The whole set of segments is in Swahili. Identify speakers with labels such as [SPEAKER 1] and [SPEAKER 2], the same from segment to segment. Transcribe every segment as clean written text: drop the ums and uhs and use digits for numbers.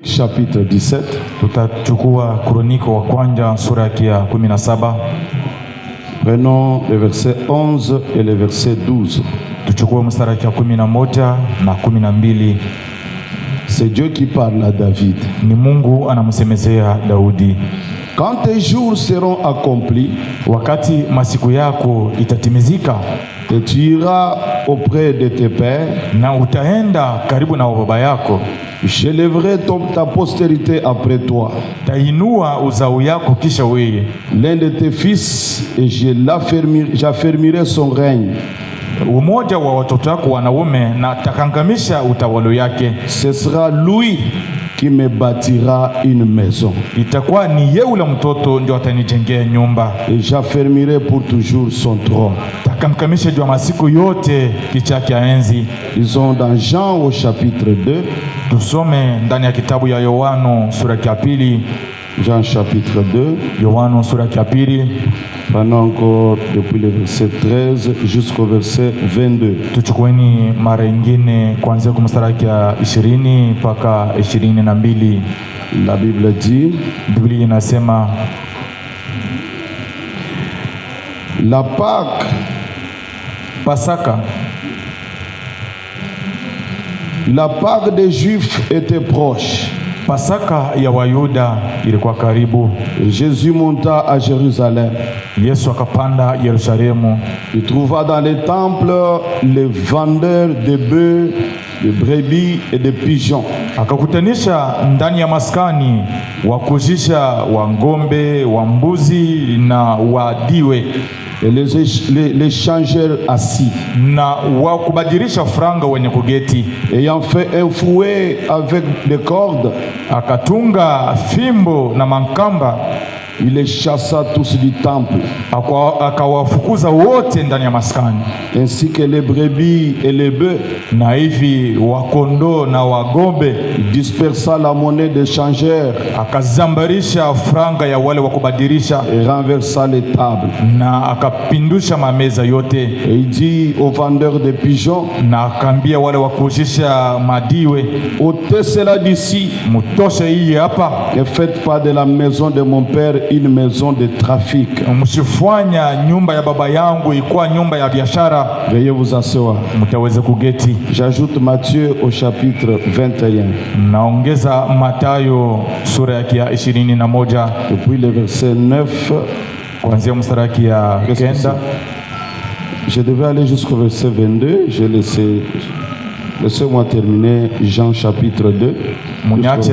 [SPEAKER 1] Chapitre 17.
[SPEAKER 2] Tutachukua Kroniko wa kwanza sura ya 17.
[SPEAKER 1] Prenons les versets 11 et le verset 12.
[SPEAKER 2] Tuchukue mstari wa 11 na 12.
[SPEAKER 1] C'est Dieu qui parle à David.
[SPEAKER 2] Ni Mungu anamsemezea Daudi.
[SPEAKER 1] Quand tes jours seront accomplis,
[SPEAKER 2] wakati masiku yako itatimizika,
[SPEAKER 1] et tu iras auprès de tes pères,
[SPEAKER 2] na utaenda karibu na baba yako,
[SPEAKER 1] j'élèverai ta postérité après toi,
[SPEAKER 2] tainua uzao yako kisha wewe,
[SPEAKER 1] l'un de tes fils, et j'affermirai son règne.
[SPEAKER 2] Umoja wa watoto wako wanaume na takangamisha utawala yake.
[SPEAKER 1] Ce sera lui qui me bâtira une maison.
[SPEAKER 2] Itakuwa ni yeye ule mtoto ndio atanijengea nyumba.
[SPEAKER 1] Et j'affermirai pour toujours son trône.
[SPEAKER 2] Takamkamisha juu masiku yote kicha cha enzi.
[SPEAKER 1] Lisons dans Jean au chapitre 2.
[SPEAKER 2] Tusome ndani ya kitabu ya Yohano sura ya 2.
[SPEAKER 1] Jean chapitre 2.
[SPEAKER 2] Yohano sura ya 2.
[SPEAKER 1] Pendant encore depuis le verset 13 jusqu'au verset 22.
[SPEAKER 2] Tuchukueni mara nyingine kuanzia kwa mstari wa 20 mpaka 22.
[SPEAKER 1] La Bible dit,
[SPEAKER 2] Biblia inasema,
[SPEAKER 1] la Pâque,
[SPEAKER 2] Pasaka,
[SPEAKER 1] la Pâque des Juifs était proche.
[SPEAKER 2] Pasaka ya Wayuda ilikuwa karibu.
[SPEAKER 1] Jésus monta à Jérusalem.
[SPEAKER 2] Yesu akapanda Yerusalemu.
[SPEAKER 1] Il trouva dans les temples les vendeurs de bœufs, de brebis et de pigeons.
[SPEAKER 2] Akakutanisha ndani ya maskani wakuzisha wa ngombe, wa mbuzi na wa diwe.
[SPEAKER 1] Et les changeurs assis.
[SPEAKER 2] Na wakubadilisha franga wenye kugeti.
[SPEAKER 1] Ayant fait un fouet avec des cordes,
[SPEAKER 2] akatunga fimbo na mankamba,
[SPEAKER 1] il les chassa tous du temple.
[SPEAKER 2] Akawafukuza wote ndani ya maskani.
[SPEAKER 1] Ainsi que les brebis et les bœufs.
[SPEAKER 2] Na hivi wakondo na wagombe.
[SPEAKER 1] Il dispersa la monnaie des changeurs.
[SPEAKER 2] Akazambarisha franga ya wale wakubadilisha.
[SPEAKER 1] Et renversa les tables.
[SPEAKER 2] Na akapindusha mameza yote.
[SPEAKER 1] Et il dit aux vendeurs de pigeons.
[SPEAKER 2] Na akambia wale wakuzisha madiwe,
[SPEAKER 1] ôtez cela d'ici.
[SPEAKER 2] Mutoshe hii hapa.
[SPEAKER 1] Ne faites pas de la maison de mon père une maison de trafic.
[SPEAKER 2] Msifanya nyumba ya baba yangu ikuwa nyumba ya biashara.
[SPEAKER 1] Veuillez vous asseoir.
[SPEAKER 2] Mtaweze kugeti.
[SPEAKER 1] J'ajoute Matthieu au chapitre 21.
[SPEAKER 2] Naongeza Mathayo sura ya 21.
[SPEAKER 1] Depuis le verset 9.
[SPEAKER 2] Kuanzia mstari ya 9.
[SPEAKER 1] Je devais aller jusqu'au verset 22. J'ai laissé. Laissez-moi terminer Jean chapitre 2.
[SPEAKER 2] Munyache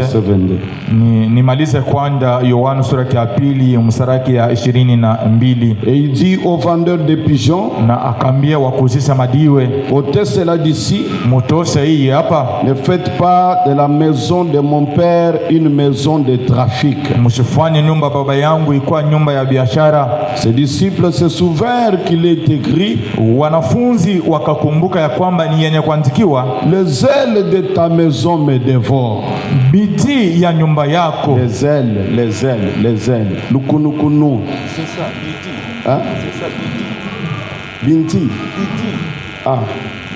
[SPEAKER 2] nimalize kwanza Yohana sura ya 2 mstari ya 22.
[SPEAKER 1] Et il dit aux vendeurs de pigeons,
[SPEAKER 2] na akambia wakuzisha madiwe,
[SPEAKER 1] ôtez cela d'ici.
[SPEAKER 2] Mutoshe hii hapa.
[SPEAKER 1] Ne faites pas de la maison de mon père une maison de trafic.
[SPEAKER 2] Msifanye nyumba baba yangu ikuwa nyumba ya biashara.
[SPEAKER 1] Ses disciples se souvinrent qu'il est écrit,
[SPEAKER 2] wanafunzi wakakumbuka ya kwamba ni yenye kuandikiwa,
[SPEAKER 1] les ailes de ta maison me dévorent.
[SPEAKER 2] Biti ya nyumba yako.
[SPEAKER 1] Les ailes. Lukunukunu.
[SPEAKER 2] C'est ça, biti.
[SPEAKER 1] Hein?
[SPEAKER 2] C'est ça, biti.
[SPEAKER 1] Binti.
[SPEAKER 2] Biti.
[SPEAKER 1] Ah,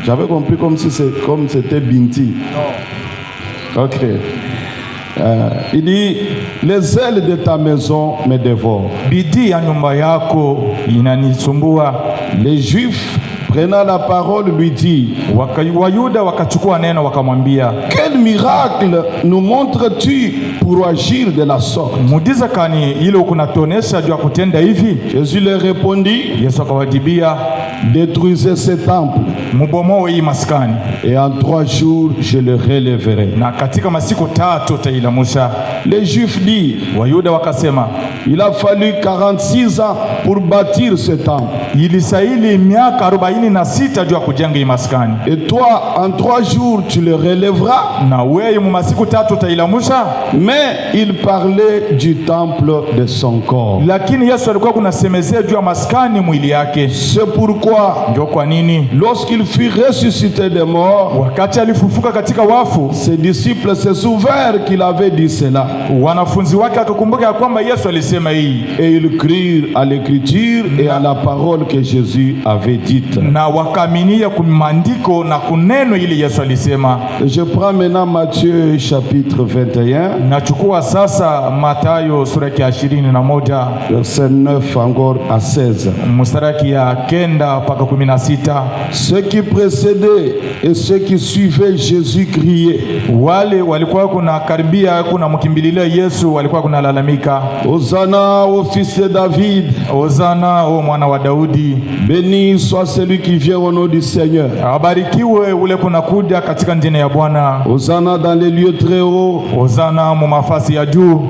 [SPEAKER 1] j'avais compris comme c'était Binti.
[SPEAKER 2] Non.
[SPEAKER 1] Ok. Il dit, les ailes de ta maison me dévorent.
[SPEAKER 2] Biti ya nyumba yako inanisumbua.
[SPEAKER 1] Les Juifs prenant la parole lui dit,
[SPEAKER 2] Wayuda wakachukua neno wakamwambia,
[SPEAKER 1] quel miracle nous montres-tu pour agir de la sorte?
[SPEAKER 2] Muujiza kani ile ukunatonesha juu kutenda hivi?
[SPEAKER 1] Jésus leur répondit,
[SPEAKER 2] Yesu akawajibia,
[SPEAKER 1] détruisez ce temple,
[SPEAKER 2] mubomoe hii maskani,
[SPEAKER 1] et en 3 jours je le relèverai.
[SPEAKER 2] Na katika masiku 3 utailamusha.
[SPEAKER 1] Les Juifs disent,
[SPEAKER 2] Wayuda wakasema,
[SPEAKER 1] il a fallu 46 ans pour bâtir ce temple.
[SPEAKER 2] Ilisaili miaka 46 juu kujenga hii maskani.
[SPEAKER 1] Et toi en 3 jours tu le relèveras.
[SPEAKER 2] Na wewe mu masiku 3 utailamusha.
[SPEAKER 1] Mais il parlait du temple de son corps.
[SPEAKER 2] Lakini Yesu alikuwa kunasemezea juu ya maskani mwili yake.
[SPEAKER 1] C'est pourquoi
[SPEAKER 2] ndio kwa nini
[SPEAKER 1] lorsqu'il lorsqu'il fut ressuscité des morts,
[SPEAKER 2] wakati alifufuka katika wafu,
[SPEAKER 1] ses disciples se souvinrent qu'il avait dit cela.
[SPEAKER 2] wanafunzi wake akakumbuka ya kwamba Yesu alisema hii,
[SPEAKER 1] Et ils crurent à l'écriture et à la parole que Jésus avait dite.
[SPEAKER 2] na wakaaminia kumandiko na kuneno ile Yesu alisema.
[SPEAKER 1] Je prends maintenant Matthieu chapitre 21,
[SPEAKER 2] Nachukua sasa Mathayo sura ya 21
[SPEAKER 1] verset 9 encore à 16.
[SPEAKER 2] mstari ya 9 mpaka 16.
[SPEAKER 1] Ceux qui précédaient et ceux qui suivaient Jésus criaient:
[SPEAKER 2] Wale walikuwa kuna karibia kuna mkimbililia Yesu walikuwa kuna lalamika,
[SPEAKER 1] Hosanna au fils de David,
[SPEAKER 2] Hosana o mwana wa Daudi,
[SPEAKER 1] béni soit celui qui vient au nom du Seigneur.
[SPEAKER 2] abarikiwe ule kuna kuja katika jina ya Bwana,
[SPEAKER 1] Hosanna dans les lieux très hauts.
[SPEAKER 2] Hosana mu mafasi ya juu.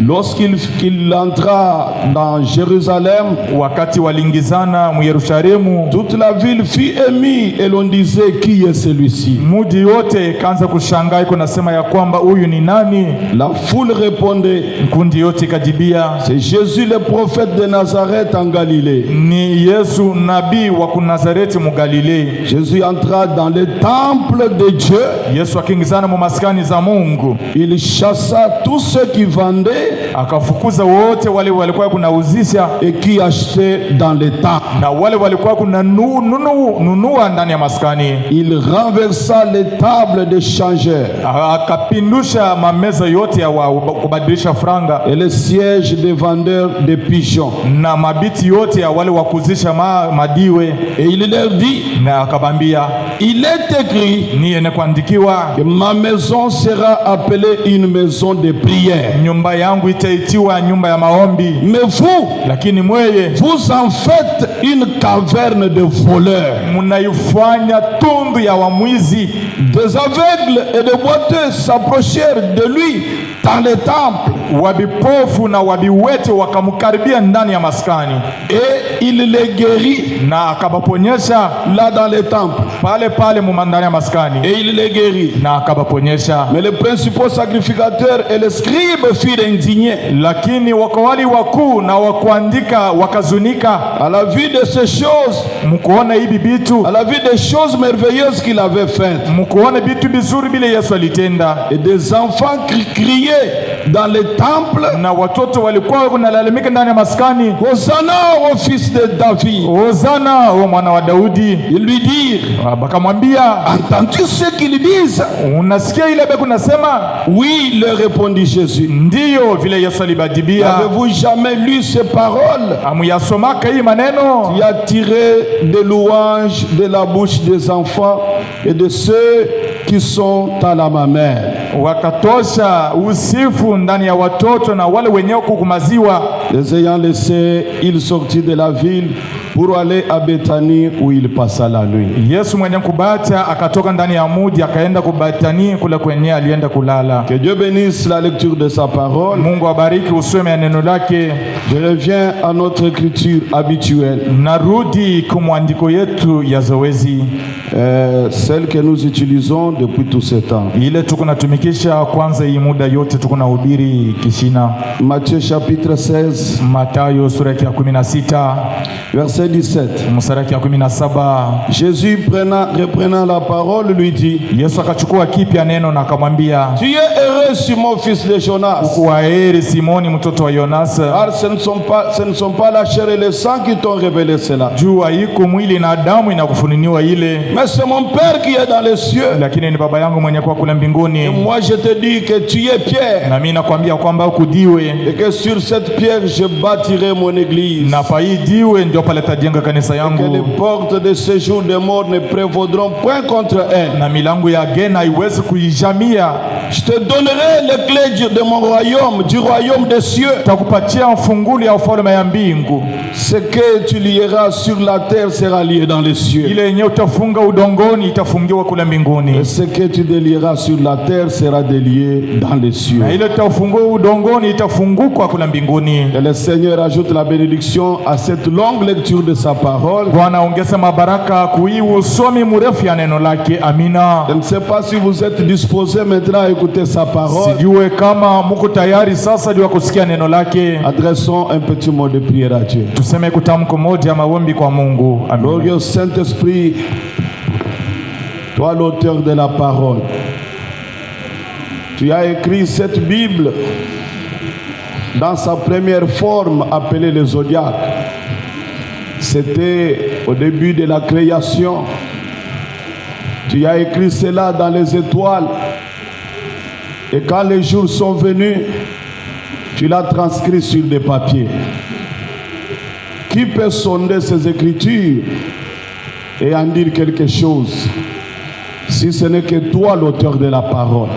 [SPEAKER 1] Lorsqu'il entra dans Jérusalem,
[SPEAKER 2] Wakati walingizana mu Yerusalemu,
[SPEAKER 1] toute la ville fut émue et l'on disait: qui est celui-ci?
[SPEAKER 2] mudi yote kaanza kushangaa, iko nasema ya kwamba huyu ni nani?
[SPEAKER 1] La foule répondait:
[SPEAKER 2] Kundi yote ikajibia,
[SPEAKER 1] c'est Jésus le prophète de Nazareth en Galilée.
[SPEAKER 2] ni Yesu nabii wa Nazareti mu Galilei.
[SPEAKER 1] Jésus entra dans le temple de Dieu.
[SPEAKER 2] Yesu akingizana mu maskani za Mungu,
[SPEAKER 1] Il chassa tous ceux qui vendaient
[SPEAKER 2] akafukuza wote wale walikuwa kunauzisha
[SPEAKER 1] et qui achetaient dans les temples.
[SPEAKER 2] na wale walikuwa kuna nunua ndani ya maskani.
[SPEAKER 1] Il renversa les tables des changeurs
[SPEAKER 2] Akapindusha mameza yote ya kubadilisha franga
[SPEAKER 1] et les sièges des vendeurs de pigeons.
[SPEAKER 2] na mabiti yote ya wale wakuzisha madiwe,
[SPEAKER 1] Et il leur dit:
[SPEAKER 2] na akabambia,
[SPEAKER 1] il est écrit
[SPEAKER 2] ni ene kuandikiwa,
[SPEAKER 1] que ma maison sera appelée une maison de prière.
[SPEAKER 2] nyumba yangu itaitiwa nyumba ya maombi,
[SPEAKER 1] Mais vous,
[SPEAKER 2] lakini mweye
[SPEAKER 1] vous en faites une caverne de voleurs.
[SPEAKER 2] munaifanya tundu ya wamwizi.
[SPEAKER 1] Des aveugles et des boiteux s'approchèrent de lui dans les temples
[SPEAKER 2] Wabipofu na wabiwete wakamkaribia ndani ya maskani,
[SPEAKER 1] et il les guérit
[SPEAKER 2] na akabaponyesha
[SPEAKER 1] là dans les temples.
[SPEAKER 2] pale ndani ya maskani,
[SPEAKER 1] Et il les guérit.
[SPEAKER 2] na akabaponyesha.
[SPEAKER 1] Mais les principaux sacrificateurs et les scribes furent indignés
[SPEAKER 2] Lakini wakawali wakuu na wakuandika wakazunika
[SPEAKER 1] à la vue de ces choses,
[SPEAKER 2] mkuona hivi bitu,
[SPEAKER 1] à la vue des choses merveilleuses qu'il avait faites.
[SPEAKER 2] mkuona bitu bizuri bile Yesu alitenda.
[SPEAKER 1] Et des enfants criaient dans les temples:
[SPEAKER 2] Na watoto walikuwa kunalalamika ndani ya maskani,
[SPEAKER 1] Hosanna au fils de David.
[SPEAKER 2] Hosana o mwana wa Daudi.
[SPEAKER 1] Ils lui dirent:
[SPEAKER 2] Bakamwambia,
[SPEAKER 1] entends-tu ce qu'ils disent?
[SPEAKER 2] unasikia ile beku nasema?
[SPEAKER 1] Oui, leur répondit Jésus.
[SPEAKER 2] Ndiyo, vile Yesu alibadibia.
[SPEAKER 1] Avez-vous jamais lu ces paroles?
[SPEAKER 2] Amuyasomaka hii maneno?
[SPEAKER 1] Il a tiré des louanges de la bouche des enfants et de ceux qui sont à la mamelle.
[SPEAKER 2] Wakatosha usifu ndani ya watoto na wale wenyewe kukumaziwa.
[SPEAKER 1] Les ayant laissés, il sortit de la ville pour aller à Bethanie où il passa la nuit.
[SPEAKER 2] Yesu mwenye kubata akatoka ndani ya mji akaenda kubatani kule kwenye alienda kulala.
[SPEAKER 1] Que Dieu bénisse la lecture de sa parole.
[SPEAKER 2] Mungu abariki usome neno lake.
[SPEAKER 1] Je reviens à notre écriture habituelle,
[SPEAKER 2] Narudi kumwandiko yetu ya zoezi,
[SPEAKER 1] celle que nous utilisons depuis tout ce temps.
[SPEAKER 2] ile tuko natumikisha kwanza hii muda yote tuko na hubiri kishina.
[SPEAKER 1] Matthieu chapitre 16,
[SPEAKER 2] Mathayo sura ya 16
[SPEAKER 1] verset 17.
[SPEAKER 2] mstari ya 17.
[SPEAKER 1] Jésus reprenant la parole lui dit:
[SPEAKER 2] Yesu akachukua kipya neno na akamwambia,
[SPEAKER 1] tu es heureux Simon fils de Jonas,
[SPEAKER 2] kwaheri Simoni mtoto wa Yonas,
[SPEAKER 1] car ce ne sont pas la chair et le sang qui t'ont révélé cela,
[SPEAKER 2] jua iko mwili na damu inakufununiwa ile,
[SPEAKER 1] mais c'est mon Père qui est dans les cieux.
[SPEAKER 2] lakini ni baba yangu mwenye kwa kule mbinguni.
[SPEAKER 1] Et moi je te dis que tu es Pierre,
[SPEAKER 2] Na mimi nakwambia kwamba ukudiwe,
[SPEAKER 1] et que sur cette pierre je bâtirai mon église,
[SPEAKER 2] na paidiwe ndio pale tajenga kanisa
[SPEAKER 1] que les
[SPEAKER 2] yangu,
[SPEAKER 1] portes de séjour des morts ne prévaudront point contre elle.
[SPEAKER 2] na milango ya gena haiwezi kuijamia.
[SPEAKER 1] Je te donnerai les clés de mon royaume, du royaume des cieux.
[SPEAKER 2] Takupatia mfunguli ya ufalme ya mbingu.
[SPEAKER 1] Ce que tu lieras sur la terre sera lié dans les cieux,
[SPEAKER 2] Ile yenyewe utafunga udongoni itafungiwa kule mbinguni,
[SPEAKER 1] et ce que tu délieras sur la terre sera délié dans les cieux.
[SPEAKER 2] na ile utafungua udongoni itafungukwa kule mbinguni.
[SPEAKER 1] Et le Seigneur ajoute la bénédiction à cette longue lecture de sa parole.
[SPEAKER 2] Bwana ongeza mabaraka kui usomi mrefu ya neno lake. Amina.
[SPEAKER 1] Je ne sais pas si vous êtes disposés maintenant à écouter sa parole.
[SPEAKER 2] Sijue kama muko tayari sasa juu ya kusikia neno lake.
[SPEAKER 1] Adressons un petit mot de prière à Dieu.
[SPEAKER 2] Tuseme kutamko moja maombi kwa Mungu. Amina.
[SPEAKER 1] Glorieux Saint-Esprit, toi l'auteur de la parole, tu as écrit cette Bible dans sa première forme appelée le zodiaque. C'était au début de la création. Tu as écrit cela dans les étoiles. Et quand les jours sont venus, tu l'as transcrit sur des papiers. Qui peut sonder ces écritures et en dire quelque chose, si ce n'est que toi, l'auteur de la parole?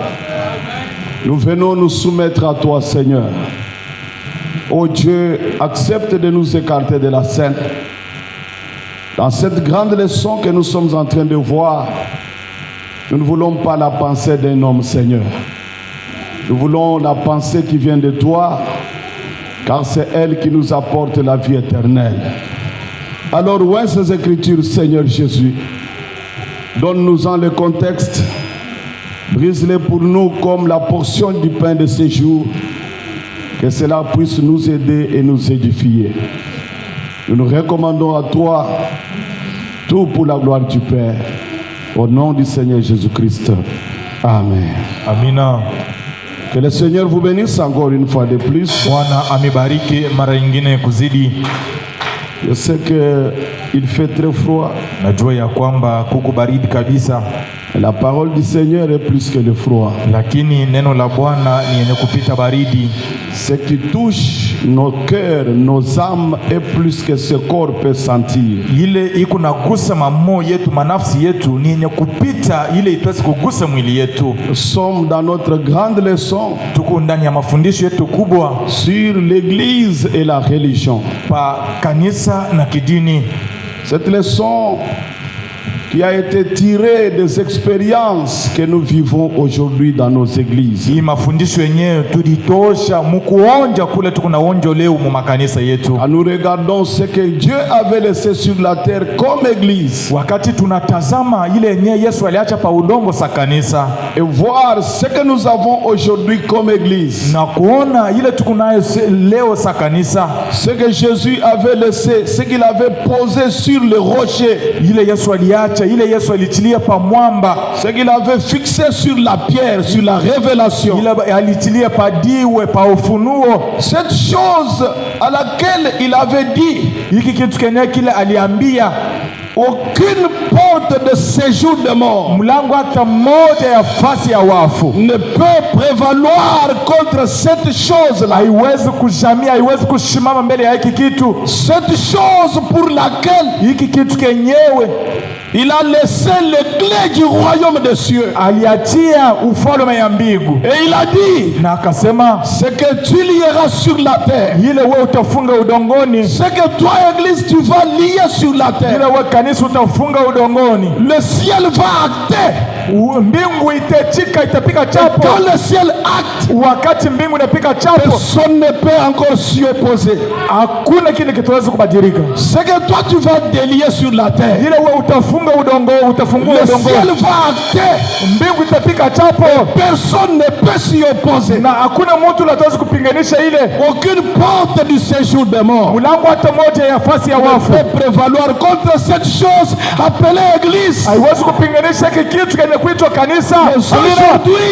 [SPEAKER 1] Nous venons nous soumettre à toi, Seigneur. Oh Dieu, accepte de nous écarter de la scène. Dans cette grande leçon que nous sommes en train de voir, nous ne voulons pas la pensée d'un homme, Seigneur. Nous voulons la pensée qui vient de toi, car c'est elle qui nous apporte la vie éternelle. Alors, où est ces écritures, Seigneur Jésus? Donne-nous-en le contexte. Brise-les pour nous comme la portion du pain de ce jour. Que cela puisse nous aider et nous édifier. Nous nous recommandons à toi, tout pour la gloire du Père. Au nom du Seigneur Jésus-Christ. Amen.
[SPEAKER 2] Amina.
[SPEAKER 1] Que le Seigneur vous bénisse encore une fois de plus.
[SPEAKER 2] Bwana amebariki mara nyingine kuzidi.
[SPEAKER 1] Je sais qu'il fait très froid.
[SPEAKER 2] Najua ya kwamba kuko baridi kabisa.
[SPEAKER 1] La parole du Seigneur est plus que le froid.
[SPEAKER 2] Lakini neno la Bwana ni yenye kupita baridi.
[SPEAKER 1] Ce qui touche nos cœurs, nos âmes est plus que ce corps peut sentir.
[SPEAKER 2] Ile iko nagusa mamoyo yetu, manafsi yetu, ni yenye kupita ile itaweza kugusa mwili yetu.
[SPEAKER 1] Nous sommes dans notre grande leçon.
[SPEAKER 2] Tuko ndani ya mafundisho yetu kubwa
[SPEAKER 1] sur l'église et la religion.
[SPEAKER 2] Pa kanisa na kidini.
[SPEAKER 1] Cette leçon qui a été tirée des expériences que nous vivons aujourd'hui dans nos églises.
[SPEAKER 2] Hii mafundisho yenyewe tulitosha mkuonja kule tukunaonja leo mu makanisa yetu.
[SPEAKER 1] Nous regardons ce que Dieu avait laissé sur la terre comme église.
[SPEAKER 2] Wakati tunatazama ile yenyewe Yesu aliacha pa udongo sa kanisa.
[SPEAKER 1] Et voir ce que nous avons aujourd'hui comme église.
[SPEAKER 2] Na kuona ile tukunayo leo sa kanisa.
[SPEAKER 1] Ce que Jésus avait laissé, ce qu'il avait posé sur le rocher.
[SPEAKER 2] Ile Yesu aliacha, ile Yesu alitilia pa mwamba.
[SPEAKER 1] Ce qu'il avait fixé sur la pierre, sur la révélation.
[SPEAKER 2] Ile alitilia pa diwe, pa ufunuo.
[SPEAKER 1] Cette chose à laquelle il avait dit,
[SPEAKER 2] hiki kitu kenye kile aliambia,
[SPEAKER 1] aucune porte de séjour de mort,
[SPEAKER 2] mlango hata moja ya fasi ya wafu,
[SPEAKER 1] ne peut prévaloir contre cette chose là.
[SPEAKER 2] Haiwezi kujamia, haiwezi kushimama mbele ya hiki kitu.
[SPEAKER 1] Cette chose pour laquelle
[SPEAKER 2] hiki kitu kenyewe
[SPEAKER 1] il a laissé les clés du royaume des cieux.
[SPEAKER 2] Aliatia ufalme ya mbingu.
[SPEAKER 1] Et il a dit,
[SPEAKER 2] na akasema,
[SPEAKER 1] ce que tu lieras sur la terre,
[SPEAKER 2] ile wewe utafunga udongoni.
[SPEAKER 1] Ce que toi église tu vas lier sur la terre,
[SPEAKER 2] ile wewe kanisa utafunga udongoni.
[SPEAKER 1] Le ciel va acter.
[SPEAKER 2] Mbingu itachika, itapika chapo.
[SPEAKER 1] Quand le ciel acte,
[SPEAKER 2] wakati mbingu inapika chapo,
[SPEAKER 1] personne ne peut encore s'y opposer.
[SPEAKER 2] Hakuna kile kitaweza kubadilika.
[SPEAKER 1] Ce que toi tu vas délier sur la terre,
[SPEAKER 2] ile wewe utafunga udongo, utafungua udongo.
[SPEAKER 1] Le ciel va acter.
[SPEAKER 2] Mbingu itapika chapo.
[SPEAKER 1] Personne ne peut s'y opposer.
[SPEAKER 2] Na hakuna mtu ataweza kupinganisha ile.
[SPEAKER 1] Aucune porte du séjour des morts,
[SPEAKER 2] mlango hata moja ya fasi ya wafu,
[SPEAKER 1] ne peut prévaloir contre cette chose appelée église.
[SPEAKER 2] Haiwezi kupinganisha kitu kenye kuitwa kanisa.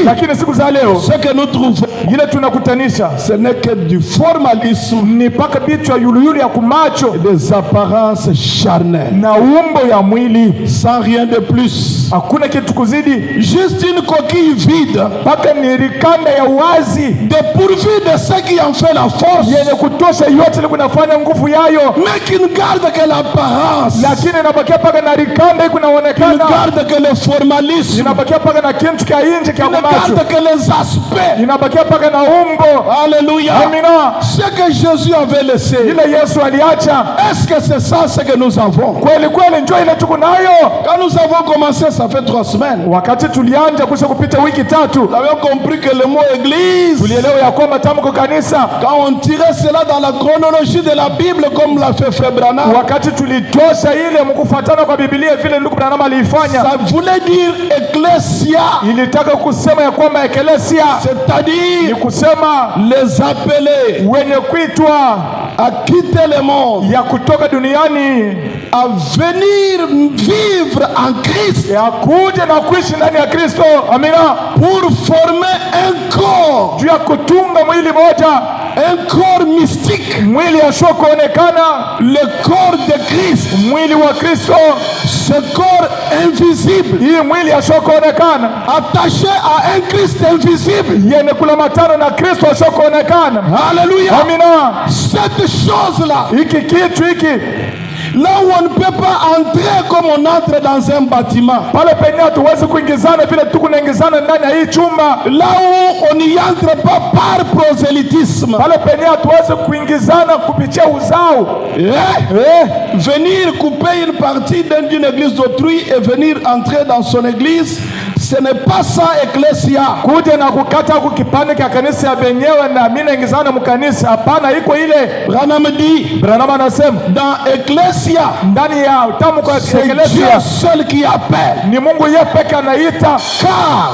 [SPEAKER 2] Lakini siku za leo,
[SPEAKER 1] ce que nous trouvons,
[SPEAKER 2] ile tunakutanisha,
[SPEAKER 1] ce n'est que du formalisme,
[SPEAKER 2] ni paka bitu ya yuluyulu ya kumacho,
[SPEAKER 1] des apparences charnelles,
[SPEAKER 2] na umbo ya mwili,
[SPEAKER 1] sans rien de plus.
[SPEAKER 2] Hakuna kitu kuzidi,
[SPEAKER 1] juste une coquille vide,
[SPEAKER 2] paka ni rikanda ya wazi,
[SPEAKER 1] dépourvu de ce qui en fait la force,
[SPEAKER 2] yenye kutosha yote ile kunafanya nguvu yayo,
[SPEAKER 1] mais qui ne garde que l'apparence,
[SPEAKER 2] lakini inabakia paka na rikanda iko naonekana,
[SPEAKER 1] qui ne garde que le formalisme,
[SPEAKER 2] inabakia paka na kintu kia nje kia kumacho,
[SPEAKER 1] qui ne garde que les aspects,
[SPEAKER 2] inabakia paka na umbo.
[SPEAKER 1] Alléluia.
[SPEAKER 2] Amina.
[SPEAKER 1] Ce que Jésus avait laissé,
[SPEAKER 2] ile Yesu aliacha,
[SPEAKER 1] est-ce que c'est ça ce que nous avons?
[SPEAKER 2] Kweli kweli njoo ile tuko nayo.
[SPEAKER 1] Quand nous avons commencé, ça fait 3 semaines.
[SPEAKER 2] Wakati tulianja kusha kupita wiki 3,
[SPEAKER 1] nous avions compris que le mot église,
[SPEAKER 2] tulielewa ya kwamba tamko kanisa,
[SPEAKER 1] quand on tirait cela dans la chronologie de la Bible comme l'a fait Frère Branham,
[SPEAKER 2] wakati tulitosha ile mkufuatana kwa Biblia vile ndugu Branham alifanya,
[SPEAKER 1] ça voulait dire ecclesia,
[SPEAKER 2] ilitaka kusema ya kwamba ecclesia,
[SPEAKER 1] c'est-à-dire
[SPEAKER 2] ni kusema
[SPEAKER 1] les appelés
[SPEAKER 2] wenye kuitwa
[SPEAKER 1] à quitter le monde,
[SPEAKER 2] ya kutoka duniani
[SPEAKER 1] à venir vivre en Christ,
[SPEAKER 2] ya kuja na kuishi ndani ya Kristo. Amina.
[SPEAKER 1] pour former un corps,
[SPEAKER 2] juu ya kutunga mwili moja,
[SPEAKER 1] un corps mystique,
[SPEAKER 2] mwili yasho kuonekana,
[SPEAKER 1] le corps de Christ,
[SPEAKER 2] mwili wa Kristo,
[SPEAKER 1] ce corps invisible,
[SPEAKER 2] hii mwili yasho kuonekana,
[SPEAKER 1] attaché à un Christ invisible,
[SPEAKER 2] yenye kulamatana na Kristo yasho kuonekana.
[SPEAKER 1] Alléluia.
[SPEAKER 2] Amina.
[SPEAKER 1] Cette chose-là,
[SPEAKER 2] Hiki kitu hiki,
[SPEAKER 1] là où on ne peut pas entrer comme on entre dans un bâtiment,
[SPEAKER 2] pale penye hatuwezi kuingizana vile tu kunaingizana ndani ya hii chumba,
[SPEAKER 1] là où on n'y entre pas par prosélytisme,
[SPEAKER 2] pale penye hatuwezi kuingizana kupitia uzao.
[SPEAKER 1] Venir couper une partie d'une église d'autrui et venir entrer dans son église, ce n'est pas ça ecclésia.
[SPEAKER 2] Kuja na kukata kukipande kia kanisa ya benyewe na mimi naingizana mkanisa, hapana. Iko ile
[SPEAKER 1] Branham dit,
[SPEAKER 2] Branham anasema
[SPEAKER 1] dans ecclésia,
[SPEAKER 2] ndani ya utamu kwa
[SPEAKER 1] c'est Dieu
[SPEAKER 2] ecclesia
[SPEAKER 1] seul qui appelle.
[SPEAKER 2] ni Mungu yeye peke anaita.
[SPEAKER 1] Car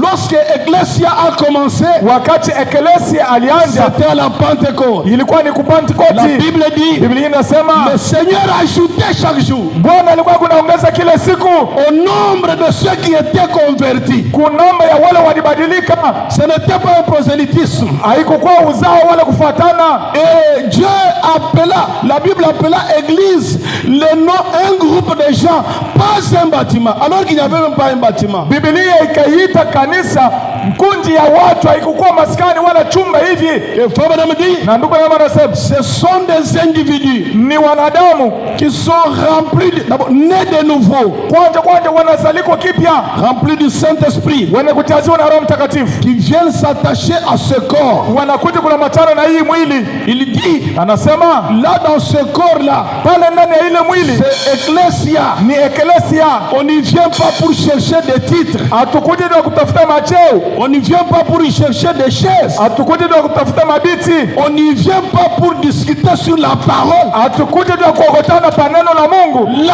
[SPEAKER 1] lorsque ecclésia a commencé,
[SPEAKER 2] Wakati ecclesia alianza
[SPEAKER 1] c'était à la Pentecôte.
[SPEAKER 2] ilikuwa ni
[SPEAKER 1] La
[SPEAKER 2] kupentekoste.
[SPEAKER 1] Bible dit,
[SPEAKER 2] Biblia inasema
[SPEAKER 1] le Seigneur ajoutait chaque jour
[SPEAKER 2] Bwana alikuwa kunaongeza kila siku
[SPEAKER 1] au nombre de ceux qui étaient convertis.
[SPEAKER 2] kunamba ya wale walibadilika.
[SPEAKER 1] Ce n'était pas un prosélytisme.
[SPEAKER 2] Haikukuwa uzao wala kufuatana.
[SPEAKER 1] Et Dieu appela, la Bible appela église, le nom, un groupe de gens, pas un bâtiment, alors qu'il n'y avait même pas un bâtiment.
[SPEAKER 2] Biblia ikaita kanisa mkundi ya watu, haikukuwa maskani wala chumba hivi.
[SPEAKER 1] Et Frère me dit,
[SPEAKER 2] Na ndugu yangu anasema
[SPEAKER 1] ce sont des individus
[SPEAKER 2] ni wanadamu
[SPEAKER 1] qui sont remplis, d'abord nés de nouveau,
[SPEAKER 2] kwanza wanazalikwa kipya,
[SPEAKER 1] remplis du Saint-Esprit,
[SPEAKER 2] wenye kujaziwa na Roho Mtakatifu,
[SPEAKER 1] qui viennent s'attacher à ce corps.
[SPEAKER 2] wanakuja kulamatana na hii mwili.
[SPEAKER 1] Il dit,
[SPEAKER 2] Anasema
[SPEAKER 1] là dans ce corps-là,
[SPEAKER 2] pale ndani ya ile mwili
[SPEAKER 1] c'est ecclésia.
[SPEAKER 2] ni ecclesia.
[SPEAKER 1] On n'y vient pas pour chercher des titres.
[SPEAKER 2] Hatukuja ndio kutafuta macheo,
[SPEAKER 1] On n'y vient pas pour y chercher des chaises.
[SPEAKER 2] hatukuja ndio kutafuta mabiti,
[SPEAKER 1] On n'y vient pas pour discuter sur la parole.
[SPEAKER 2] hatukuja ndio kuogotana paneno la Mungu.
[SPEAKER 1] Là,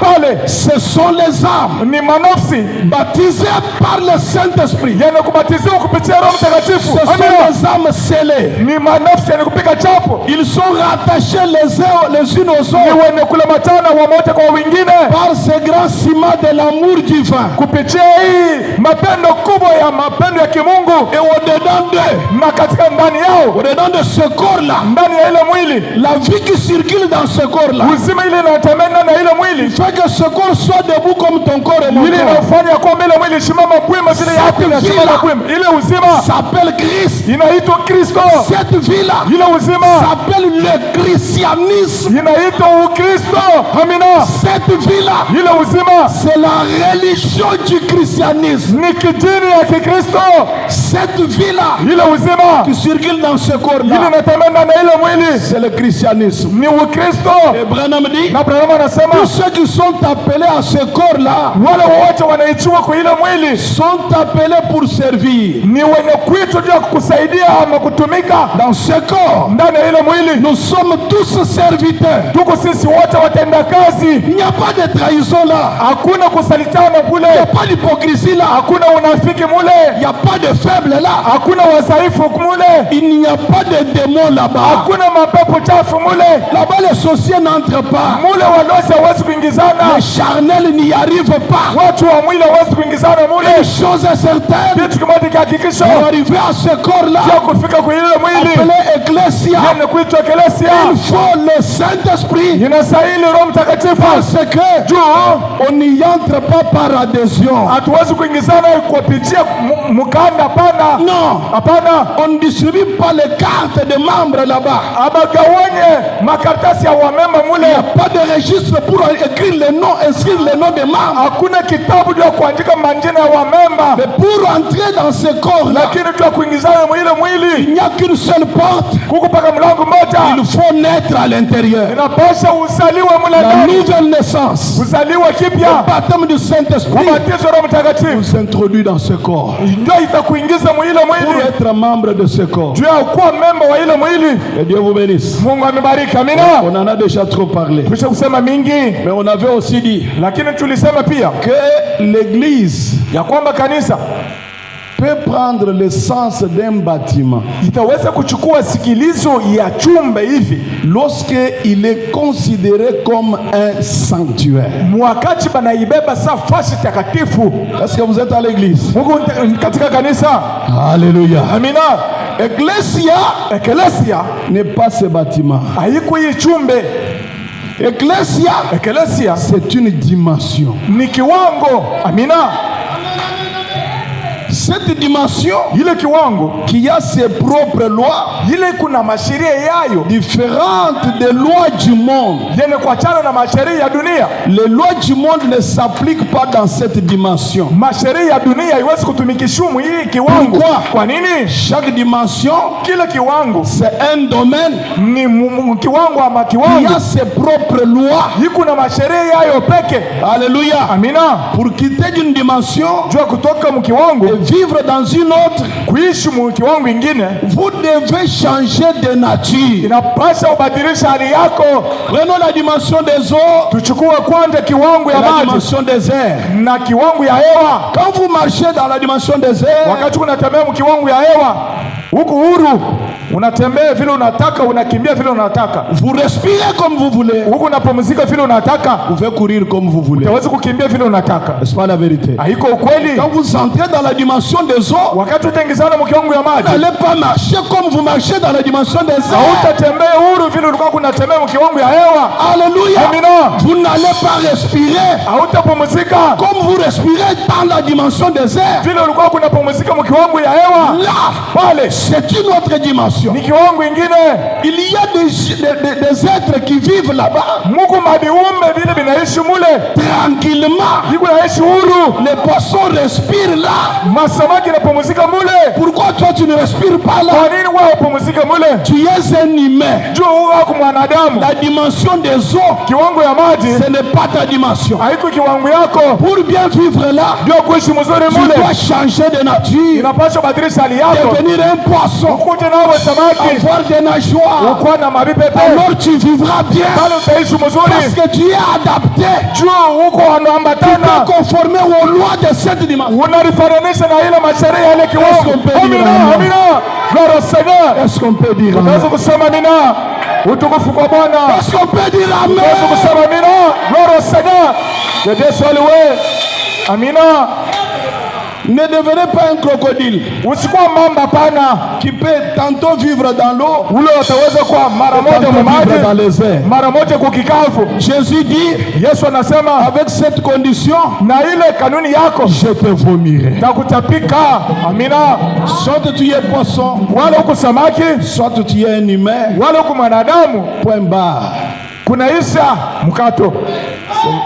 [SPEAKER 2] Pale
[SPEAKER 1] ce sont les âmes
[SPEAKER 2] ni manafsi
[SPEAKER 1] baptisées par le Saint-Esprit.
[SPEAKER 2] yenye kubatiziwa kupitia Roho Mtakatifu.
[SPEAKER 1] Ce sont
[SPEAKER 2] Amina.
[SPEAKER 1] les âmes scellées.
[SPEAKER 2] Ni manafsi yenye kupiga chapo,
[SPEAKER 1] Ils sont rattachés les unes aux
[SPEAKER 2] ni
[SPEAKER 1] autres
[SPEAKER 2] wenye kulamatana wamoja kwa wengine
[SPEAKER 1] par ce grand ciment de l'amour divin.
[SPEAKER 2] kupitia hii mapendo kubwa ya mapendo ya kimungu.
[SPEAKER 1] Et au-dedans d'eux,
[SPEAKER 2] Na katika ndani yao,
[SPEAKER 1] au-dedans de ce corps-là,
[SPEAKER 2] ndani ya ile mwili,
[SPEAKER 1] la vie qui circule dans ce corps-là,
[SPEAKER 2] uzima ile inatembea ndani ya ile mwili,
[SPEAKER 1] fait que ce corps soit debout comme ton corps et mon
[SPEAKER 2] ile
[SPEAKER 1] corps.
[SPEAKER 2] inafanya kwamba ile mwili shimama kwima, zile yako inasimama kwima. Ile uzima
[SPEAKER 1] S'appelle Christ.
[SPEAKER 2] inaitwa Kristo.
[SPEAKER 1] Cette vie-là
[SPEAKER 2] Ile uzima
[SPEAKER 1] s'appelle le christianisme.
[SPEAKER 2] inaitwa Ukristo. Amina.
[SPEAKER 1] Cette vie-là,
[SPEAKER 2] Ile uzima
[SPEAKER 1] c'est la religion du christianisme.
[SPEAKER 2] ni kidini ya Kikristo.
[SPEAKER 1] Cette vie-là
[SPEAKER 2] Ile uzima
[SPEAKER 1] qui circule dans ce
[SPEAKER 2] ile
[SPEAKER 1] corps-là,
[SPEAKER 2] inatembea ndani ya ile mwili
[SPEAKER 1] c'est le christianisme.
[SPEAKER 2] ni Ukristo.
[SPEAKER 1] Et Branham dit,
[SPEAKER 2] Na Branham anasema
[SPEAKER 1] tous ceux qui sont appelés à ce corps-là
[SPEAKER 2] wale wote wanaitiwa kwa ile mwili
[SPEAKER 1] sont appelés pour servir.
[SPEAKER 2] ni wenye kuitwa juu ya kukusaidia ama kutumika
[SPEAKER 1] Dans ce corps,
[SPEAKER 2] ndani ya ile mwili.
[SPEAKER 1] nous sommes tous serviteurs.
[SPEAKER 2] Tuko sisi wote watenda kazi.
[SPEAKER 1] Il n'y a pas de trahison là.
[SPEAKER 2] Hakuna kusalitiana
[SPEAKER 1] Il n'y a
[SPEAKER 2] kule,
[SPEAKER 1] pas d'hypocrisie là.
[SPEAKER 2] hakuna unafiki
[SPEAKER 1] Il
[SPEAKER 2] mule,
[SPEAKER 1] n'y a pas de faible là.
[SPEAKER 2] hakuna wadhaifu mule,
[SPEAKER 1] Il n'y a pas de démons là-bas.
[SPEAKER 2] hakuna mapepo chafu mule.
[SPEAKER 1] Là-bas, les sorciers n'entrent pas.
[SPEAKER 2] Mule walozi hawezi kuingizana,
[SPEAKER 1] Les charnels n'y arrivent pas.
[SPEAKER 2] watu wa mwili hawezi kuingizana mule.
[SPEAKER 1] Une chose est certaine,
[SPEAKER 2] Kitu kimoja kihakikisho
[SPEAKER 1] pour arriver à ce corps-là,
[SPEAKER 2] ya kufika kwa ile mwili
[SPEAKER 1] appelé ecclésia,
[SPEAKER 2] yenye kuitwa ecclesia,
[SPEAKER 1] il faut le Saint-Esprit.
[SPEAKER 2] inastahili Roho Mtakatifu.
[SPEAKER 1] Parce que
[SPEAKER 2] Juu
[SPEAKER 1] on n'y entre pas par adhésion.
[SPEAKER 2] hatuwezi kuingizana kupitia mkanda. Hapana,
[SPEAKER 1] Non,
[SPEAKER 2] hapana.
[SPEAKER 1] on ne distribue pas les cartes de membres là-bas.
[SPEAKER 2] Abagawanye makaratasi ya wamemba
[SPEAKER 1] Il
[SPEAKER 2] mule.
[SPEAKER 1] n'y a pas de registre pour écrire les noms, inscrire les noms des membres.
[SPEAKER 2] Hakuna kitabu cha kuandika majina ya wamemba,
[SPEAKER 1] Mais pour entrer dans ce corps-là,
[SPEAKER 2] lakini tu kuingizana mwile
[SPEAKER 1] il
[SPEAKER 2] mwili
[SPEAKER 1] n'y a qu'une seule porte.
[SPEAKER 2] kuko paka mlango moja.
[SPEAKER 1] Il faut naître à l'intérieur.
[SPEAKER 2] Inapasha uzaliwe mule
[SPEAKER 1] La
[SPEAKER 2] ndani,
[SPEAKER 1] nouvelle naissance,
[SPEAKER 2] uzaliwe
[SPEAKER 1] le
[SPEAKER 2] kipya,
[SPEAKER 1] baptême du Saint-Esprit,
[SPEAKER 2] ubatizo wa Roho Mtakatifu
[SPEAKER 1] vous introduit dans ce corps.
[SPEAKER 2] ndio itakuingiza mwile
[SPEAKER 1] Pour
[SPEAKER 2] mwili
[SPEAKER 1] être membre de ce corps.
[SPEAKER 2] juu ya kuwa memba wa ile mwili.
[SPEAKER 1] Et Dieu vous bénisse.
[SPEAKER 2] Mungu amebariki. Amina.
[SPEAKER 1] On en a déjà trop parlé.
[SPEAKER 2] Tusha kusema mingi,
[SPEAKER 1] Mais on avait aussi dit
[SPEAKER 2] lakini tulisema pia
[SPEAKER 1] que l'église
[SPEAKER 2] ya kwamba kanisa
[SPEAKER 1] peut prendre le sens d'un bâtiment
[SPEAKER 2] itaweza kuchukua sikilizo ya chumba hivi
[SPEAKER 1] lorsque il est considéré comme un sanctuaire.
[SPEAKER 2] wakati banaibeba sa fasi takatifu.
[SPEAKER 1] Est-ce que vous êtes à l'église?
[SPEAKER 2] Mungu katika kanisa.
[SPEAKER 1] Alléluia.
[SPEAKER 2] Amina. Ecclesia
[SPEAKER 1] n'est pas ce bâtiment.
[SPEAKER 2] haiko hii chumbe.
[SPEAKER 1] Ecclesia c'est une dimension.
[SPEAKER 2] Ni kiwango. Amina.
[SPEAKER 1] Cette dimension
[SPEAKER 2] ile kiwango
[SPEAKER 1] qui a ses propres lois,
[SPEAKER 2] ile kuna masheria yayo
[SPEAKER 1] différentes des lois du monde.
[SPEAKER 2] Yene kuachana na masheria ya dunia.
[SPEAKER 1] Les lois du monde ne s'appliquent pas dans cette dimension.
[SPEAKER 2] Masheria ya dunia haiwezi kutumikishumu hii kiwango. Kwa nini?
[SPEAKER 1] Chaque dimension,
[SPEAKER 2] kila kiwango
[SPEAKER 1] c'est un domaine
[SPEAKER 2] ni kiwango ama kiwango
[SPEAKER 1] qui a ses propres lois.
[SPEAKER 2] Iko na masheria yayo peke.
[SPEAKER 1] Alléluia.
[SPEAKER 2] Amina.
[SPEAKER 1] Pour quitter d'une dimension,
[SPEAKER 2] jua kutoka mkiwango
[SPEAKER 1] vivre dans une autre,
[SPEAKER 2] kuishi kiwango ingine,
[SPEAKER 1] vous devez changer de nature.
[SPEAKER 2] Inapaswa ubadilisha hali yako.
[SPEAKER 1] Prenons la dimension des eaux,
[SPEAKER 2] tuchukue kwanza kiwango ya
[SPEAKER 1] la
[SPEAKER 2] maji
[SPEAKER 1] dimension des airs,
[SPEAKER 2] na kiwango ya hewa.
[SPEAKER 1] Quand vous marchez dans la dimension des airs,
[SPEAKER 2] wakati unatembea kiwango ya hewa, huko huru unatembea vile unataka, unakimbia vile unataka,
[SPEAKER 1] vous respirez comme vous voulez,
[SPEAKER 2] huko unapumzika vile unataka,
[SPEAKER 1] vous pouvez courir comme vous voulez.
[SPEAKER 2] Utaweza kukimbia vile unataka.
[SPEAKER 1] N'est-ce pas la vérité?
[SPEAKER 2] Haiko ukweli?
[SPEAKER 1] Quand vous entrez dans la dimension des eaux,
[SPEAKER 2] wakati utaingizana kiwango ya maji,
[SPEAKER 1] vous n'allez pas marcher comme vous marchez dans la dimension des airs.
[SPEAKER 2] Utatembea huru vile ulikuwa unatembea kiwango ya hewa.
[SPEAKER 1] Alléluia.
[SPEAKER 2] Amina.
[SPEAKER 1] Vous n'allez pas respirer
[SPEAKER 2] hautapumzika
[SPEAKER 1] comme vous respirez dans la dimension des airs.
[SPEAKER 2] Vile ulikuwa unapumzika kiwango ya hewa.
[SPEAKER 1] Là,
[SPEAKER 2] pale
[SPEAKER 1] c'est une autre dimension.
[SPEAKER 2] Ni kiwango ingine.
[SPEAKER 1] Il y a des êtres qui vivent là-bas.
[SPEAKER 2] Mungu mabiumbe vile binaishi mule
[SPEAKER 1] tranquillement.
[SPEAKER 2] Biko naishi huru.
[SPEAKER 1] Les poissons respirent là.
[SPEAKER 2] Masamaki yanapumzika mule.
[SPEAKER 1] Pourquoi toi tu ne respires pas là?
[SPEAKER 2] Kwa nini wewe upumzika mule?
[SPEAKER 1] Tu es un humain.
[SPEAKER 2] Jua wako mwanadamu.
[SPEAKER 1] La dimension des eaux,
[SPEAKER 2] kiwango ya maji,
[SPEAKER 1] ce n'est pas ta dimension.
[SPEAKER 2] Haiko kiwango yako.
[SPEAKER 1] Pour bien vivre là,
[SPEAKER 2] ndio kuishi mzuri mule,
[SPEAKER 1] tu dois changer de nature.
[SPEAKER 2] Inapaswa badilisha hali yako.
[SPEAKER 1] Devenir un poisson.
[SPEAKER 2] Ukute nawe samaki.
[SPEAKER 1] Avoir des nageoires.
[SPEAKER 2] Ukuwa na mabipepe.
[SPEAKER 1] Alors tu vivras bien.
[SPEAKER 2] Pale utaishi mzuri.
[SPEAKER 1] Parce que tu es adapté.
[SPEAKER 2] Jua uko anaambatana.
[SPEAKER 1] Tu peux conformer aux lois de cette dimension.
[SPEAKER 2] Unalifananisha na ile masharia yale kiwango. Amina, amina. Gloire au Seigneur.
[SPEAKER 1] Est-ce qu'on peut dire amen?
[SPEAKER 2] Unaweza kusema amina. Utukufu kwa Bwana.
[SPEAKER 1] Est-ce qu'on peut dire amen?
[SPEAKER 2] Unaweza kusema amina. Gloire au Seigneur. Que Dieu soit loué. Amina.
[SPEAKER 1] Ne devenez pas un crocodile.
[SPEAKER 2] Usikuwa mamba pana
[SPEAKER 1] qui peut tantôt vivre dans l'eau,
[SPEAKER 2] ule utaweza kuwa mara moja
[SPEAKER 1] dans les airs.
[SPEAKER 2] Mara moja kukikavu.
[SPEAKER 1] Jésus dit,
[SPEAKER 2] Yesu anasema
[SPEAKER 1] avec cette condition,
[SPEAKER 2] na ile kanuni yako,
[SPEAKER 1] je te vomirai.
[SPEAKER 2] Takutapika. Amina.
[SPEAKER 1] Soit tu es poisson,
[SPEAKER 2] wala uko samaki,
[SPEAKER 1] soit tu es un humain,
[SPEAKER 2] wala uko mwanadamu.
[SPEAKER 1] Point barre.
[SPEAKER 2] Kunaisha mkato.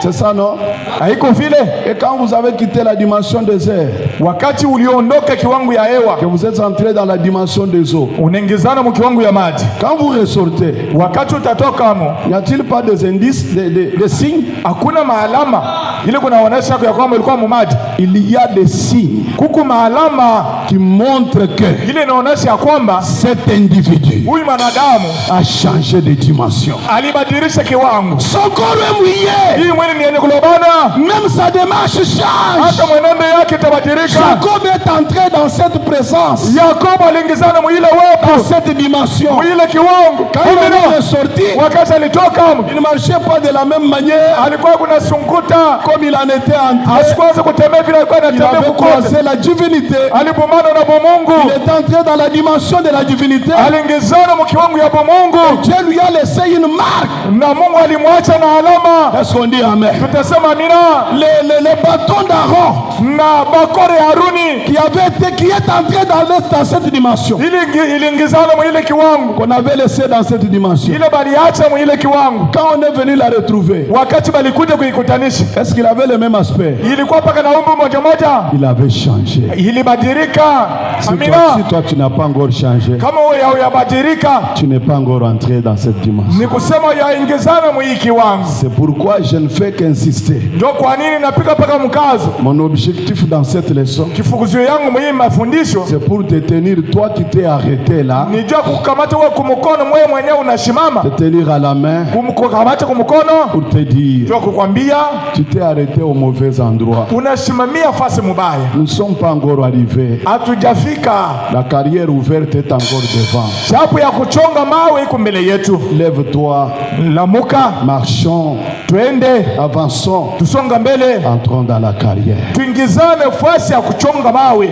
[SPEAKER 1] C'est ça, non?
[SPEAKER 2] Haiko vile.
[SPEAKER 1] Et quand vous avez quitté la dimension des airs,
[SPEAKER 2] wakati uliondoka kiwango ya hewa,
[SPEAKER 1] que vous êtes entré dans la dimension des eaux,
[SPEAKER 2] unaingizana mu kiwango ya maji,
[SPEAKER 1] quand vous ressortez,
[SPEAKER 2] wakati utatoka mo,
[SPEAKER 1] n'y a-t-il pas des indices, des signes?
[SPEAKER 2] Hakuna maalama ile kunaonesha ya kwamba ilikuwa mu maji.
[SPEAKER 1] Il y a des signes,
[SPEAKER 2] kuku maalama
[SPEAKER 1] qui montrent que
[SPEAKER 2] ile inaonesha kwamba
[SPEAKER 1] cet individu
[SPEAKER 2] huyu mwanadamu
[SPEAKER 1] a changé de dimension.
[SPEAKER 2] Alibadilisha kiwango.
[SPEAKER 1] Son corps est mouillé.
[SPEAKER 2] Hii mwili ni yenye kulobana.
[SPEAKER 1] Même sa démarche change.
[SPEAKER 2] Hata mwenendo yake tabadilika.
[SPEAKER 1] Jacob est entré dans cette présence.
[SPEAKER 2] Yakobo aliingizana mu ile wepo.
[SPEAKER 1] Dans cette dimension.
[SPEAKER 2] Mu ile kiwango.
[SPEAKER 1] Quand il est sorti,
[SPEAKER 2] wakati alitoka,
[SPEAKER 1] il ne marchait pas de la même manière.
[SPEAKER 2] Alikuwa kuna sunguta
[SPEAKER 1] comme il en était entré.
[SPEAKER 2] Asikuanza kutembea vile alikuwa anatembea.
[SPEAKER 1] Il avait croisé la divinité.
[SPEAKER 2] Alipomana na Mungu.
[SPEAKER 1] Il est entré dans la dimension de la divinité.
[SPEAKER 2] Aliingizana mu kiwango ya Mungu.
[SPEAKER 1] Dieu lui a laissé une marque.
[SPEAKER 2] Na Mungu alimwacha na alama.
[SPEAKER 1] Est-ce qu'on dit amen?
[SPEAKER 2] Tutasema amina.
[SPEAKER 1] Les bâtons d'Aaron
[SPEAKER 2] na bakore Haruni
[SPEAKER 1] qui est entré dans cette dimension.
[SPEAKER 2] Iliingizana mu ile kiwango.
[SPEAKER 1] Qu'on avait laissé dans cette dimension.
[SPEAKER 2] Ile baliacha mu ile kiwango.
[SPEAKER 1] Quand on est venu la retrouver,
[SPEAKER 2] wakati balikuja kuikutanisha,
[SPEAKER 1] est-ce qu'il avait le même aspect?
[SPEAKER 2] Ilikuwa paka na umbo moja moja.
[SPEAKER 1] Il avait changé.
[SPEAKER 2] Ilibadilika.
[SPEAKER 1] Amina. Si toi tu n'as pas encore changé,
[SPEAKER 2] kama wewe hujabadilika,
[SPEAKER 1] tu n'es pas encore entré dans cette dimension.
[SPEAKER 2] Ni kusema yaingizana mu hii kiwango.
[SPEAKER 1] C'est pourquoi je ne fais qu'insister.
[SPEAKER 2] Ndio kwa nini napiga paka mkazo.
[SPEAKER 1] Mon objectif dans cette leçon,
[SPEAKER 2] Kifukuzio yangu mwenye mafundisho,
[SPEAKER 1] c'est pour te tenir, toi qui t'es arrêté là,
[SPEAKER 2] nijua kukamata wewe kumkono mwewe mwenyewe unashimama.
[SPEAKER 1] te tenir à la main,
[SPEAKER 2] Kumkamata kumkono
[SPEAKER 1] pour te dire,
[SPEAKER 2] ndio kukwambia
[SPEAKER 1] tu t'es arrêté au mauvais endroit.
[SPEAKER 2] unashimamia fasi mubaya.
[SPEAKER 1] Nous ne sommes pas encore arrivés.
[SPEAKER 2] Hatujafika.
[SPEAKER 1] La carrière ouverte est encore devant.
[SPEAKER 2] Shapu ya kuchonga mawe iko mbele yetu.
[SPEAKER 1] Lève-toi,
[SPEAKER 2] Lamuka,
[SPEAKER 1] marchons,
[SPEAKER 2] twende,
[SPEAKER 1] avançons,
[SPEAKER 2] tusonga mbele,
[SPEAKER 1] entrons dans la carrière.
[SPEAKER 2] tuingizane fasi ya kuchonga mawe.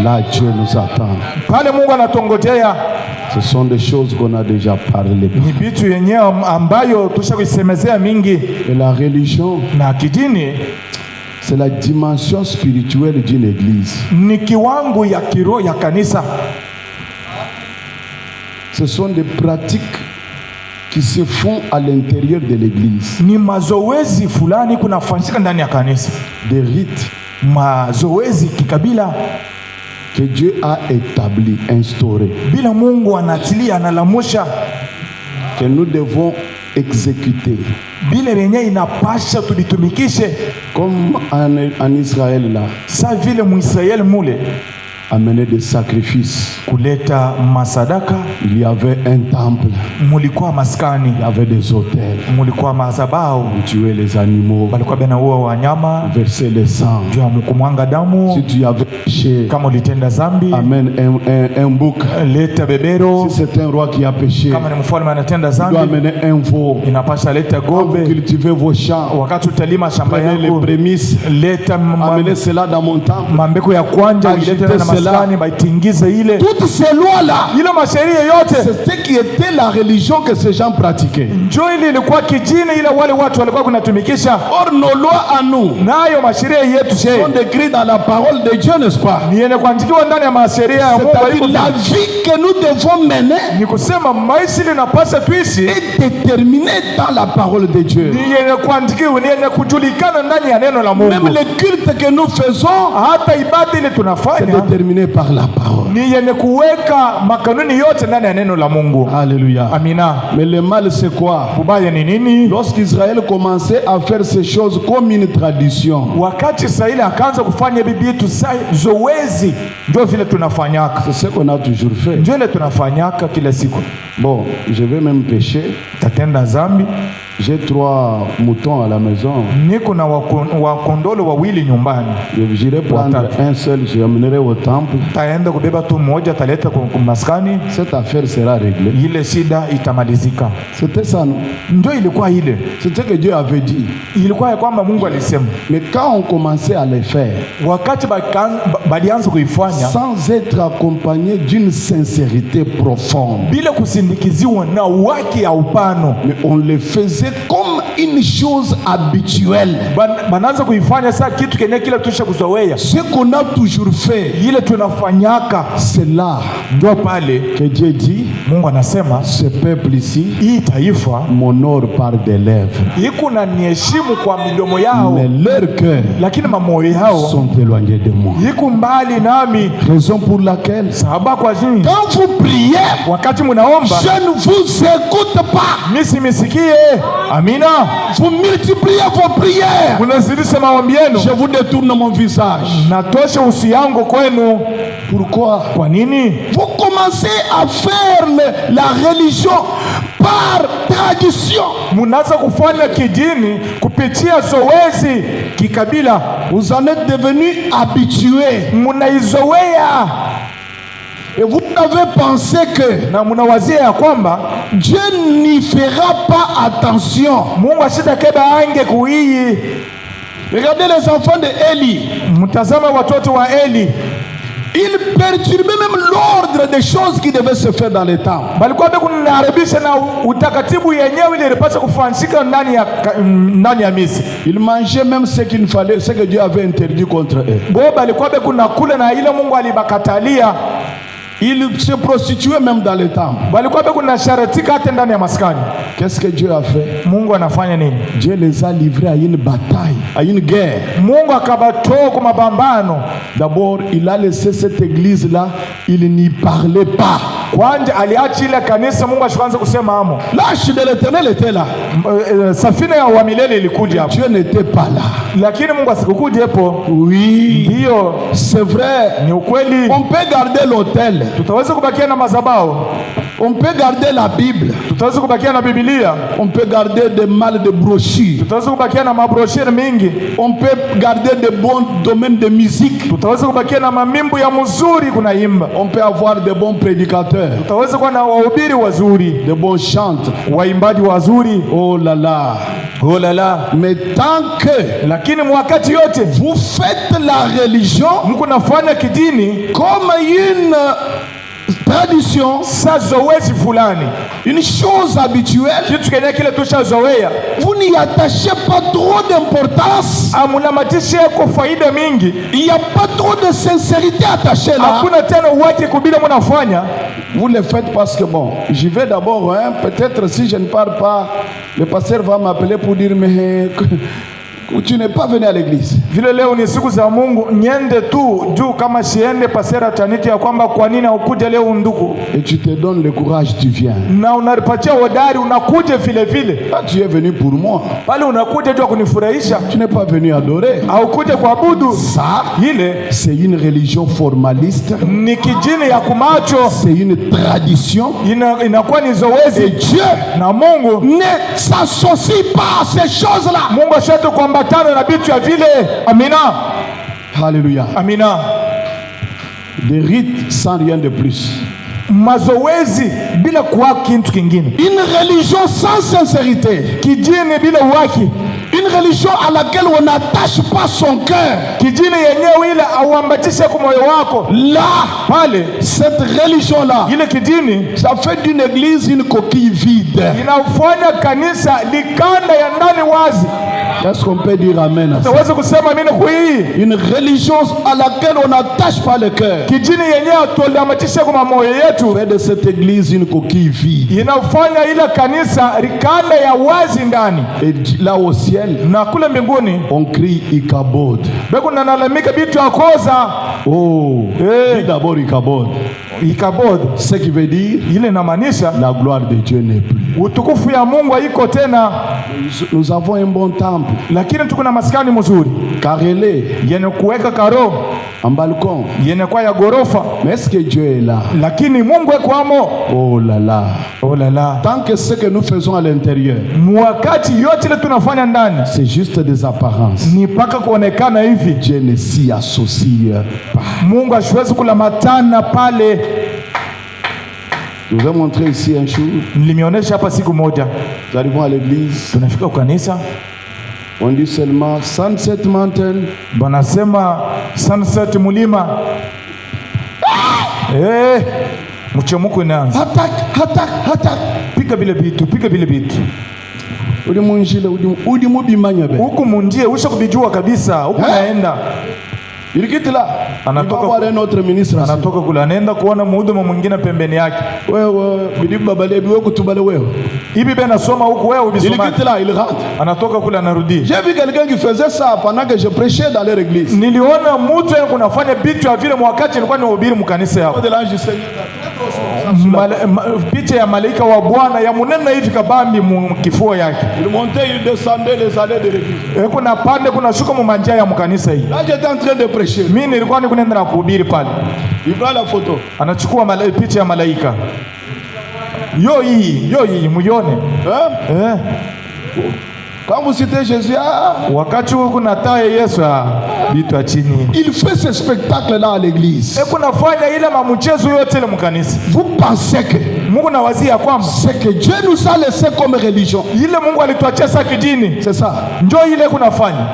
[SPEAKER 1] Là, Dieu nous attend.
[SPEAKER 2] Pale Mungu anatongojea.
[SPEAKER 1] Ce sont des choses qu'on a déjà parlé.
[SPEAKER 2] Ni vitu yenyewe ambayo tushakuisemezea mingi.
[SPEAKER 1] Et la religion,
[SPEAKER 2] Na kidini
[SPEAKER 1] c'est la dimension spirituelle d'une église.
[SPEAKER 2] ni kiwango ya kiroho ya kanisa.
[SPEAKER 1] Ce sont des pratiques qui se font à l'intérieur de l'église.
[SPEAKER 2] Ni mazoezi fulani kunafanyika ndani ya kanisa.
[SPEAKER 1] Des rites
[SPEAKER 2] Mazoezi kikabila
[SPEAKER 1] que Dieu a établis, instaurés,
[SPEAKER 2] bila Mungu anatilia analamusha,
[SPEAKER 1] que nous devons exécuter.
[SPEAKER 2] bila yenyewe inapasha tulitumikishe.
[SPEAKER 1] Comme en Israël là,
[SPEAKER 2] Sa vile Mwisraeli mule
[SPEAKER 1] amener des sacrifices.
[SPEAKER 2] kuleta masadaka,
[SPEAKER 1] Il y avait un temple,
[SPEAKER 2] mulikuwa maskani,
[SPEAKER 1] il y avait des autels,
[SPEAKER 2] mulikuwa mazabao,
[SPEAKER 1] on tuait les animaux,
[SPEAKER 2] balikuwa benaua wanyama
[SPEAKER 1] verser le sang.
[SPEAKER 2] juu ya kumwanga damu.
[SPEAKER 1] Si tu avais péché,
[SPEAKER 2] Kama ulitenda zambi,
[SPEAKER 1] amène un bouc.
[SPEAKER 2] leta bebero.
[SPEAKER 1] Si c'est un roi qui a péché,
[SPEAKER 2] Kama ni mfalme anatenda
[SPEAKER 1] tu dois
[SPEAKER 2] zambi,
[SPEAKER 1] amener un veau.
[SPEAKER 2] inapasha leta
[SPEAKER 1] Quand vous
[SPEAKER 2] gombe.
[SPEAKER 1] cultivez vos champs,
[SPEAKER 2] Wakati utalima shamba
[SPEAKER 1] prenez les
[SPEAKER 2] yako,
[SPEAKER 1] prémices,
[SPEAKER 2] leta
[SPEAKER 1] amenez cela dans mon temple.
[SPEAKER 2] mambeko ya kwanja,
[SPEAKER 1] Agite
[SPEAKER 2] ilete na
[SPEAKER 1] cela.
[SPEAKER 2] maskani, baitingize ile.
[SPEAKER 1] Toutes ces lois-là,
[SPEAKER 2] Ile masheria yote
[SPEAKER 1] c'est ce qui était la religion que ces gens pratiquaient.
[SPEAKER 2] njoo ile ilikuwa kijini, ile wale watu walikuwa kunatumikisha.
[SPEAKER 1] Or, nos lois à nous
[SPEAKER 2] Nayo masheria yetu
[SPEAKER 1] sont
[SPEAKER 2] she
[SPEAKER 1] décrites dans la parole de Dieu, n'est-ce pas?
[SPEAKER 2] ni yenye kuandikiwa ndani ya masheria ya Mungu.
[SPEAKER 1] C'est-à-dire la vie que nous devons mener
[SPEAKER 2] Ni kusema maisha ile napasa tuishi
[SPEAKER 1] est déterminée dans la parole de Dieu.
[SPEAKER 2] ni yenye kuandikiwa, ni yenye kujulikana ndani ya neno la
[SPEAKER 1] Même
[SPEAKER 2] Mungu.
[SPEAKER 1] le culte que nous faisons,
[SPEAKER 2] Hata ibada ile
[SPEAKER 1] c'est
[SPEAKER 2] tunafanya
[SPEAKER 1] déterminé par la parole.
[SPEAKER 2] ni yenye kuweka makanuni yote ndani ya neno la Mungu.
[SPEAKER 1] Alléluia.
[SPEAKER 2] Amina.
[SPEAKER 1] Mais le mal, c'est quoi?
[SPEAKER 2] Ubaya ni nini?
[SPEAKER 1] Lorsqu'Israël commençait à faire ces choses comme une tradition,
[SPEAKER 2] Wakati Israeli akaanza kufanya bibi yetu zoezi, ndio vile tunafanyaka,
[SPEAKER 1] c'est ce qu'on a toujours fait.
[SPEAKER 2] ndio ile tunafanyaka kila siku.
[SPEAKER 1] Bon, je vais même pécher.
[SPEAKER 2] Tatenda zambi,
[SPEAKER 1] J'ai 3 moutons à la maison.
[SPEAKER 2] niko na wakondolo wawili nyumbani,
[SPEAKER 1] J'irai prendre un seul, je l'amènerai au temple.
[SPEAKER 2] taenda kubeba tu mmoja, taleta kumaskani,
[SPEAKER 1] Cette affaire sera réglée.
[SPEAKER 2] ile shida itamalizika.
[SPEAKER 1] C'était ça, non?
[SPEAKER 2] Ndio ilikuwa ile,
[SPEAKER 1] C'était ce que Dieu avait dit.
[SPEAKER 2] ilikuwa ya kwamba Mungu alisema.
[SPEAKER 1] Mais quand on commençait à le faire,
[SPEAKER 2] Wakati balianza kuifanya
[SPEAKER 1] sans être accompagné d'une sincérité profonde,
[SPEAKER 2] bila kusindikiziwa na waki ya upano,
[SPEAKER 1] mais on le faisait comme une chose habituelle.
[SPEAKER 2] banaanza kuifanya saa kitu kenye kila tusha kuzoea,
[SPEAKER 1] Ce qu'on a toujours fait,
[SPEAKER 2] ile tunafanyaka.
[SPEAKER 1] c'est là
[SPEAKER 2] Ndio pale
[SPEAKER 1] que Dieu dit,
[SPEAKER 2] Mungu anasema
[SPEAKER 1] ce peuple ici
[SPEAKER 2] hii taifa
[SPEAKER 1] m'honore par des lèvres,
[SPEAKER 2] iko na niheshimu kwa midomo yao,
[SPEAKER 1] mais leurs cœurs
[SPEAKER 2] lakini mamoyo yao
[SPEAKER 1] sont éloignés de moi.
[SPEAKER 2] iko mbali nami.
[SPEAKER 1] Raison pour laquelle,
[SPEAKER 2] Sahaba kwa nini
[SPEAKER 1] quand vous priez,
[SPEAKER 2] wakati munaomba
[SPEAKER 1] je ne vous écoute pas.
[SPEAKER 2] misimisikie? Amina.
[SPEAKER 1] Vous multipliez vos prières.
[SPEAKER 2] Munazidisha maombi yenu,
[SPEAKER 1] Je vous détourne mon visage.
[SPEAKER 2] natosha usi yangu kwenu.
[SPEAKER 1] Pourquoi?
[SPEAKER 2] Kwa nini?
[SPEAKER 1] Vous commencez à faire la religion par tradition.
[SPEAKER 2] Munaanza kufanya kidini kupitia zoezi kikabila,
[SPEAKER 1] Vous en êtes devenus habitués.
[SPEAKER 2] munaizoea
[SPEAKER 1] Et vous avez pensé que
[SPEAKER 2] na munawazia ya kwamba
[SPEAKER 1] Dieu n'y fera pas attention.
[SPEAKER 2] Mungu asitakeba ange kuii.
[SPEAKER 1] Regardez les enfants de Élie.
[SPEAKER 2] Mtazama watoto wa Eli,
[SPEAKER 1] Ils perturbaient même l'ordre des choses qui devaient se faire dans les temps.
[SPEAKER 2] balikuwa kunaharibisha na utakatifu yenyewe ile ilipaswa kufanyika ndani ya Misri.
[SPEAKER 1] Ils mangeaient même ce qu'il fallait, ce que Dieu avait interdit contre eux.
[SPEAKER 2] Bo balikuwa kunakula na ile Mungu alibakatalia.
[SPEAKER 1] Ils se prostituaient même dans les temples.
[SPEAKER 2] Balikuwa kunasharatika hata ndani ya maskani.
[SPEAKER 1] Qu'est-ce que Dieu a fait?
[SPEAKER 2] Mungu anafanya nini?
[SPEAKER 1] Dieu les a livrés à une bataille, à une guerre.
[SPEAKER 2] Mungu akabatoa kwa mapambano.
[SPEAKER 1] D'abord, il a laissé cette église-là, il n'y parlait pas.
[SPEAKER 2] Kwanja aliacha ile kanisa, Mungu ashaanza kusema amo.
[SPEAKER 1] L'arche de l'Éternel était là.
[SPEAKER 2] Safina ya wa milele ilikuja hapo.
[SPEAKER 1] Dieu n'était pas là.
[SPEAKER 2] Lakini Mungu asikukuja hapo.
[SPEAKER 1] Oui.
[SPEAKER 2] Ndio,
[SPEAKER 1] c'est vrai.
[SPEAKER 2] Ni ukweli.
[SPEAKER 1] On peut garder l'autel.
[SPEAKER 2] Tutaweza kubakia na madhabahu.
[SPEAKER 1] On peut garder la Bible.
[SPEAKER 2] Tutaweza kubakia na Biblia.
[SPEAKER 1] On peut garder des malles de brochures.
[SPEAKER 2] Tutaweza kubakia na mabroshire mingi.
[SPEAKER 1] On peut garder de bons domaines de musique.
[SPEAKER 2] Tutaweza kubakia na mamimbo ya mzuri kunaimba.
[SPEAKER 1] On peut avoir de bons prédicateurs.
[SPEAKER 2] Tutaweza kuwa na wahubiri wazuri,
[SPEAKER 1] de bons chantes,
[SPEAKER 2] waimbaji wazuri.
[SPEAKER 1] Oh là là,
[SPEAKER 2] oh là là.
[SPEAKER 1] Mais tant que
[SPEAKER 2] lakini mwakati yote
[SPEAKER 1] vous faites la religion
[SPEAKER 2] mko nafanya kidini
[SPEAKER 1] comme une tradition,
[SPEAKER 2] sa zoezi fulani,
[SPEAKER 1] une chose habituelle,
[SPEAKER 2] kitu kenye kile tushazoea,
[SPEAKER 1] vous n'y attachez pas trop d'importance,
[SPEAKER 2] amulamatishe kwa faida mingi,
[SPEAKER 1] il n'y a pas trop de sincérité attachée là.
[SPEAKER 2] Hakuna tena uwaki kubila mnafanya.
[SPEAKER 1] Vous le faites parce que bon, j'y vais d'abord, hein, peut-être si je ne parle pas, le pasteur va m'appeler pour dire mais tu n'es pas venu à l'église.
[SPEAKER 2] Vile leo ni siku za Mungu, niende tu juu kama siende pasera taniti ya kwamba kwa nini haukuja leo ndugu.
[SPEAKER 1] Et tu te donnes le courage, tu viens.
[SPEAKER 2] Na unaripatia hodari unakuja vile vile.
[SPEAKER 1] Ah, tu es venu pour moi.
[SPEAKER 2] Pale unakuja juu kunifurahisha.
[SPEAKER 1] Tu n'es pas venu adorer.
[SPEAKER 2] Haukuja kuabudu.
[SPEAKER 1] Ça, c'est une religion formaliste.
[SPEAKER 2] Ni kijini ya kumacho.
[SPEAKER 1] C'est une tradition.
[SPEAKER 2] Inakuwa ni zoezi.
[SPEAKER 1] Et Dieu
[SPEAKER 2] na Mungu
[SPEAKER 1] ne s'associe pas à ces choses-là.
[SPEAKER 2] Mungu ashatu kwamba tano na bitu ya vile. Amina.
[SPEAKER 1] Alléluia.
[SPEAKER 2] Amina.
[SPEAKER 1] Des rites sans rien de plus.
[SPEAKER 2] Mazoezi bila kuwa kitu kingine.
[SPEAKER 1] Une religion sans sincérité.
[SPEAKER 2] Kijini bila uwaki.
[SPEAKER 1] Une religion à laquelle on n'attache pas son cœur.
[SPEAKER 2] Kijini yenyewe ile auambatishe kwa moyo wako.
[SPEAKER 1] Là,
[SPEAKER 2] pale,
[SPEAKER 1] cette religion là,
[SPEAKER 2] ile kijini,
[SPEAKER 1] ça fait d'une église une coquille vide.
[SPEAKER 2] Inafanya kanisa likanda ya ndani wazi.
[SPEAKER 1] Est-ce qu'on peut dire amen à ça?
[SPEAKER 2] Une
[SPEAKER 1] religion à laquelle on n'attache pas le cœur. Fait de cette église une coquille vide. Et là au ciel, on crie Ikabod. Oh, dis d'abord Ikabod.
[SPEAKER 2] Ikabod,
[SPEAKER 1] ce qui veut dire la gloire de Dieu n'est plus. Nous avons un bon temple.
[SPEAKER 2] Lakini tuko na maskani mzuri.
[SPEAKER 1] Karele.
[SPEAKER 2] Yenye kuweka karo.
[SPEAKER 1] En balcon.
[SPEAKER 2] Yenye kwa ya gorofa.
[SPEAKER 1] Mais est-ce que Dieu est là?
[SPEAKER 2] Lakini Mungu yuko amo.
[SPEAKER 1] Oh là là.
[SPEAKER 2] Oh là là.
[SPEAKER 1] Tant que ce que nous faisons à l'intérieur,
[SPEAKER 2] wakati yote ile tunafanya ndani,
[SPEAKER 1] c'est juste des apparences.
[SPEAKER 2] Ni paka kuonekana hivi.
[SPEAKER 1] Dieu ne s'y associe pas.
[SPEAKER 2] Mungu hashwezi kulamatana pale.
[SPEAKER 1] Je vous ai montré ici un jour.
[SPEAKER 2] Nilimionyesha hapa siku moja.
[SPEAKER 1] Nous arrivons à l'église.
[SPEAKER 2] Tunafika kwa kanisa.
[SPEAKER 1] On dit seulement Sunset Mountain.
[SPEAKER 2] Banasema Sunset mulima. Mchemuko inaanza.
[SPEAKER 1] Attack.
[SPEAKER 2] Pika bile bitu.
[SPEAKER 1] Udi munjile, udi mubimanya be.
[SPEAKER 2] Huku mundie, usha kubijua kabisa. Huku naenda.
[SPEAKER 1] Il quitte là.
[SPEAKER 2] Anatoka
[SPEAKER 1] voir un autre ministre.
[SPEAKER 2] Anatoka kula nenda kuona mhudumu mwingine pembeni yake.
[SPEAKER 1] Wewe bidibu babalebi wewe kutubale wewe.
[SPEAKER 2] Hivi bena soma huku wewe ubisoma.
[SPEAKER 1] Il quitte là, il rentre.
[SPEAKER 2] Anatoka kula anarudi.
[SPEAKER 1] J'ai vu quelqu'un qui faisait ça pendant que je prêchais dans leur église.
[SPEAKER 2] Niliona mtu yeye kunafanya bitu ya vile wakati nilikuwa nihubiri mkanisa yao.
[SPEAKER 1] De l'ange du Seigneur.
[SPEAKER 2] Picha ya malaika wa Bwana ya munene hivi kabambi mkifua yake.
[SPEAKER 1] Il montait, il descendait les allées de l'église.
[SPEAKER 2] Kuna pande kuna shuka mumanja ya mkanisa hii.
[SPEAKER 1] Là j'étais en train de prêcher.
[SPEAKER 2] Mimi nilikuwa nikuenda na kuhubiri pale.
[SPEAKER 1] Il prend la photo.
[SPEAKER 2] Anachukua picha ya malaika. Yo hii muione.
[SPEAKER 1] Quand vous citez Jésus,
[SPEAKER 2] wakati huko nataye Yesu bitu chini.
[SPEAKER 1] Il fait ce spectacle là à l'église.
[SPEAKER 2] Kunafanya ile mamuchezo yote ile mkanisa.
[SPEAKER 1] Vous pensez que
[SPEAKER 2] Mungu nawazia kwamba
[SPEAKER 1] c'est que Dieu nous a laissé comme religion.
[SPEAKER 2] Ile Mungu alituachia sasa kidini.
[SPEAKER 1] C'est ça.
[SPEAKER 2] Ndio ile kunafanya.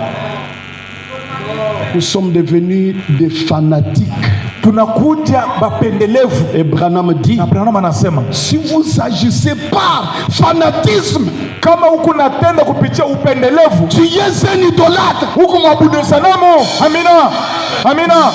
[SPEAKER 1] Nous sommes devenus des fanatiques.
[SPEAKER 2] Tunakuja bapendelevu.
[SPEAKER 1] Et Branham dit,
[SPEAKER 2] Branham anasema,
[SPEAKER 1] si vous agissez par fanatisme,
[SPEAKER 2] kama huku natenda kupitia upendelevu,
[SPEAKER 1] tu es un idolâtre.
[SPEAKER 2] Huku mwabudu sanamu. Amina.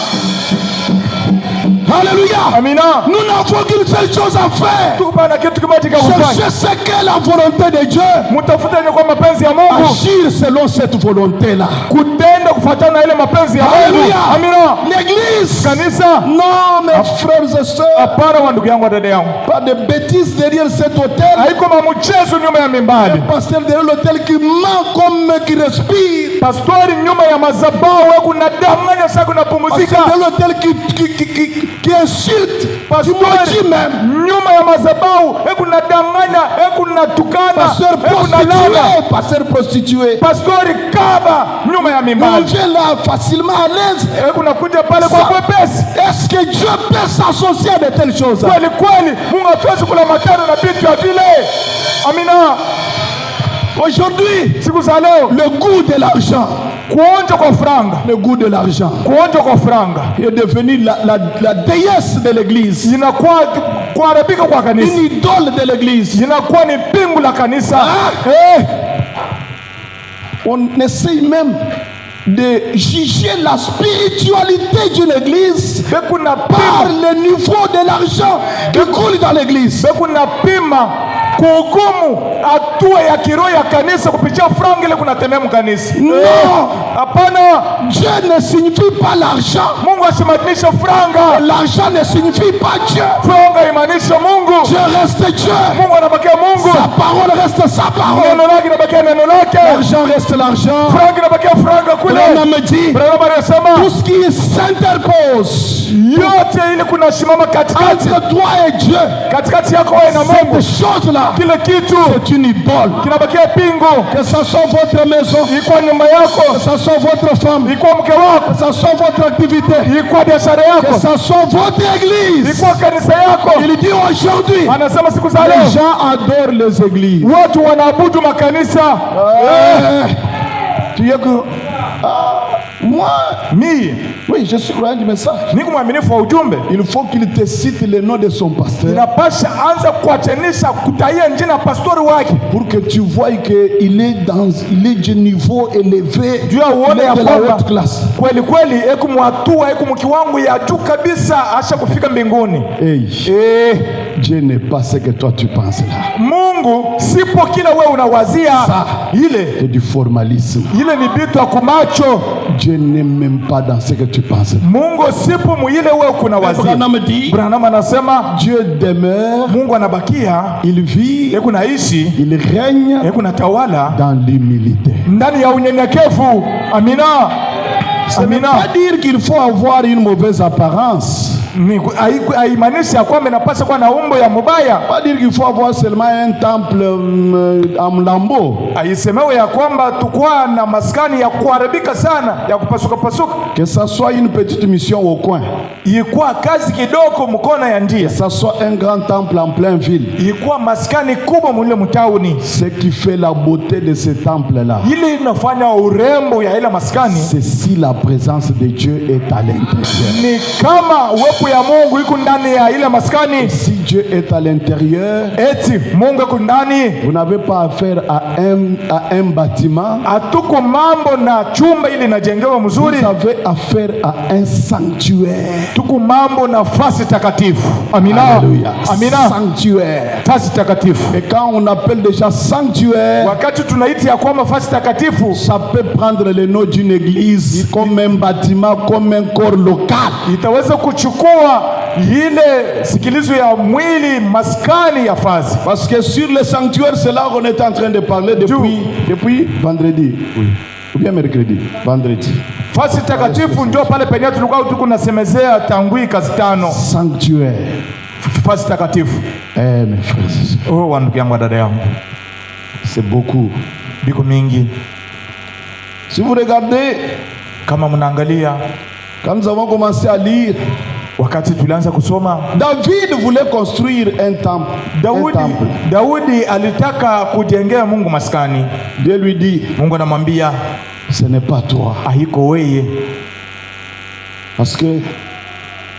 [SPEAKER 1] Alléluia.
[SPEAKER 2] Amina.
[SPEAKER 1] Nous n'avons qu'une seule chose à faire.
[SPEAKER 2] Tukupana kitu kimoja cha kufanya.
[SPEAKER 1] Cherchez ce qu'est la volonté de Dieu.
[SPEAKER 2] Mtafuta ni kwa mapenzi ya Mungu.
[SPEAKER 1] Agir selon cette volonté-là.
[SPEAKER 2] Kutenda kufuatana na ile mapenzi ya Mungu.
[SPEAKER 1] Alléluia.
[SPEAKER 2] Amina.
[SPEAKER 1] L'église.
[SPEAKER 2] Kanisa.
[SPEAKER 1] Non, mes frères et sœurs.
[SPEAKER 2] Hapana wa ndugu yangu, dada yangu.
[SPEAKER 1] Pas de bêtises derrière cet hôtel.
[SPEAKER 2] Haiko mchezo nyuma ya mimbali.
[SPEAKER 1] Pasteur derrière l'hôtel qui ment comme qui respire.
[SPEAKER 2] Pastori nyuma ya madhabahu kuna danganya sasa kuna pumzika.
[SPEAKER 1] Pasteur derrière l'hôtel qui insulte.
[SPEAKER 2] Pastori même nyuma ya madhabahu kuna danganya, kuna tukana,
[SPEAKER 1] pasteur prostitué, pasteur prostitué.
[SPEAKER 2] Pastori kaba nyuma ya mimbali.
[SPEAKER 1] On vient là facilement à l'aise.
[SPEAKER 2] Kuna kuja pale kwa kwepesi.
[SPEAKER 1] Est-ce que Dieu peut s'associer à de telles choses?
[SPEAKER 2] Kweli kweli Mungu hatuwezi kula matano na vitu ya vile. Amina.
[SPEAKER 1] Aujourd'hui,
[SPEAKER 2] siku za leo,
[SPEAKER 1] le goût de l'argent,
[SPEAKER 2] kuonja kwa franga,
[SPEAKER 1] le goût de l'argent,
[SPEAKER 2] kuonja kwa franga
[SPEAKER 1] est devenu la déesse de l'église.
[SPEAKER 2] Inakuwa kuharibika kwa kanisa.
[SPEAKER 1] Une idole de l'église.
[SPEAKER 2] Inakuwa ni pingu la kanisa.
[SPEAKER 1] On essaye même de juger la spiritualité d'une église par le niveau de l'argent qui coule dans l'église.
[SPEAKER 2] Kuhukumu hatua ya kiroho ya kanisa kupitia franga ile kunatembea mkanisa.
[SPEAKER 1] Non,
[SPEAKER 2] hapana.
[SPEAKER 1] Dieu ne signifie pas l'argent.
[SPEAKER 2] Mungu asimaanisha franga.
[SPEAKER 1] L'argent ne signifie pas Dieu.
[SPEAKER 2] Franga imaanisha Mungu.
[SPEAKER 1] Dieu reste Dieu.
[SPEAKER 2] Mungu anabakia Mungu.
[SPEAKER 1] Sa parole reste sa parole.
[SPEAKER 2] Neno lake linabakia neno lake.
[SPEAKER 1] L'argent reste l'argent.
[SPEAKER 2] Franga inabakia franga kule.
[SPEAKER 1] On me dit, tout ce qui s'interpose,
[SPEAKER 2] yote ile kuna simama katikati
[SPEAKER 1] entre toi et Dieu,
[SPEAKER 2] katikati yako wewe na Mungu,
[SPEAKER 1] cette chose là,
[SPEAKER 2] kile kitu
[SPEAKER 1] c'est une idole.
[SPEAKER 2] Kinabakia pingo.
[SPEAKER 1] Que ça soit votre maison,
[SPEAKER 2] iko nyumba yako,
[SPEAKER 1] que ça soit votre femme,
[SPEAKER 2] iko mke wako,
[SPEAKER 1] que ça soit votre activité,
[SPEAKER 2] iko biashara yako,
[SPEAKER 1] que ça soit votre église,
[SPEAKER 2] iko kanisa yako.
[SPEAKER 1] Il dit aujourd'hui,
[SPEAKER 2] anasema siku za leo,
[SPEAKER 1] les gens adorent les églises.
[SPEAKER 2] Watu wanaabudu makanisa.
[SPEAKER 1] Tu es que moi, oui, je suis croyant du message.
[SPEAKER 2] Niko mwaminifu wa ujumbe.
[SPEAKER 1] Il faut qu'il te cite le nom de son pasteur.
[SPEAKER 2] Inapasha anza kuachanisha kutaia jina pastori wake,
[SPEAKER 1] pour que tu vois que il est de niveau élevé,
[SPEAKER 2] juu uone ya
[SPEAKER 1] de la haute classe.
[SPEAKER 2] Kweli kweli eko mwatua eko mkiwangu ya juu kabisa, asha kufika mbinguni.
[SPEAKER 1] Dieu n'est pas ce que toi tu penses là.
[SPEAKER 2] Mungu sipo kila wewe unawazia.
[SPEAKER 1] Ça,
[SPEAKER 2] ile
[SPEAKER 1] c'est du formalisme.
[SPEAKER 2] Ile ni vitu ya kumacho.
[SPEAKER 1] Dieu n'est même pas dans ce que tu penses.
[SPEAKER 2] Mungu sipo muile wewe kunawazia. Branham anasema
[SPEAKER 1] Dieu demeure,
[SPEAKER 2] Mungu anabakia,
[SPEAKER 1] il vit,
[SPEAKER 2] eko naishi,
[SPEAKER 1] il règne,
[SPEAKER 2] eko natawala
[SPEAKER 1] dans l'humilité.
[SPEAKER 2] Ndani ya unyenyekevu. Amina.
[SPEAKER 1] Ça ne veut pas dire qu'il faut avoir une mauvaise apparence.
[SPEAKER 2] Haimaanishi ya kwamba inapaswa kuwa na umbo ya mubaya.
[SPEAKER 1] Pas dire qu'il faut avoir seulement un temple en lambeau.
[SPEAKER 2] Haisemewe ya kwamba tukua na maskani ya kuharibika sana ya kupasuka pasuka.
[SPEAKER 1] Que ça soit une petite mission au coin.
[SPEAKER 2] Ilikuwa kazi kidogo mkono ya ndia.
[SPEAKER 1] Que ça soit un grand temple en plein ville.
[SPEAKER 2] Ilikuwa maskani kubwa mule mtauni.
[SPEAKER 1] Ce qui fait la beauté de ce temple là.
[SPEAKER 2] Ile inafanya urembo ya ile maskani.
[SPEAKER 1] C'est si la présence de Dieu est à l'intérieur.
[SPEAKER 2] Ni kama uwepo ya Mungu iko ndani ya ile maskani.
[SPEAKER 1] Si Dieu est à l'intérieur,
[SPEAKER 2] eti Mungu iko ndani,
[SPEAKER 1] vous n'avez pas affaire à un bâtiment.
[SPEAKER 2] Atuko mambo na chumba ile inajengewa mzuri.
[SPEAKER 1] Vous avez affaire à un sanctuaire.
[SPEAKER 2] Tuko mambo na fasi takatifu. Amina.
[SPEAKER 1] Alléluia.
[SPEAKER 2] Amina.
[SPEAKER 1] Sanctuaire.
[SPEAKER 2] Fasi takatifu.
[SPEAKER 1] Et quand on appelle déjà sanctuaire,
[SPEAKER 2] wakati tunaiti ya kwamba fasi takatifu,
[SPEAKER 1] ça peut prendre le nom d'une église, comme un bâtiment, comme un corps local.
[SPEAKER 2] Itaweza kuchukua ile sikilizo ya mwili maskani ya fasi.
[SPEAKER 1] Parce que sur le sanctuaire, c'est là qu'on est en train de parler depuis vendredi. Oui. Ou bien mercredi, vendredi.
[SPEAKER 2] Fasi takatifu ndio pale penye tulikuwa tukunasemezea tangui kazi tano.
[SPEAKER 1] Sanctuaire.
[SPEAKER 2] Fasi takatifu.
[SPEAKER 1] Mes frères.
[SPEAKER 2] Oh, wandugu yangu, dada yangu.
[SPEAKER 1] C'est beaucoup.
[SPEAKER 2] Biko mingi.
[SPEAKER 1] Si vous regardez,
[SPEAKER 2] kama mnaangalia,
[SPEAKER 1] quand nous avons commencé à lire,
[SPEAKER 2] wakati tulianza kusoma,
[SPEAKER 1] David voulait construire un temple.
[SPEAKER 2] Daudi alitaka kujengea Mungu maskani.
[SPEAKER 1] Dieu lui dit,
[SPEAKER 2] Mungu anamwambia,
[SPEAKER 1] ce n'est pas toi.
[SPEAKER 2] Haiko wewe.
[SPEAKER 1] Parce que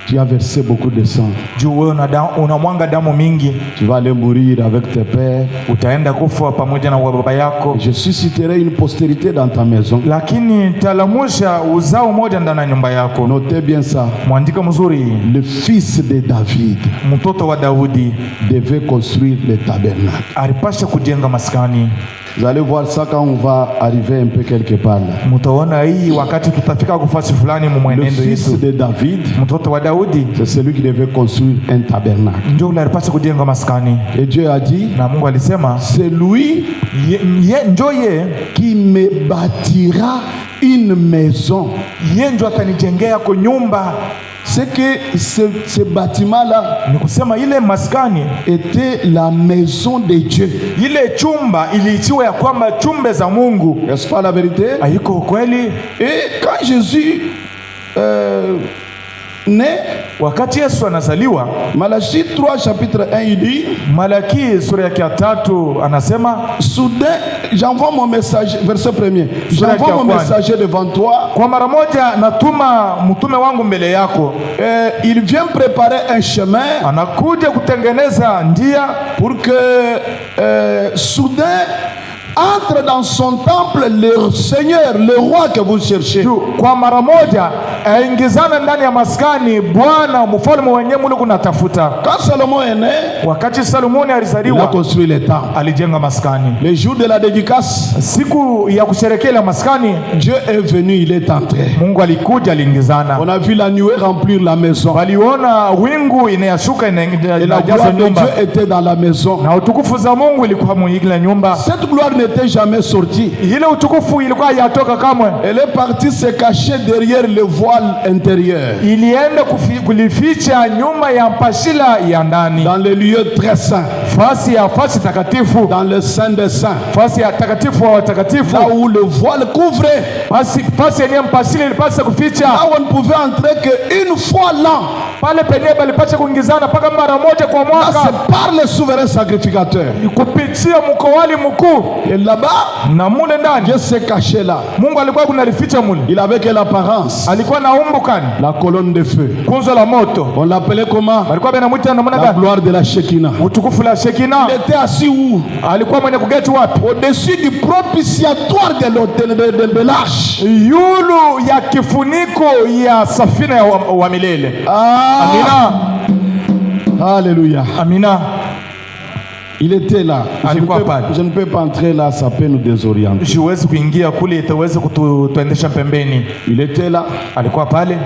[SPEAKER 1] tu Tu as versé beaucoup de sang.
[SPEAKER 2] Juu wewe unamwanga damu mingi.
[SPEAKER 1] Tu vas aller mourir avec tes pères.
[SPEAKER 2] Utaenda kufa pamoja na baba yako.
[SPEAKER 1] Je susciterai une postérité dans ta maison.
[SPEAKER 2] Lakini talamusha uzao moja ndani ya nyumba yako.
[SPEAKER 1] Notez bien ça.
[SPEAKER 2] Mwandika mzuri.
[SPEAKER 1] Le fils de David,
[SPEAKER 2] mtoto wa Daudi,
[SPEAKER 1] devait construire le tabernacle.
[SPEAKER 2] Alipasha kujenga maskani.
[SPEAKER 1] Vous allez voir ça quand on va arriver un peu quelque part là.
[SPEAKER 2] Mutaona hii wakati tutafika kufasi fulani mwenendo yetu.
[SPEAKER 1] Le fils de David,
[SPEAKER 2] mtoto wa Daudi,
[SPEAKER 1] c'est celui qui devait construire un tabernacle.
[SPEAKER 2] Ndio alipasha kujenga maskani.
[SPEAKER 1] Et Dieu a dit,
[SPEAKER 2] na Mungu alisema,
[SPEAKER 1] c'est lui
[SPEAKER 2] ndio yeye
[SPEAKER 1] qui me bâtira une maison.
[SPEAKER 2] Yeye ndio atanijengea kwa nyumba.
[SPEAKER 1] C'est que ce bâtiment-là,
[SPEAKER 2] ni kusema ile maskani
[SPEAKER 1] était la maison de Dieu.
[SPEAKER 2] Ile chumba iliitiwa ya kwamba chumba za Mungu.
[SPEAKER 1] N'est-ce pas la vérité?
[SPEAKER 2] Haiko kweli?
[SPEAKER 1] Et quand Jésus né,
[SPEAKER 2] wakati Yesu anazaliwa,
[SPEAKER 1] Malachie 3 chapitre 1 il dit,
[SPEAKER 2] Malaki sura ya 3 anasema,
[SPEAKER 1] soudain j'envoie mon messager, verset 1er, j'envoie mon messager devant toi,
[SPEAKER 2] kwa mara moja natuma mtume wangu mbele yako,
[SPEAKER 1] il vient préparer un chemin,
[SPEAKER 2] anakuja kutengeneza njia,
[SPEAKER 1] pour que soudain entre dans son temple le Seigneur, le roi que vous cherchez.
[SPEAKER 2] Kwa mara moja aingizana ndani ya maskani Bwana mfalme wenyewe mule kunatafuta.
[SPEAKER 1] Quand Salomon est né,
[SPEAKER 2] wakati Salomoni alizaliwa,
[SPEAKER 1] il a construit le temple,
[SPEAKER 2] alijenga maskani.
[SPEAKER 1] Le jour de la dédicace,
[SPEAKER 2] siku ya kusherehekea maskani,
[SPEAKER 1] Dieu est venu, il est entré.
[SPEAKER 2] Mungu alikuja, aliingizana.
[SPEAKER 1] On a vu la nuée remplir la maison.
[SPEAKER 2] Aliona wingu inayashuka inajaza nyumba.
[SPEAKER 1] Dieu était dans la maison.
[SPEAKER 2] Na utukufu za Mungu ilikuwa mwingine nyumba.
[SPEAKER 1] Cette gloire n'était jamais sortie.
[SPEAKER 2] Ile utukufu ilikuwa yatoka kamwe.
[SPEAKER 1] Elle est partie se cacher derrière le voile intérieur.
[SPEAKER 2] Ilienda kulificha nyuma ya mpashila ya ndani.
[SPEAKER 1] Dans le lieu très saint.
[SPEAKER 2] Fasi takatifu.
[SPEAKER 1] Dans le saint des saints.
[SPEAKER 2] Fasi ya takatifu wa takatifu.
[SPEAKER 1] Là où le voile couvrait.
[SPEAKER 2] Fasi yenye mpashila ilipasa kuficha.
[SPEAKER 1] Là où on ne pouvait entrer qu'une fois l'an.
[SPEAKER 2] Pale penye balipasha kuingizana paka mara moja kwa mwaka.
[SPEAKER 1] Là c'est par le souverain sacrificateur.
[SPEAKER 2] Kupitia mkowali mkuu.
[SPEAKER 1] Et là-bas,
[SPEAKER 2] na mule ndani
[SPEAKER 1] Dieu s'est caché là.
[SPEAKER 2] Mungu alikuwa kunalificha mule.
[SPEAKER 1] Il avait quelle apparence?
[SPEAKER 2] Alikuwa na umbo kani?
[SPEAKER 1] La colonne de feu.
[SPEAKER 2] Kunzo la moto.
[SPEAKER 1] On l'appelait comment?
[SPEAKER 2] Alikuwa benamuita namna gani?
[SPEAKER 1] La gloire de la Shekinah.
[SPEAKER 2] Utukufu la Shekinah.
[SPEAKER 1] Il était assis où?
[SPEAKER 2] Alikuwa mwenye kugeti wapi?
[SPEAKER 1] Au-dessus du propitiatoire de l'arche.
[SPEAKER 2] Yulu ya kifuniko ya safina ya wa milele.
[SPEAKER 1] Amina. Alléluia.
[SPEAKER 2] Amina.
[SPEAKER 1] Il était là. Je ne peux pas entrer là, ça peut nous désorienter.
[SPEAKER 2] Siwezi kuingia kule, itaweza kutuendesha pembeni.
[SPEAKER 1] Il était là.
[SPEAKER 2] Alikuwa pale.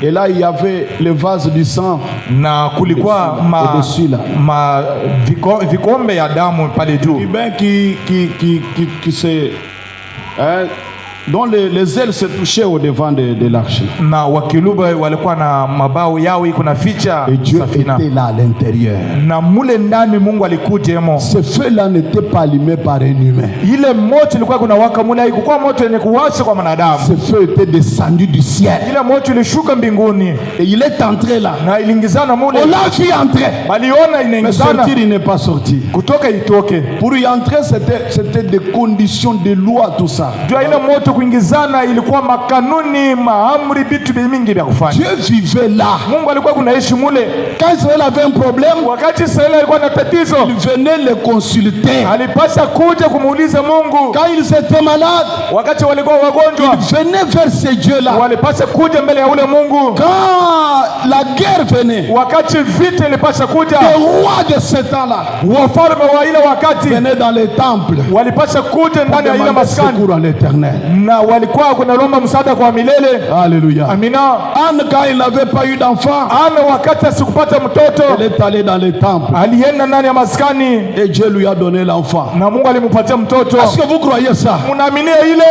[SPEAKER 1] Et là il y avait le vase du sang.
[SPEAKER 2] Na kulikuwa vikombe ya damu pale juu.
[SPEAKER 1] Qui se dont les ailes se touchaient au devant de l'arche.
[SPEAKER 2] Na wakiluba walikuwa na mabao yao iko na ficha
[SPEAKER 1] et Dieu safina. Était là à l'intérieur.
[SPEAKER 2] Na mule ndani Mungu alikujemo.
[SPEAKER 1] Ce feu là n'était pas allumé par un humain.
[SPEAKER 2] Ile moto ilikuwa kuna waka mule, haikuwa moto yenye kuwasha kwa wanadamu.
[SPEAKER 1] Ce feu était descendu du ciel.
[SPEAKER 2] Ile moto ilishuka mbinguni.
[SPEAKER 1] Et il est entré là.
[SPEAKER 2] Na ilingizana mule.
[SPEAKER 1] On l'a vu entrer.
[SPEAKER 2] Baliona inaingizana.
[SPEAKER 1] Mais sortir il n'est pas sorti.
[SPEAKER 2] Kutoka itoke.
[SPEAKER 1] Pour y entrer c'était des conditions de loi tout ça.
[SPEAKER 2] Jua ile moto kuingizana ilikuwa makanuni, maamri, vitu mingi vya kufanya.
[SPEAKER 1] Dieu vivait là.
[SPEAKER 2] Mungu alikuwa kunaishi mule.
[SPEAKER 1] Quand Israël avait un problème,
[SPEAKER 2] wakati Israeli alikuwa na tatizo,
[SPEAKER 1] il venait le consulter.
[SPEAKER 2] Alipasha kuja kumuuliza Mungu.
[SPEAKER 1] Quand ils étaient malades,
[SPEAKER 2] wakati walikuwa wagonjwa,
[SPEAKER 1] il venait vers ce Dieu là.
[SPEAKER 2] Walipasha kuja mbele ya ule Mungu.
[SPEAKER 1] Quand la guerre venait,
[SPEAKER 2] wakati vita ilipasha kuja,
[SPEAKER 1] les rois de ce temps là,
[SPEAKER 2] wafalme wa ile wakati
[SPEAKER 1] venaient dans les temples.
[SPEAKER 2] Walipasha kuja ndani ya ile maskani
[SPEAKER 1] pour l'Éternel.
[SPEAKER 2] Na walikuwa kunalomba msaada kwa milele.
[SPEAKER 1] Alléluia.
[SPEAKER 2] Amina.
[SPEAKER 1] Anne quand il n'avait pas eu d'enfant,
[SPEAKER 2] Anne wakati asikupata mtoto,
[SPEAKER 1] elle est allée dans les temples.
[SPEAKER 2] Alienda ndani ya maskani
[SPEAKER 1] et Dieu lui a donné l'enfant.
[SPEAKER 2] Na Mungu alimpatia mtoto.
[SPEAKER 1] Est-ce que vous croyez ça?
[SPEAKER 2] Munaaminia ile?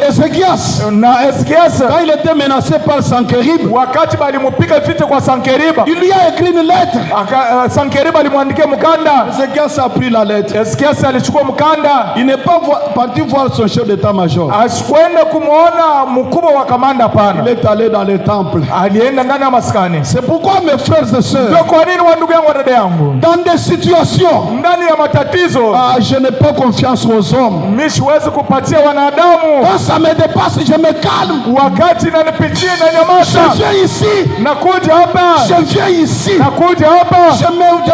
[SPEAKER 1] Ezekias.
[SPEAKER 2] Na Ezekias
[SPEAKER 1] quand il était menacé par Sankherib,
[SPEAKER 2] wakati balimupika vita kwa Sankherib,
[SPEAKER 1] il lui a écrit une lettre.
[SPEAKER 2] Sankherib alimwandikia mkanda.
[SPEAKER 1] Ezekias a pris la lettre.
[SPEAKER 2] Ezekias alichukua mkanda.
[SPEAKER 1] Il n'est pas parti voir son chef d'état d'état-major.
[SPEAKER 2] Asikwenda kumuona mkubwa wa kamanda,
[SPEAKER 1] Il
[SPEAKER 2] hapana.
[SPEAKER 1] est allé dans le temple.
[SPEAKER 2] Alienda ndani ya maskani.
[SPEAKER 1] C'est pourquoi mes frères et sœurs,
[SPEAKER 2] Ndio kwa nini wa ndugu yangu wa dada yangu,
[SPEAKER 1] dans des situations,
[SPEAKER 2] ndani ya matatizo
[SPEAKER 1] je n'ai pas confiance aux hommes.
[SPEAKER 2] mimi siwezi kupatia wanadamu.
[SPEAKER 1] Quand ça me dépasse, je me calme.
[SPEAKER 2] Wakati nanipitia na
[SPEAKER 1] Je
[SPEAKER 2] nyamaza,
[SPEAKER 1] viens ici.
[SPEAKER 2] nakuja hapa,
[SPEAKER 1] Je viens ici.
[SPEAKER 2] nakuja hapa,
[SPEAKER 1] Je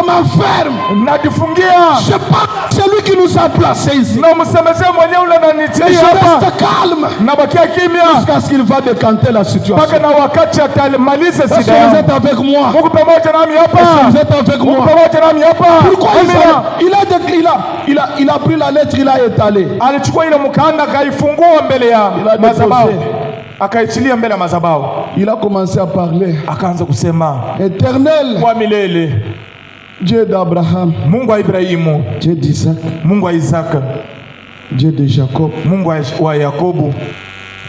[SPEAKER 1] m'enferme.
[SPEAKER 2] najifungia
[SPEAKER 1] Je parle à celui qui nous a placés ici.
[SPEAKER 2] na msemezee mwenyewe ule
[SPEAKER 1] Et
[SPEAKER 2] ananitia
[SPEAKER 1] je
[SPEAKER 2] hapa,
[SPEAKER 1] reste calme
[SPEAKER 2] nabakia kimya
[SPEAKER 1] jusqu'à ce qu'il va décanter la situation.
[SPEAKER 2] mpaka na wakati atamaliza
[SPEAKER 1] Est-ce que
[SPEAKER 2] shida
[SPEAKER 1] vous
[SPEAKER 2] yangu.
[SPEAKER 1] êtes avec moi?
[SPEAKER 2] Mungu pamoja nami
[SPEAKER 1] Est-ce que
[SPEAKER 2] hapa,
[SPEAKER 1] vous êtes avec
[SPEAKER 2] Mungu
[SPEAKER 1] moi?
[SPEAKER 2] pamoja nami hapa.
[SPEAKER 1] Pourquoi
[SPEAKER 2] Amina.
[SPEAKER 1] il a pris la lettre, il a étalé.
[SPEAKER 2] Alichukua ile mkanda akaifungua mbele ya
[SPEAKER 1] Il a
[SPEAKER 2] madhabahu,
[SPEAKER 1] déposé.
[SPEAKER 2] akaichilia mbele ya madhabahu,
[SPEAKER 1] Il a commencé à parler.
[SPEAKER 2] akaanza kusema,
[SPEAKER 1] Éternel,
[SPEAKER 2] kwa milele,
[SPEAKER 1] Dieu d'Abraham,
[SPEAKER 2] Mungu wa Ibrahimu,
[SPEAKER 1] Dieu d'Isaac,
[SPEAKER 2] Mungu wa Isaka,
[SPEAKER 1] Dieu de Jacob.
[SPEAKER 2] Mungu wa Yakobo.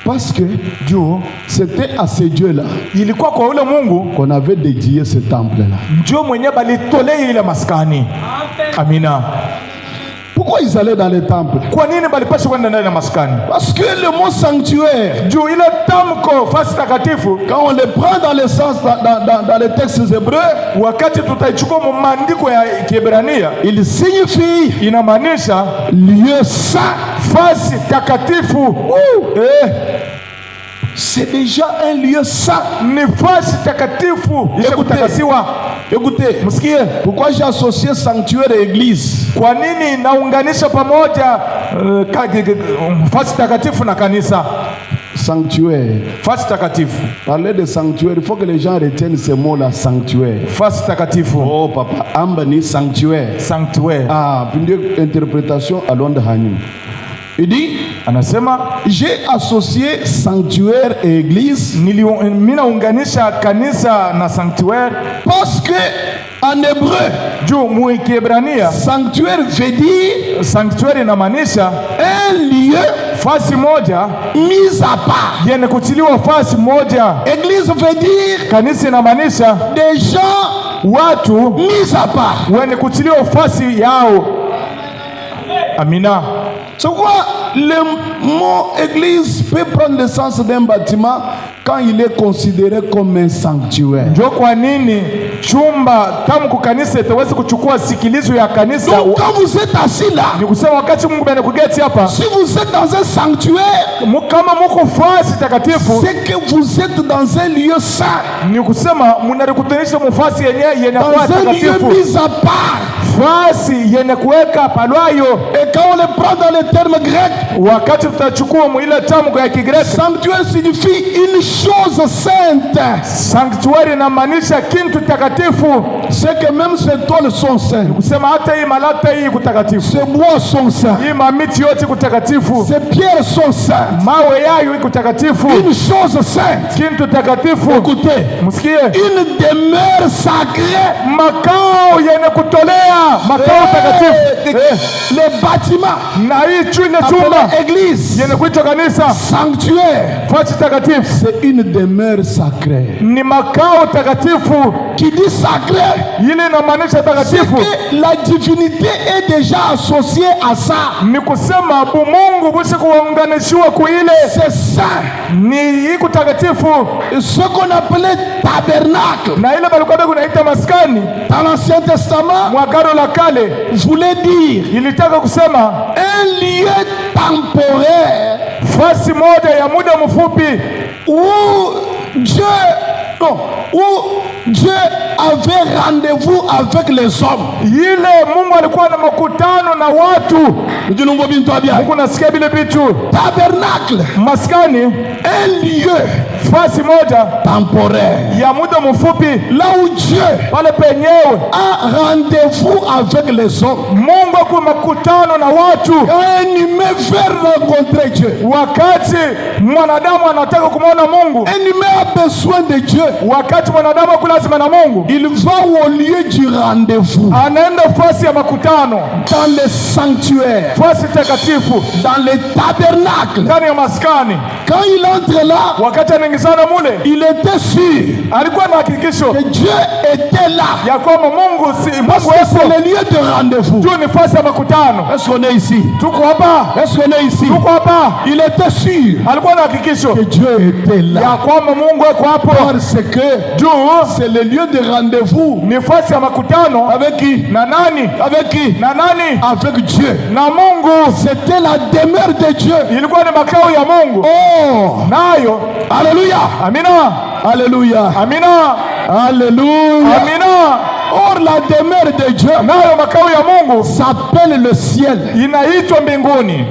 [SPEAKER 1] Parce que
[SPEAKER 2] Juu
[SPEAKER 1] c'était à ce Dieu-là
[SPEAKER 2] ilikuwa kwa ule Mungu
[SPEAKER 1] qu'on avait dédié ce temple-là.
[SPEAKER 2] ndio mwenyewe balitolea ile maskani. Amina.
[SPEAKER 1] Pourquoi ils allaient dans le temple?
[SPEAKER 2] Kwa nini balipasha kwenda ndani ya maskani?
[SPEAKER 1] Parce que le mot sanctuaire,
[SPEAKER 2] Juu ile tamko fasi takatifu,
[SPEAKER 1] quand on le prend dans le sens, dans les textes hébreux,
[SPEAKER 2] wakati tutaichukua mu maandiko ya Kiebrania,
[SPEAKER 1] il signifie
[SPEAKER 2] inamaanisha
[SPEAKER 1] lieu saint.
[SPEAKER 2] fasi takatifu.
[SPEAKER 1] C'est déjà un lieu saint.
[SPEAKER 2] Ni fasi takatifu isha kutakasiwa.
[SPEAKER 1] Écoutez,
[SPEAKER 2] Msikie,
[SPEAKER 1] pourquoi j'ai associé sanctuaire et église?
[SPEAKER 2] kwa nini naunganisha pamoja fasi takatifu na kanisa?
[SPEAKER 1] Sanctuaire.
[SPEAKER 2] Fasi takatifu,
[SPEAKER 1] Parler de sanctuaire, il faut que les gens retiennent ce mot-là, sanctuaire.
[SPEAKER 2] fasi takatifu,
[SPEAKER 1] Oh papa, ambani sanctuaire.
[SPEAKER 2] sanctuaire.
[SPEAKER 1] Ah, puis une interprétation à Londres Hanim. Il dit,
[SPEAKER 2] Anasema
[SPEAKER 1] j'ai associé sanctuaire et église
[SPEAKER 2] mimi naunganisha kanisa na sanctuaire
[SPEAKER 1] parce que en hébreu,
[SPEAKER 2] juu mu Kiebrania
[SPEAKER 1] sanctuaire veut dire
[SPEAKER 2] sanctuaire inamaanisha
[SPEAKER 1] un lieu
[SPEAKER 2] fasi moja
[SPEAKER 1] mis à part.
[SPEAKER 2] yenye kuchiliwa fasi moja.
[SPEAKER 1] Église veut dire
[SPEAKER 2] Kanisa inamaanisha
[SPEAKER 1] des gens
[SPEAKER 2] watu
[SPEAKER 1] mis à part.
[SPEAKER 2] wenye kuchiliwa fasi yao. Amina.
[SPEAKER 1] C'est pourquoi le mot église peut prendre le sens d'un bâtiment quand il est considéré comme un sanctuaire.
[SPEAKER 2] Ndio kwa nini chumba kama kanisa itaweza kuchukua sikilizo ya kanisa.
[SPEAKER 1] Donc quand vous êtes assis là,
[SPEAKER 2] Ni kusema wakati Mungu anakugeti hapa,
[SPEAKER 1] si vous êtes dans un sanctuaire,
[SPEAKER 2] kama muko fasi takatifu,
[SPEAKER 1] c'est que vous êtes dans un lieu saint,
[SPEAKER 2] ni kusema mnarikutanisha mufasi yenye
[SPEAKER 1] dans
[SPEAKER 2] kwa
[SPEAKER 1] un lieu
[SPEAKER 2] takatifu,
[SPEAKER 1] mis à part.
[SPEAKER 2] fasi yenye kuweka palwayo.
[SPEAKER 1] Et quand on le prend dans les termes grecs,
[SPEAKER 2] Wakati tutachukua mwile tamko ya Kigreki,
[SPEAKER 1] sanctuaire signifie une chose sainte.
[SPEAKER 2] sanctuary inamaanisha kitu takatifu.
[SPEAKER 1] C'est que même ces toiles sont saintes,
[SPEAKER 2] Kusema hata hii malata hii kutakatifu,
[SPEAKER 1] ces bois sont saints,
[SPEAKER 2] hii mamiti yote kutakatifu,
[SPEAKER 1] ces pierres sont saintes.
[SPEAKER 2] mawe yayo iko takatifu,
[SPEAKER 1] Une chose sainte.
[SPEAKER 2] kitu takatifu.
[SPEAKER 1] Écoutez,
[SPEAKER 2] Msikie,
[SPEAKER 1] une demeure sacrée.
[SPEAKER 2] makao yenye kutolea, makao takatifu.
[SPEAKER 1] Les bâtiments,
[SPEAKER 2] Na hii chumba
[SPEAKER 1] appelé église,
[SPEAKER 2] yenye kuitwa kanisa,
[SPEAKER 1] sanctuaire,
[SPEAKER 2] fasi takatifu,
[SPEAKER 1] c'est une demeure sacrée.
[SPEAKER 2] ni makao takatifu.
[SPEAKER 1] Qui dit sacré,
[SPEAKER 2] Ile inamaanisha
[SPEAKER 1] c'est
[SPEAKER 2] takatifu,
[SPEAKER 1] que la divinité est déjà associée à ça.
[SPEAKER 2] ni kusema bumungu bushe kuunganishiwa kuile,
[SPEAKER 1] C'est ça.
[SPEAKER 2] ni iko takatifu.
[SPEAKER 1] Ce qu'on appelait tabernacle
[SPEAKER 2] Na ile balikuwa kunaita maskani
[SPEAKER 1] dans l'Ancien Testament
[SPEAKER 2] mwagano la kale,
[SPEAKER 1] voulait dire
[SPEAKER 2] ilitaka kusema
[SPEAKER 1] un lieu temporaire
[SPEAKER 2] fasi moja ya muda mfupi
[SPEAKER 1] où Dieu avait rendez-vous avec les hommes.
[SPEAKER 2] ile Mungu alikuwa na makutano na watu. Mungu nasikia vile vitu.
[SPEAKER 1] Tabernacle,
[SPEAKER 2] Maskani,
[SPEAKER 1] un lieu
[SPEAKER 2] fasi moja
[SPEAKER 1] temporaire,
[SPEAKER 2] ya muda mfupi,
[SPEAKER 1] là où Dieu
[SPEAKER 2] pale penyewe
[SPEAKER 1] a rendez-vous avec les hommes.
[SPEAKER 2] Mungu ako makutano na watu.
[SPEAKER 1] Quand un humain veut rencontrer Dieu,
[SPEAKER 2] Wakati mwanadamu anataka kumwona Mungu,
[SPEAKER 1] un humain a besoin de Dieu.
[SPEAKER 2] wakati mwanadamu ako lazima na Mungu,
[SPEAKER 1] il va au lieu du rendez-vous,
[SPEAKER 2] anaenda fasi ya makutano,
[SPEAKER 1] dans le sanctuaire,
[SPEAKER 2] fasi takatifu,
[SPEAKER 1] dans le tabernacle.
[SPEAKER 2] ndani ya maskani.
[SPEAKER 1] Quand il entre là,
[SPEAKER 2] Wakati anaingizana mule,
[SPEAKER 1] il était sûr
[SPEAKER 2] alikuwa na hakikisho
[SPEAKER 1] que Dieu était là.
[SPEAKER 2] ya kwamba Mungu
[SPEAKER 1] Parce que c'est
[SPEAKER 2] yupo.
[SPEAKER 1] le lieu de rendez-vous.
[SPEAKER 2] Juu ni fasi ya makutano.
[SPEAKER 1] Est-ce qu'on est ici?
[SPEAKER 2] Tuko hapa,
[SPEAKER 1] Est-ce qu'on est ici?
[SPEAKER 2] tuko hapa.
[SPEAKER 1] Il était sûr
[SPEAKER 2] Alikuwa na hakikisho
[SPEAKER 1] que Dieu était
[SPEAKER 2] ya
[SPEAKER 1] là.
[SPEAKER 2] kwamba Mungu yuko hapo.
[SPEAKER 1] Parce que
[SPEAKER 2] Juu
[SPEAKER 1] c'est le lieu de rendez-vous.
[SPEAKER 2] ni fasi ya makutano.
[SPEAKER 1] Avec qui?
[SPEAKER 2] Na nani?
[SPEAKER 1] Avec qui?
[SPEAKER 2] Na nani?
[SPEAKER 1] Avec Dieu.
[SPEAKER 2] Na Mungu.
[SPEAKER 1] C'était la demeure de Dieu.
[SPEAKER 2] Ilikuwa ni makao ya Mungu.
[SPEAKER 1] Oh!
[SPEAKER 2] Nayo,
[SPEAKER 1] Alléluia!
[SPEAKER 2] amina,
[SPEAKER 1] Alléluia!
[SPEAKER 2] amina,
[SPEAKER 1] Alléluia!
[SPEAKER 2] amina.
[SPEAKER 1] Or, la demeure de Dieu
[SPEAKER 2] Nayo makao ya Mungu
[SPEAKER 1] s'appelle le ciel.
[SPEAKER 2] inaitwa mbinguni.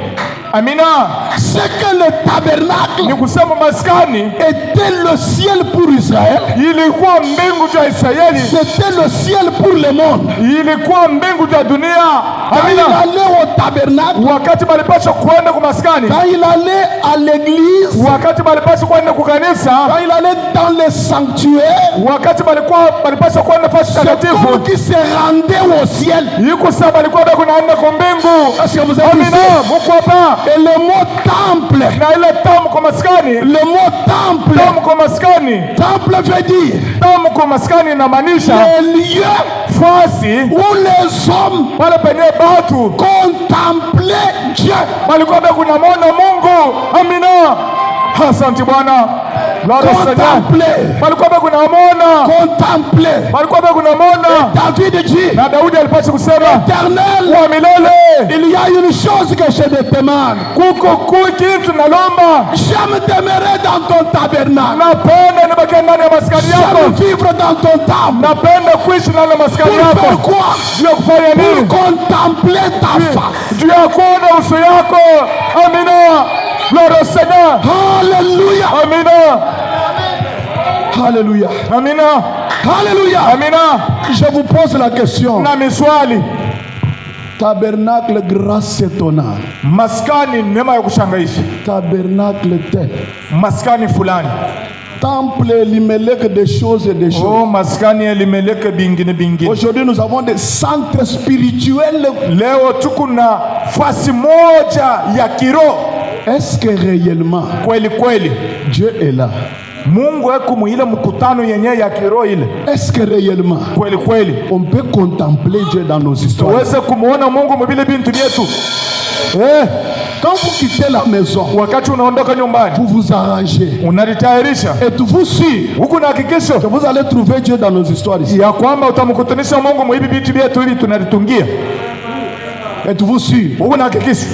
[SPEAKER 2] Amina.
[SPEAKER 1] C'est que le tabernacle
[SPEAKER 2] Ni kusema maskani
[SPEAKER 1] était le ciel pour Israël.
[SPEAKER 2] ilikuwa mbingu ya Israeli,
[SPEAKER 1] C'était le ciel pour le monde.
[SPEAKER 2] ilikuwa mbingu ya dunia.
[SPEAKER 1] Quand il
[SPEAKER 2] Amina.
[SPEAKER 1] allait au tabernacle,
[SPEAKER 2] Wakati balipaswa kwenda kwa maskani,
[SPEAKER 1] quand il allait à l'église,
[SPEAKER 2] wakati balipaswa kwenda kwa kanisa,
[SPEAKER 1] quand il allait dans le sanctuaire,
[SPEAKER 2] wakati balipaswa kwenda fasi
[SPEAKER 1] c'est
[SPEAKER 2] takatifu,
[SPEAKER 1] comme qui se rendait au ciel.
[SPEAKER 2] yuko sasa balikuwa bado kunaenda kwa mbingu.
[SPEAKER 1] Est-ce que vous êtes
[SPEAKER 2] Amina.
[SPEAKER 1] ici?
[SPEAKER 2] Muko hapa.
[SPEAKER 1] Et le mot temple,
[SPEAKER 2] Na ile tamu kwa maskani,
[SPEAKER 1] le mot temple,
[SPEAKER 2] tamu kwa maskani,
[SPEAKER 1] temple veut dire
[SPEAKER 2] tamu kwa maskani inamaanisha
[SPEAKER 1] le lieu
[SPEAKER 2] fasi
[SPEAKER 1] où les hommes
[SPEAKER 2] pale penye batu
[SPEAKER 1] contemplaient Dieu.
[SPEAKER 2] balikuwa bado kunamwona Mungu. Amina. Asante Bwana.
[SPEAKER 1] Contempler,
[SPEAKER 2] Balikuwa bado kunamwona,
[SPEAKER 1] contempler.
[SPEAKER 2] balikuwa bado kunamwona.
[SPEAKER 1] David dit,
[SPEAKER 2] Na Daudi alipaswa kusema,
[SPEAKER 1] Éternel,
[SPEAKER 2] wa milele,
[SPEAKER 1] il y a une chose que je te demande.
[SPEAKER 2] kuko kitu nalomba,
[SPEAKER 1] J'aime demeurer dans ton tabernacle.
[SPEAKER 2] napenda nibakie ndani ya maskani
[SPEAKER 1] J'aime
[SPEAKER 2] yako,
[SPEAKER 1] vivre dans ton temple.
[SPEAKER 2] napenda kuishi ndani ya maskani
[SPEAKER 1] Pour faire
[SPEAKER 2] yako.
[SPEAKER 1] quoi?
[SPEAKER 2] Juu ya kufanya
[SPEAKER 1] Pour
[SPEAKER 2] nini?
[SPEAKER 1] contempler ta face.
[SPEAKER 2] Juu ya kuona uso yako. Amina. Gloire au Seigneur.
[SPEAKER 1] Alléluia.
[SPEAKER 2] Amina.
[SPEAKER 1] Alléluia.
[SPEAKER 2] Amina.
[SPEAKER 1] Alléluia.
[SPEAKER 2] Amina.
[SPEAKER 1] Je vous pose la question.
[SPEAKER 2] Na miswali,
[SPEAKER 1] Tabernacle grâce étonnante.
[SPEAKER 2] maskani neema ya kushangaisha,
[SPEAKER 1] Tabernacle tel.
[SPEAKER 2] maskani fulani.
[SPEAKER 1] Temple Elimelech des choses et des choses.
[SPEAKER 2] Oh, maskani elimeleke bingine bingine.
[SPEAKER 1] Aujourd'hui, nous avons des centres spirituels.
[SPEAKER 2] Leo tuko na fasi moja ya kiroho.
[SPEAKER 1] Est-ce que réellement
[SPEAKER 2] Kweli kweli
[SPEAKER 1] Dieu est là?
[SPEAKER 2] Mungu eko muile mkutano yenye ya kiroho ile.
[SPEAKER 1] Est-ce que réellement
[SPEAKER 2] Kweli kweli
[SPEAKER 1] on peut contempler Dieu dans nos histoires?
[SPEAKER 2] tuweze kumuona Mungu mubile bintu vyetu.
[SPEAKER 1] Quand vous quittez la maison,
[SPEAKER 2] Wakati unaondoka nyumbani,
[SPEAKER 1] vous vous arrangez.
[SPEAKER 2] unajitayarisha,
[SPEAKER 1] Êtes-vous sûr
[SPEAKER 2] huku na hakikisho
[SPEAKER 1] que vous allez trouver Dieu dans nos histoires ici?
[SPEAKER 2] ya kwamba utamkutanisha Mungu mwibi vitu vyetu hivi tunalitungia.
[SPEAKER 1] Êtes-vous sûr?
[SPEAKER 2] Huku na hakikisho.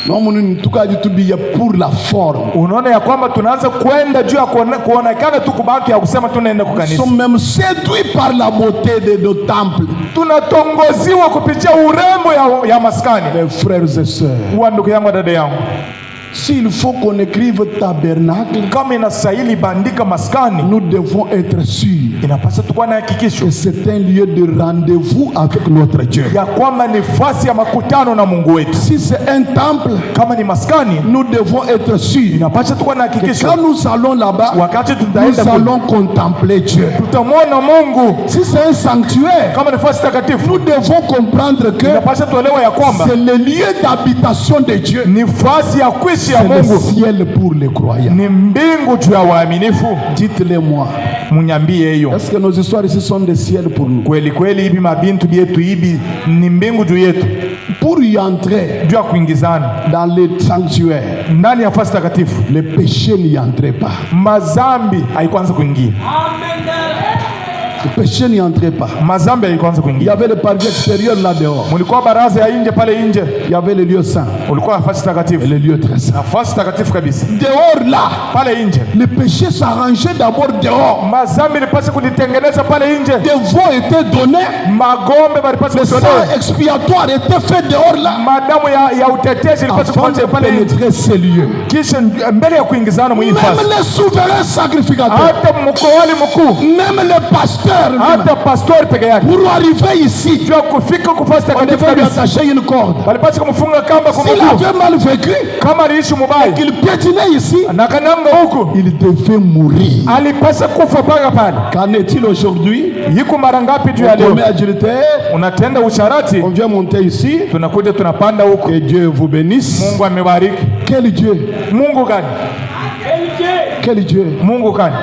[SPEAKER 1] Non, mon tuka jitubia pour la forme.
[SPEAKER 2] Unaona ya kwamba tunaanza kwenda juu ya kuonekana tu kubaki ya kusema tunaenda
[SPEAKER 1] Nous
[SPEAKER 2] kukanisa.
[SPEAKER 1] sommes même séduits par la beauté de nos temples.
[SPEAKER 2] Tunatongoziwa kupitia urembo ya maskani.
[SPEAKER 1] Les frères et sœurs,
[SPEAKER 2] Wa ndugu yangu, dada yangu,
[SPEAKER 1] s'il faut qu'on écrive tabernacle,
[SPEAKER 2] kama inastahili bandika maskani,
[SPEAKER 1] nous devons être sûrs
[SPEAKER 2] inapaswa tukuwa na hakikisho
[SPEAKER 1] que c'est un lieu de rendez-vous avec notre Dieu.
[SPEAKER 2] ya kwamba ni fasi ya makutano na Mungu wetu.
[SPEAKER 1] Si c'est un temple,
[SPEAKER 2] Kama ni maskani,
[SPEAKER 1] nous devons être sûrs
[SPEAKER 2] inapaswa tukuwa na
[SPEAKER 1] que
[SPEAKER 2] hakikisho
[SPEAKER 1] quand nous allons là-bas,
[SPEAKER 2] wakati
[SPEAKER 1] nous
[SPEAKER 2] tutaenda kule,
[SPEAKER 1] allons contempler Dieu.
[SPEAKER 2] tutamwona Mungu.
[SPEAKER 1] Si c'est un sanctuaire,
[SPEAKER 2] Kama ni fasi takatifu,
[SPEAKER 1] nous devons comprendre que
[SPEAKER 2] inapaswa tuelewe ya kwamba
[SPEAKER 1] c'est le lieu d'habitation de Dieu.
[SPEAKER 2] ni fasi ya kuishi ya
[SPEAKER 1] C'est le
[SPEAKER 2] Mungu,
[SPEAKER 1] ciel pour les croyants.
[SPEAKER 2] ni mbingu juu ya waaminifu.
[SPEAKER 1] Dites-le-moi.
[SPEAKER 2] Munyambie hiyo.
[SPEAKER 1] Est-ce que nos histoires ici sont des ciels pour nous?
[SPEAKER 2] Kweli kweli hivi mabintu byetu hivi ni mbingu juu yetu,
[SPEAKER 1] Pour y entrer
[SPEAKER 2] juu ya kuingizana
[SPEAKER 1] dans le sanctuaire,
[SPEAKER 2] ndani ya fasi takatifu,
[SPEAKER 1] le péché n'y entrait pas.
[SPEAKER 2] mazambi haikuanza kuingia.
[SPEAKER 1] Le péché n'y entrait pas.
[SPEAKER 2] Mazambi haikuanza
[SPEAKER 1] Il y
[SPEAKER 2] kuingia.
[SPEAKER 1] avait le parvis extérieur là dehors.
[SPEAKER 2] Mulikuwa baraza ya nje pale nje,
[SPEAKER 1] Il y avait le lieu saint
[SPEAKER 2] ulikuwa fasi
[SPEAKER 1] et
[SPEAKER 2] takatifu,
[SPEAKER 1] le lieu très saint.
[SPEAKER 2] nafasi takatifu kabisa.
[SPEAKER 1] Dehors là,
[SPEAKER 2] Pale nje
[SPEAKER 1] le péché s'arrangeait d'abord dehors.
[SPEAKER 2] mazambi ilipaswa kulitengeneza pale nje,
[SPEAKER 1] Des veaux étaient donnés.
[SPEAKER 2] magombe balipaswa
[SPEAKER 1] Le sang
[SPEAKER 2] kutolewa,
[SPEAKER 1] expiatoire était fait dehors là.
[SPEAKER 2] madamu ya utetezi ilipaswa
[SPEAKER 1] Avant de
[SPEAKER 2] kufanya pale nje,
[SPEAKER 1] pénétrer ces lieux.
[SPEAKER 2] kisha mbele ya kuingizana
[SPEAKER 1] Même
[SPEAKER 2] muhifasi.
[SPEAKER 1] les souverains sacrificateurs,
[SPEAKER 2] Hata mkoali mkuu,
[SPEAKER 1] même les pasteurs pasteur
[SPEAKER 2] hata pastor peke yake
[SPEAKER 1] pour arriver ici,
[SPEAKER 2] jua kufika kufasi
[SPEAKER 1] on
[SPEAKER 2] takatifu
[SPEAKER 1] devait lui
[SPEAKER 2] kabisa
[SPEAKER 1] attacher une corde.
[SPEAKER 2] walipaswa kumfunga kamba kwa
[SPEAKER 1] S'il
[SPEAKER 2] mguu.
[SPEAKER 1] avait mal vécu,
[SPEAKER 2] Kama aliishi mubaya
[SPEAKER 1] qu'il piétinait ici,
[SPEAKER 2] na kananga huku
[SPEAKER 1] il devait mourir.
[SPEAKER 2] alipaswa kufa paka pale.
[SPEAKER 1] Qu'en est-il aujourd'hui?
[SPEAKER 2] Yiko mara ngapi juu ya
[SPEAKER 1] On
[SPEAKER 2] leo
[SPEAKER 1] commet adultère,
[SPEAKER 2] unatenda usharati,
[SPEAKER 1] on vient monter ici,
[SPEAKER 2] tunakuja tunapanda huku.
[SPEAKER 1] que Dieu vous bénisse.
[SPEAKER 2] Mungu amebariki.
[SPEAKER 1] Quel Dieu?
[SPEAKER 2] Mungu gani?
[SPEAKER 1] Quel Dieu?
[SPEAKER 2] Mungu gani?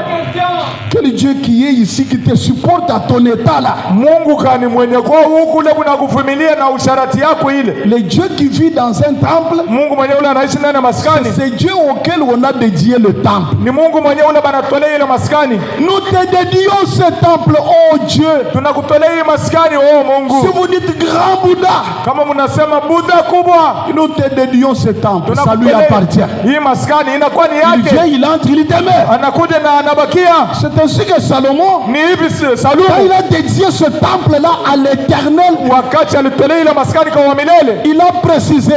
[SPEAKER 1] Quel Dieu qui est ici, qui te supporte à ton état là?
[SPEAKER 2] Mungu gani mwenye kwa huku ule kunakuvumilia na usharati yako ile?
[SPEAKER 1] Le Dieu qui vit dans un temple,
[SPEAKER 2] Mungu mwenye ule anaishi ndani ya maskani.
[SPEAKER 1] c'est Dieu auquel on a dédié le temple.
[SPEAKER 2] Ni Mungu mwenye ule banatolea ile maskani.
[SPEAKER 1] Nous te dédions ce temple, oh Dieu.
[SPEAKER 2] Tunakutolea hii maskani, oh
[SPEAKER 1] Si
[SPEAKER 2] Mungu.
[SPEAKER 1] vous dites grand Bouddha,
[SPEAKER 2] Kama mnasema Buddha kubwa,
[SPEAKER 1] nous te dédions ce temple, ça lui
[SPEAKER 2] tunakutolea
[SPEAKER 1] appartient.
[SPEAKER 2] hii maskani, inakuwa ni
[SPEAKER 1] Il vient,
[SPEAKER 2] yake.
[SPEAKER 1] il entre, il demeure.
[SPEAKER 2] Anakuja na anabakia.
[SPEAKER 1] C'est ainsi que Salomon,
[SPEAKER 2] Ni hivi
[SPEAKER 1] quand
[SPEAKER 2] Salumu
[SPEAKER 1] il a dédié ce temple-là à l'Éternel,
[SPEAKER 2] wakati alitolea ile maskani kwa milele,
[SPEAKER 1] il a précisé,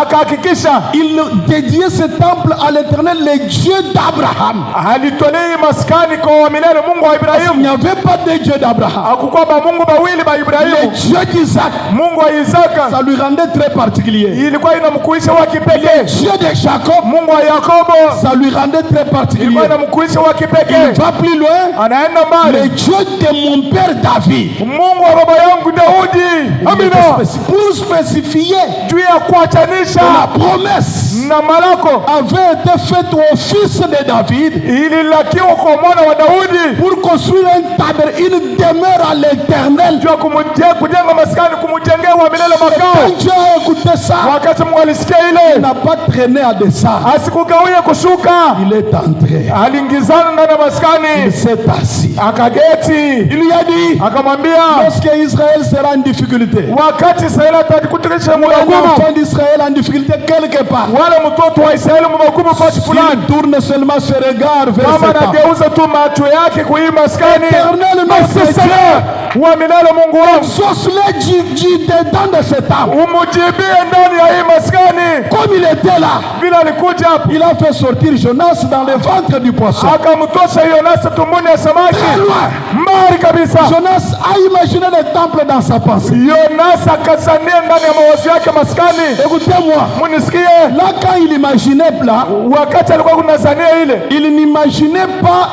[SPEAKER 2] akahakikisha
[SPEAKER 1] il dédiait ce temple à l'Éternel, le Dieu d'Abraham.
[SPEAKER 2] alitolea hii maskani kwa milele, Mungu wa
[SPEAKER 1] Il
[SPEAKER 2] Ibrahimu.
[SPEAKER 1] n'y avait pas de Dieu d'Abraham.
[SPEAKER 2] Hakukuwa ba Mungu bawili ba
[SPEAKER 1] Le
[SPEAKER 2] Ibrahimu.
[SPEAKER 1] Dieu d'Isaac,
[SPEAKER 2] Mungu wa Isaka
[SPEAKER 1] ça lui rendait très particulier.
[SPEAKER 2] ilikuwa inamkuisha wa kipekee.
[SPEAKER 1] Dieu de Jacob,
[SPEAKER 2] Mungu wa Yakobo
[SPEAKER 1] ça lui rendait très particulier.
[SPEAKER 2] ilikuwa inamkuisha wa
[SPEAKER 1] Il
[SPEAKER 2] kipekee.
[SPEAKER 1] va plus loin.
[SPEAKER 2] Anaenda
[SPEAKER 1] Le
[SPEAKER 2] mbali.
[SPEAKER 1] Dieu de mon père David,
[SPEAKER 2] Mungu wa baba yangu Daudi, amina,
[SPEAKER 1] pour spécifier
[SPEAKER 2] juu ya
[SPEAKER 1] que
[SPEAKER 2] kuachanisha
[SPEAKER 1] la promesse
[SPEAKER 2] na malako
[SPEAKER 1] avait été faite au fils de David
[SPEAKER 2] ililakiwa kwa mwana wa Daudi
[SPEAKER 1] pour construire un tabernacle, une demeure à l'Éternel.
[SPEAKER 2] juu ya kujenga maskani, kumjengea wa milele
[SPEAKER 1] Quand
[SPEAKER 2] makao.
[SPEAKER 1] Dieu a écouté ça,
[SPEAKER 2] Wakati Mungu alisikia
[SPEAKER 1] il
[SPEAKER 2] ile,
[SPEAKER 1] n'a pas traîné à descendre.
[SPEAKER 2] asikugawia kushuka,
[SPEAKER 1] Il est entré.
[SPEAKER 2] aliingizana ndani ya
[SPEAKER 1] Il
[SPEAKER 2] maskani,
[SPEAKER 1] s'est assis.
[SPEAKER 2] akageti,
[SPEAKER 1] Il lui a dit,
[SPEAKER 2] akamwambia
[SPEAKER 1] lorsque Israël sera en difficulté,
[SPEAKER 2] wakati Israeli atajikutikisha
[SPEAKER 1] un
[SPEAKER 2] magumu,
[SPEAKER 1] enfant d'Israël en difficulté quelque part,
[SPEAKER 2] wale mtoto wa Israeli magumu fasi fulani,
[SPEAKER 1] s'il tourne seulement ses regards vers
[SPEAKER 2] kama
[SPEAKER 1] cet temple,
[SPEAKER 2] anageuza tu macho yake kwa hii maskani,
[SPEAKER 1] Éternel
[SPEAKER 2] basi
[SPEAKER 1] notre
[SPEAKER 2] sana
[SPEAKER 1] Dieu,
[SPEAKER 2] wa milele Mungu wangu,
[SPEAKER 1] exauce-le du dedans de ce temple.
[SPEAKER 2] umujibie ndani ya hii maskani.
[SPEAKER 1] Comme il était là,
[SPEAKER 2] Vile alikuja hapo
[SPEAKER 1] il a fait sortir Jonas dans le ventre du poisson.
[SPEAKER 2] akamtosha Yonasa tumboni ya
[SPEAKER 1] Très
[SPEAKER 2] samaki,
[SPEAKER 1] loin.
[SPEAKER 2] mbali kabisa.
[SPEAKER 1] Jonas a imaginé le temple dans sa pensée.
[SPEAKER 2] Yonasa akazania ndani ya mawazo yake maskani.
[SPEAKER 1] Écoutez-moi,
[SPEAKER 2] Munisikie,
[SPEAKER 1] là quand il imaginait là,
[SPEAKER 2] wakati alikuwa kunazania ile,
[SPEAKER 1] il n'imaginait pas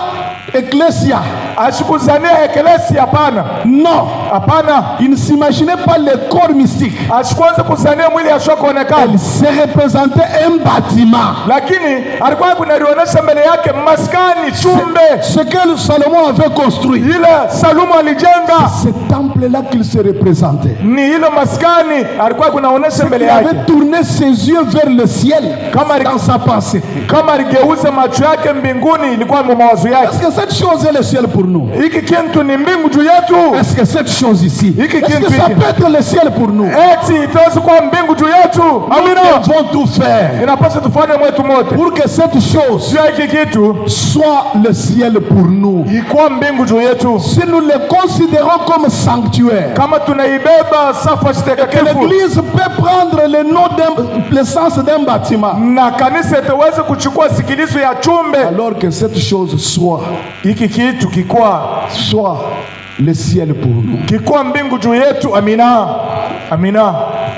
[SPEAKER 1] Ecclesia.
[SPEAKER 2] ashikuzania ekelesi. Hapana,
[SPEAKER 1] Non,
[SPEAKER 2] hapana,
[SPEAKER 1] il ne s'imaginait pas le corps mystique.
[SPEAKER 2] ashikuanza kuzania mwili ashokuonekana,
[SPEAKER 1] Il se représentait un bâtiment.
[SPEAKER 2] lakini alikuwa kunalionyesha mbele yake maskani, chumbe
[SPEAKER 1] Ce que Salomon avait construit.
[SPEAKER 2] ile Salumu alijenga,
[SPEAKER 1] Ce temple-là qu'il se représentait.
[SPEAKER 2] ni ile maskani alikuwa kunaonyesha mbele
[SPEAKER 1] Il
[SPEAKER 2] yake.
[SPEAKER 1] avait tourné ses yeux vers le ciel dans sa pensée.
[SPEAKER 2] Kama aligeuza macho yake mbinguni, ilikuwa mu mawazo
[SPEAKER 1] Est-ce
[SPEAKER 2] yake.
[SPEAKER 1] que cette chose est le ciel pour nous?
[SPEAKER 2] Hiki kintu ni mbingu juu yetu,
[SPEAKER 1] Est-ce que cette chose ici,
[SPEAKER 2] Hiki
[SPEAKER 1] est-ce
[SPEAKER 2] kintu
[SPEAKER 1] que ça
[SPEAKER 2] hiki.
[SPEAKER 1] peut être le ciel pour nous?
[SPEAKER 2] eti itaweza kuwa mbingu juu yetu.
[SPEAKER 1] Nous
[SPEAKER 2] Amina,
[SPEAKER 1] devons tout faire
[SPEAKER 2] inapaswa tufanye mwetu mote
[SPEAKER 1] pour que cette chose
[SPEAKER 2] juu ya hiki kitu
[SPEAKER 1] soit le ciel pour nous.
[SPEAKER 2] ikuwa mbingu juu yetu.
[SPEAKER 1] Si nous le considérons comme sanctuaire,
[SPEAKER 2] Kama tunaibeba safa
[SPEAKER 1] que
[SPEAKER 2] takatifu
[SPEAKER 1] l'église peut prendre le nom le sens d'un bâtiment,
[SPEAKER 2] na kanisa itaweza kuchukua sikilizo ya chumbe,
[SPEAKER 1] alors que cette chose soit
[SPEAKER 2] hiki kitu
[SPEAKER 1] soit le ciel pour nous.
[SPEAKER 2] kikuwa mbingu juu yetu. Amina, amina.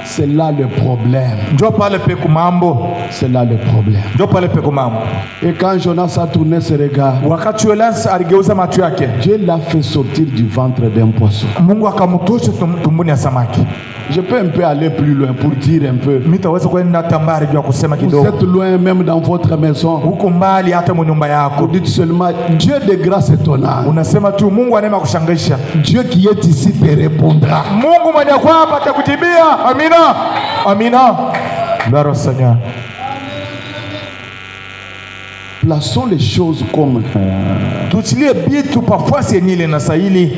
[SPEAKER 1] C'est là le problème.
[SPEAKER 2] Njo pale peku mambo,
[SPEAKER 1] C'est là le problème.
[SPEAKER 2] njo pale peku mambo.
[SPEAKER 1] Et quand Jonas a tourné ses regards,
[SPEAKER 2] Wakati Yonasa aligeuza macho yake,
[SPEAKER 1] Dieu l'a fait sortir du ventre d'un poisson.
[SPEAKER 2] Mungu akamtosha tumboni ya samaki.
[SPEAKER 1] Je peux un peu aller plus loin pour dire un peu.
[SPEAKER 2] Mitaweza kwenda tambari juu ya kusema
[SPEAKER 1] Vous
[SPEAKER 2] kidogo.
[SPEAKER 1] êtes loin même dans votre maison.
[SPEAKER 2] Huko mbali hata mu nyumba
[SPEAKER 1] Vous
[SPEAKER 2] yako,
[SPEAKER 1] dites seulement Dieu de grâce étonnante.
[SPEAKER 2] unasema tu Mungu anema kushangaisha.
[SPEAKER 1] Dieu qui est ici te répondra.
[SPEAKER 2] Mungu mwenye kwa hapa atakujibia. Amina, amina. Gloire Seigneur.
[SPEAKER 1] Plaçons les choses comme
[SPEAKER 2] Tuchilie bitu pafasi yenye ile inastahili.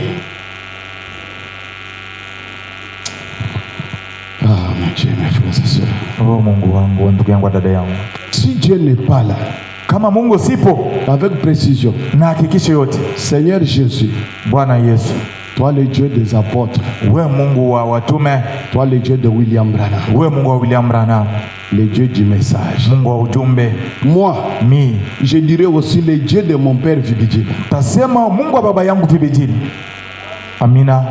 [SPEAKER 1] ah mon Dieu, mes frères et sœurs.
[SPEAKER 2] Oh Mungu wangu, ndugu yangu, dada yangu,
[SPEAKER 1] Si Dieu n'est pas là,
[SPEAKER 2] kama Mungu sipo,
[SPEAKER 1] avec précision,
[SPEAKER 2] na hakikisho yote,
[SPEAKER 1] Seigneur Jésus,
[SPEAKER 2] Bwana Yesu,
[SPEAKER 1] toi le Dieu des apôtres,
[SPEAKER 2] we Mungu wa watume,
[SPEAKER 1] toi le Dieu de William Branham,
[SPEAKER 2] we Mungu wa William Branham,
[SPEAKER 1] le Dieu du message.
[SPEAKER 2] Mungu wa ujumbe.
[SPEAKER 1] Moi, je dirais aussi le Dieu de mon père Vibijili.
[SPEAKER 2] Tasema Mungu wa baba yangu Vibijili. Amina.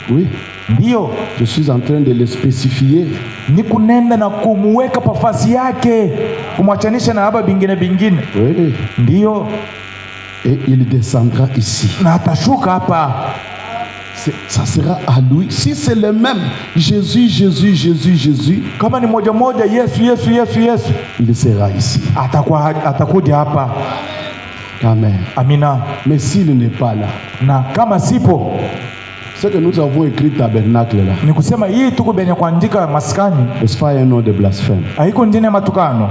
[SPEAKER 1] Oui.
[SPEAKER 2] Ndio.
[SPEAKER 1] Je suis en train de le spécifier.
[SPEAKER 2] Ni kunenda na kumuweka pafasi yake, kumwachanisha na haba bingine.
[SPEAKER 1] Oui.
[SPEAKER 2] Ndio.
[SPEAKER 1] Et il descendra ici.
[SPEAKER 2] Na atashuka hapa.
[SPEAKER 1] Ça sera à lui. Si c'est le même Jésus,
[SPEAKER 2] kama ni moja Yesu,
[SPEAKER 1] il sera ici.
[SPEAKER 2] Atakuja hapa.
[SPEAKER 1] Amen.
[SPEAKER 2] Amina.
[SPEAKER 1] Mais s'il n'est pas là,
[SPEAKER 2] na kama sipo,
[SPEAKER 1] c'est que nous avons écrit tabernacle là.
[SPEAKER 2] Ni kusema hii tuko benye kuandika maskani.
[SPEAKER 1] N'est-ce pas un nom de blasphème?
[SPEAKER 2] Haiko njene ya matukano.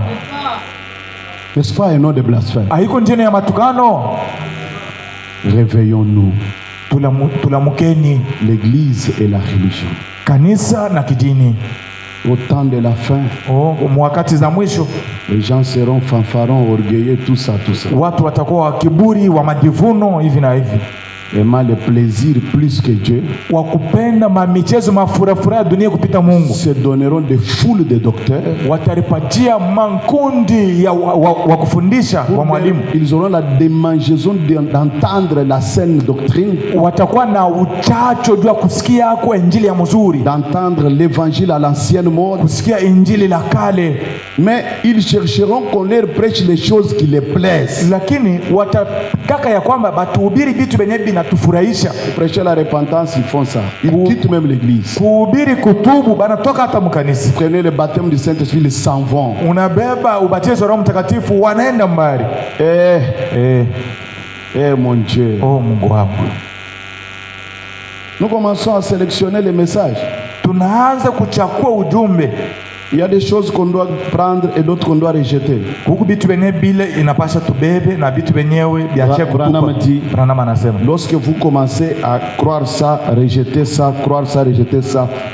[SPEAKER 1] N'est-ce pas un nom de blasphème?
[SPEAKER 2] Haiko njene ya matukano.
[SPEAKER 1] Réveillons-nous.
[SPEAKER 2] Tulamukeni.
[SPEAKER 1] L'église et la religion.
[SPEAKER 2] Kanisa na kidini.
[SPEAKER 1] Au temps de la fin,
[SPEAKER 2] mwakati za mwisho,
[SPEAKER 1] les gens seront fanfarons, orgueilleux, tout ça.
[SPEAKER 2] Watu watakuwa wa kiburi, wa majivuno hivi na hivi.
[SPEAKER 1] Vraiment le plaisir plus que Dieu.
[SPEAKER 2] Wakupenda michezo mafurafura ya dunia kupita Mungu.
[SPEAKER 1] Se donneront des foules de docteurs.
[SPEAKER 2] Wataripatia mankundi ya wakufundisha wa mwalimu.
[SPEAKER 1] Ils auront la démangeaison d'entendre la saine doctrine.
[SPEAKER 2] Watakuwa na uchacho juu ya kusikia kwa injili ya mzuri.
[SPEAKER 1] D'entendre l'évangile à l'ancienne mode.
[SPEAKER 2] Kusikia injili la kale.
[SPEAKER 1] Mais ils chercheront qu'on leur prêche les choses qui les plaisent.
[SPEAKER 2] Lakini watataka ya kwamba batuhubiri vitu benye tufurahisha.
[SPEAKER 1] Prêcher la repentance, ils font ça. Ils quittent même l'église.
[SPEAKER 2] Kuhubiri kutubu banatoka hata mkanisa.
[SPEAKER 1] Prenez le baptême du Saint-Esprit, ils s'en vont.
[SPEAKER 2] Unabeba ubatizo wa Roho Mtakatifu, wanaenda mbali.
[SPEAKER 1] Mon Dieu.
[SPEAKER 2] Oh Mungu wangu.
[SPEAKER 1] Nous commençons à sélectionner les messages.
[SPEAKER 2] Tunaanza kuchakua ujumbe.
[SPEAKER 1] Il y a des choses qu'on doit prendre et d'autres qu'on doit rejeter.
[SPEAKER 2] Huku bitu benye bile inapasha tubebe na bitu benyewe biache kutupa. Branham anasema,
[SPEAKER 1] lorsque vous commencez à croire ça, rejeter ça,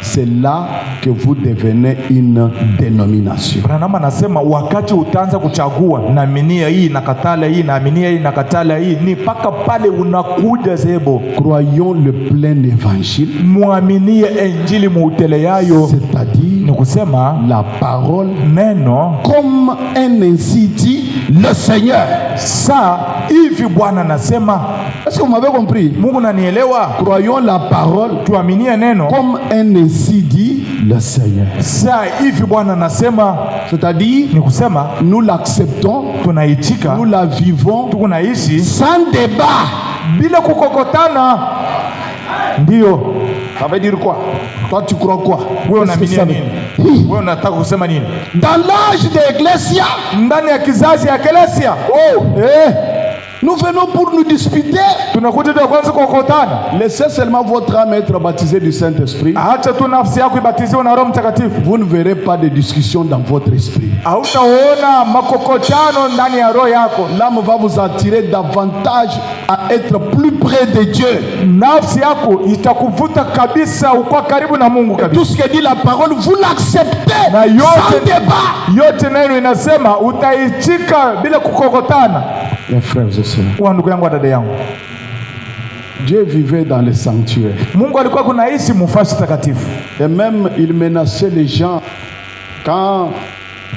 [SPEAKER 1] c'est là que vous devenez une dénomination.
[SPEAKER 2] Branham anasema wakati utaanza kuchagua na aminia hii na katala hii na aminia hii na katala hii, ni paka pale unakuja zebo.
[SPEAKER 1] Croyons le plein évangile.
[SPEAKER 2] Muaminie injili muutele yayo.
[SPEAKER 1] C'est-à-dire
[SPEAKER 2] ni kusema
[SPEAKER 1] la parole
[SPEAKER 2] neno
[SPEAKER 1] comme un ainsi dit le Seigneur.
[SPEAKER 2] Sa hivi Bwana anasema.
[SPEAKER 1] Est-ce que vous m'avez compris?
[SPEAKER 2] Mungu nanielewa.
[SPEAKER 1] Croyons la parole,
[SPEAKER 2] tuaminie neno
[SPEAKER 1] comme un ainsi dit le Seigneur.
[SPEAKER 2] Sa hivi Bwana anasema,
[SPEAKER 1] c'est-à-dire
[SPEAKER 2] ni kusema
[SPEAKER 1] nous l'acceptons,
[SPEAKER 2] tunaitika,
[SPEAKER 1] nous la vivons,
[SPEAKER 2] tunaishi
[SPEAKER 1] sans débat,
[SPEAKER 2] bila kukokotana. Ndio.
[SPEAKER 1] Ça veut dire quoi? Toi tu crois quoi?
[SPEAKER 2] Wewe unaaminia nini? Wewe unataka kusema nini?
[SPEAKER 1] Dans l'âge de l'Ecclésia,
[SPEAKER 2] ndani ya kizazi ya Ecclésia.
[SPEAKER 1] Nous venons pour nous disputer.
[SPEAKER 2] Tunakuja ndio kwanza kukokotana.
[SPEAKER 1] Laissez seulement votre âme être baptisée du Saint-Esprit.
[SPEAKER 2] Acha tu nafsi yako ibatiziwe na Roho Mtakatifu.
[SPEAKER 1] Vous ne verrez pas de discussion dans votre esprit.
[SPEAKER 2] Hautaona makokotano ndani ya roho yako.
[SPEAKER 1] L'âme va vous attirer davantage à être plus près de Dieu.
[SPEAKER 2] Nafsi yako itakuvuta kabisa uko karibu na Mungu kabisa.
[SPEAKER 1] Tout ce que dit la parole, vous l'acceptez
[SPEAKER 2] na
[SPEAKER 1] sans débat.
[SPEAKER 2] Yote neno inasema utaichika bila kukokotana.
[SPEAKER 1] Mes frères et sœurs,
[SPEAKER 2] ndugu yangu, dada yangu,
[SPEAKER 1] Dieu vivait dans le sanctuaire.
[SPEAKER 2] Mungu alikuwa kunaishi mufasi takatifu.
[SPEAKER 1] Et même il menaçait les gens quand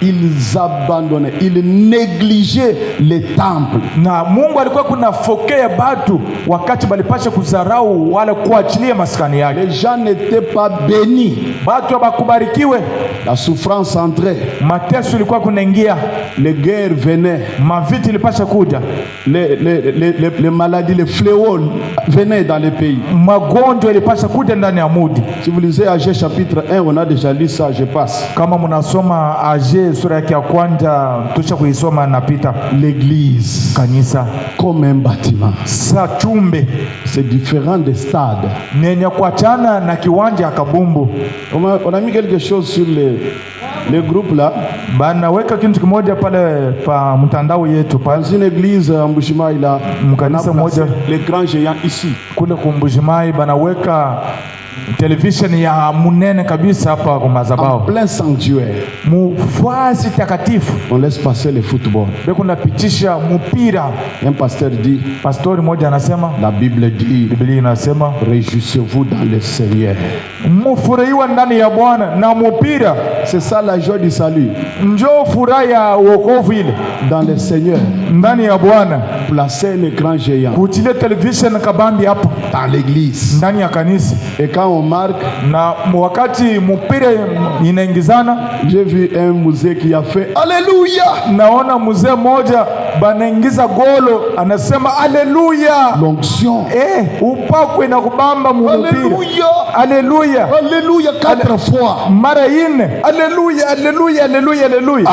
[SPEAKER 1] ils abandonnaient, ils négligeaient les temples.
[SPEAKER 2] Na Mungu alikuwa kunafokea batu wakati balipasha kuzarau wala kuachilia maskani yake.
[SPEAKER 1] Les gens n'étaient pas bénis.
[SPEAKER 2] Batu abakubarikiwe.
[SPEAKER 1] La souffrance entrait.
[SPEAKER 2] Mateso ilikuwa kunaingia.
[SPEAKER 1] Les guerres venaient.
[SPEAKER 2] Mavita ilipasha kuja.
[SPEAKER 1] Les maladies, les fléaux venaient dans les pays.
[SPEAKER 2] Magonjwa ilipasha kuja ndani ya mudi.
[SPEAKER 1] Si vous lisez Agé chapitre 1, on a déjà lu ça, je passe.
[SPEAKER 2] Kama mnasoma Agé sura yake ya kwanza tusha kuisoma napita.
[SPEAKER 1] L'église,
[SPEAKER 2] kanisa,
[SPEAKER 1] comme un bâtiment.
[SPEAKER 2] Sa chumbe,
[SPEAKER 1] c'est différent des stades.
[SPEAKER 2] Nenya kuachana na kiwanja ya kabumbu.
[SPEAKER 1] On a mis quelque chose sur les groupes là.
[SPEAKER 2] Banaweka kitu kimoja pale pa mtandao yetu pa.
[SPEAKER 1] Dans une église à Mbujimayi là,
[SPEAKER 2] mkanisa moja,
[SPEAKER 1] l'écran géant ici.
[SPEAKER 2] Kule Mbujimayi banaweka television ya munene kabisa hapa kwa
[SPEAKER 1] En
[SPEAKER 2] madhabahu.
[SPEAKER 1] plein sanctuaire.
[SPEAKER 2] Mufasi takatifu.
[SPEAKER 1] On laisse passer le football.
[SPEAKER 2] Beko napitisha mpira.
[SPEAKER 1] Un pasteur dit,
[SPEAKER 2] Pastori moja anasema,
[SPEAKER 1] la Bible dit,
[SPEAKER 2] Biblia inasema,
[SPEAKER 1] réjouissez-vous dans le Seigneur.
[SPEAKER 2] mufurahiwa ndani ya Bwana na mpira.
[SPEAKER 1] C'est ça la joie du salut.
[SPEAKER 2] Njoo furaha ya wokovu ile.
[SPEAKER 1] Dans le Seigneur.
[SPEAKER 2] Ndani ya Bwana.
[SPEAKER 1] Placer un écran géant.
[SPEAKER 2] Kutile television kabambi hapo.
[SPEAKER 1] Dans l'église.
[SPEAKER 2] Ndani ya kanisa.
[SPEAKER 1] Et quand on marque,
[SPEAKER 2] na wakati mpira inaingizana,
[SPEAKER 1] j'ai vu un musée qui a fait Alléluia.
[SPEAKER 2] Naona mzee mmoja banaingiza golo anasema Alléluia.
[SPEAKER 1] L'onction.
[SPEAKER 2] Upako inakubamba mpira.
[SPEAKER 1] Alléluia.
[SPEAKER 2] Alléluia.
[SPEAKER 1] Alléluia 4 fois.
[SPEAKER 2] Mara 4. Alléluia, Alléluia, Alléluia, Alléluia.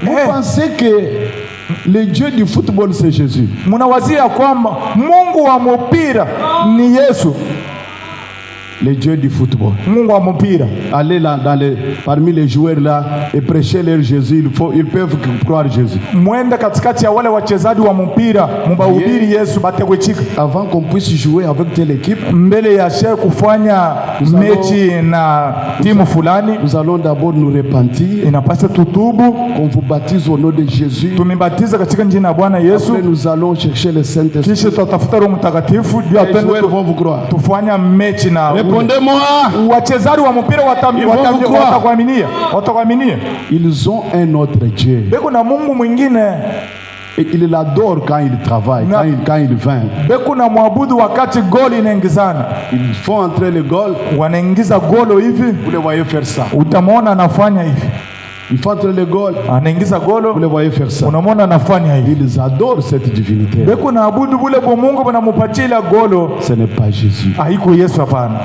[SPEAKER 1] Vous pensez que le Dieu du football c'est Jésus?
[SPEAKER 2] Munawazia kwamba Mungu wa mpira ni Yesu.
[SPEAKER 1] Le Dieu du football.
[SPEAKER 2] Mungu wa mpira.
[SPEAKER 1] Allez là parmi les joueurs là et prêcher leur Jésus. Ils peuvent croire Jésus.
[SPEAKER 2] Mwenda katikati ya wale wachezaji wa mpira, mubahubiri Yesu batekwechika.
[SPEAKER 1] Avant qu'on puisse jouer avec telle équipe,
[SPEAKER 2] mbele ya shehe kufanya mechi na timu fulani,
[SPEAKER 1] nous allons d'abord nous repentir.
[SPEAKER 2] Inapasa tutubu.
[SPEAKER 1] On vous baptise au nom de Jésus.
[SPEAKER 2] Tumebatiza katika jina la Bwana Yesu.
[SPEAKER 1] Après nous allons chercher le Saint-Esprit.
[SPEAKER 2] Kisha tutafuta Roho Mtakatifu ndio
[SPEAKER 1] atende vous croire.
[SPEAKER 2] Tufanya mechi na
[SPEAKER 1] Répondez-moi.
[SPEAKER 2] Wachezaji wa mpira watakuaminia.
[SPEAKER 1] Ils ont un autre Dieu.
[SPEAKER 2] Beko na Mungu mwingine.
[SPEAKER 1] Et il l'adore quand il travaille, quand il vainc.
[SPEAKER 2] Beko na muabudu wakati goli inaingizana.
[SPEAKER 1] Ils font entrer le goal.
[SPEAKER 2] Wanaingiza golo hivi.
[SPEAKER 1] Vous les voyez faire ça.
[SPEAKER 2] Utamwona anafanya hivi.
[SPEAKER 1] Il faut entrer le goal.
[SPEAKER 2] Anaingiza golo.
[SPEAKER 1] Vous les voyez faire ça.
[SPEAKER 2] Unamwona anafanya hivi.
[SPEAKER 1] Ils adorent cette divinité.
[SPEAKER 2] Beko na abudu bule bo Mungu banamupatia ile golo.
[SPEAKER 1] Ce n'est pas Jésus.
[SPEAKER 2] Haiko Yesu hapana.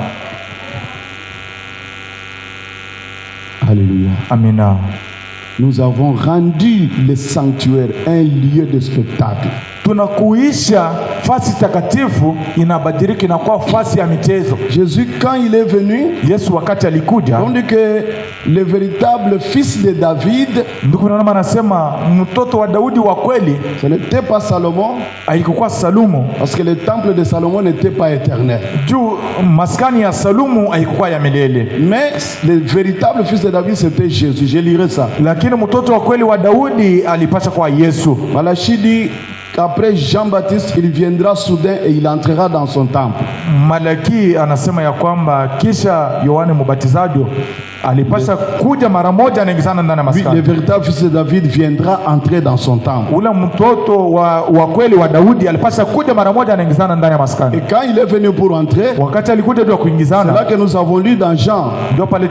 [SPEAKER 1] Alléluia.
[SPEAKER 2] Amina.
[SPEAKER 1] Nous avons rendu le sanctuaire un lieu de spectacle.
[SPEAKER 2] Tunakuisha fasi takatifu inabadilika inakuwa fasi ya michezo.
[SPEAKER 1] Jésus quand il est venu,
[SPEAKER 2] Yesu wakati alikuja,
[SPEAKER 1] on dit que le véritable fils de David,
[SPEAKER 2] ndiko naona anasema mtoto wa Daudi wa kweli,
[SPEAKER 1] ce n'était pas Salomon,
[SPEAKER 2] haikuwa Salomo,
[SPEAKER 1] parce que le temple de Salomon n'était pas éternel.
[SPEAKER 2] Juu maskani ya Salomo haikuwa ya milele.
[SPEAKER 1] Mais le véritable fils de David c'était Jésus. Je lirai ça.
[SPEAKER 2] Lakini mtoto wa kweli wa Daudi alipasha kwa Yesu.
[SPEAKER 1] Malachi dit qu'après Jean-Baptiste, il viendra soudain et il entrera dans son temple.
[SPEAKER 2] Malaki anasema ya kwamba kisha Yohane Mbatizaji alipasha kuja mara moja anaingizana ndani ya maskani.
[SPEAKER 1] Le véritable fils de David viendra entrer dans son temple.
[SPEAKER 2] Ule mtoto wa kweli wa Daudi alipasha kuja mara moja anaingizana ndani ya maskani.
[SPEAKER 1] Et quand il est venu pour entrer,
[SPEAKER 2] wakati alikuja ndio kuingizana,
[SPEAKER 1] c'est là que nous avons lu dans Jean.
[SPEAKER 2] Ndio pale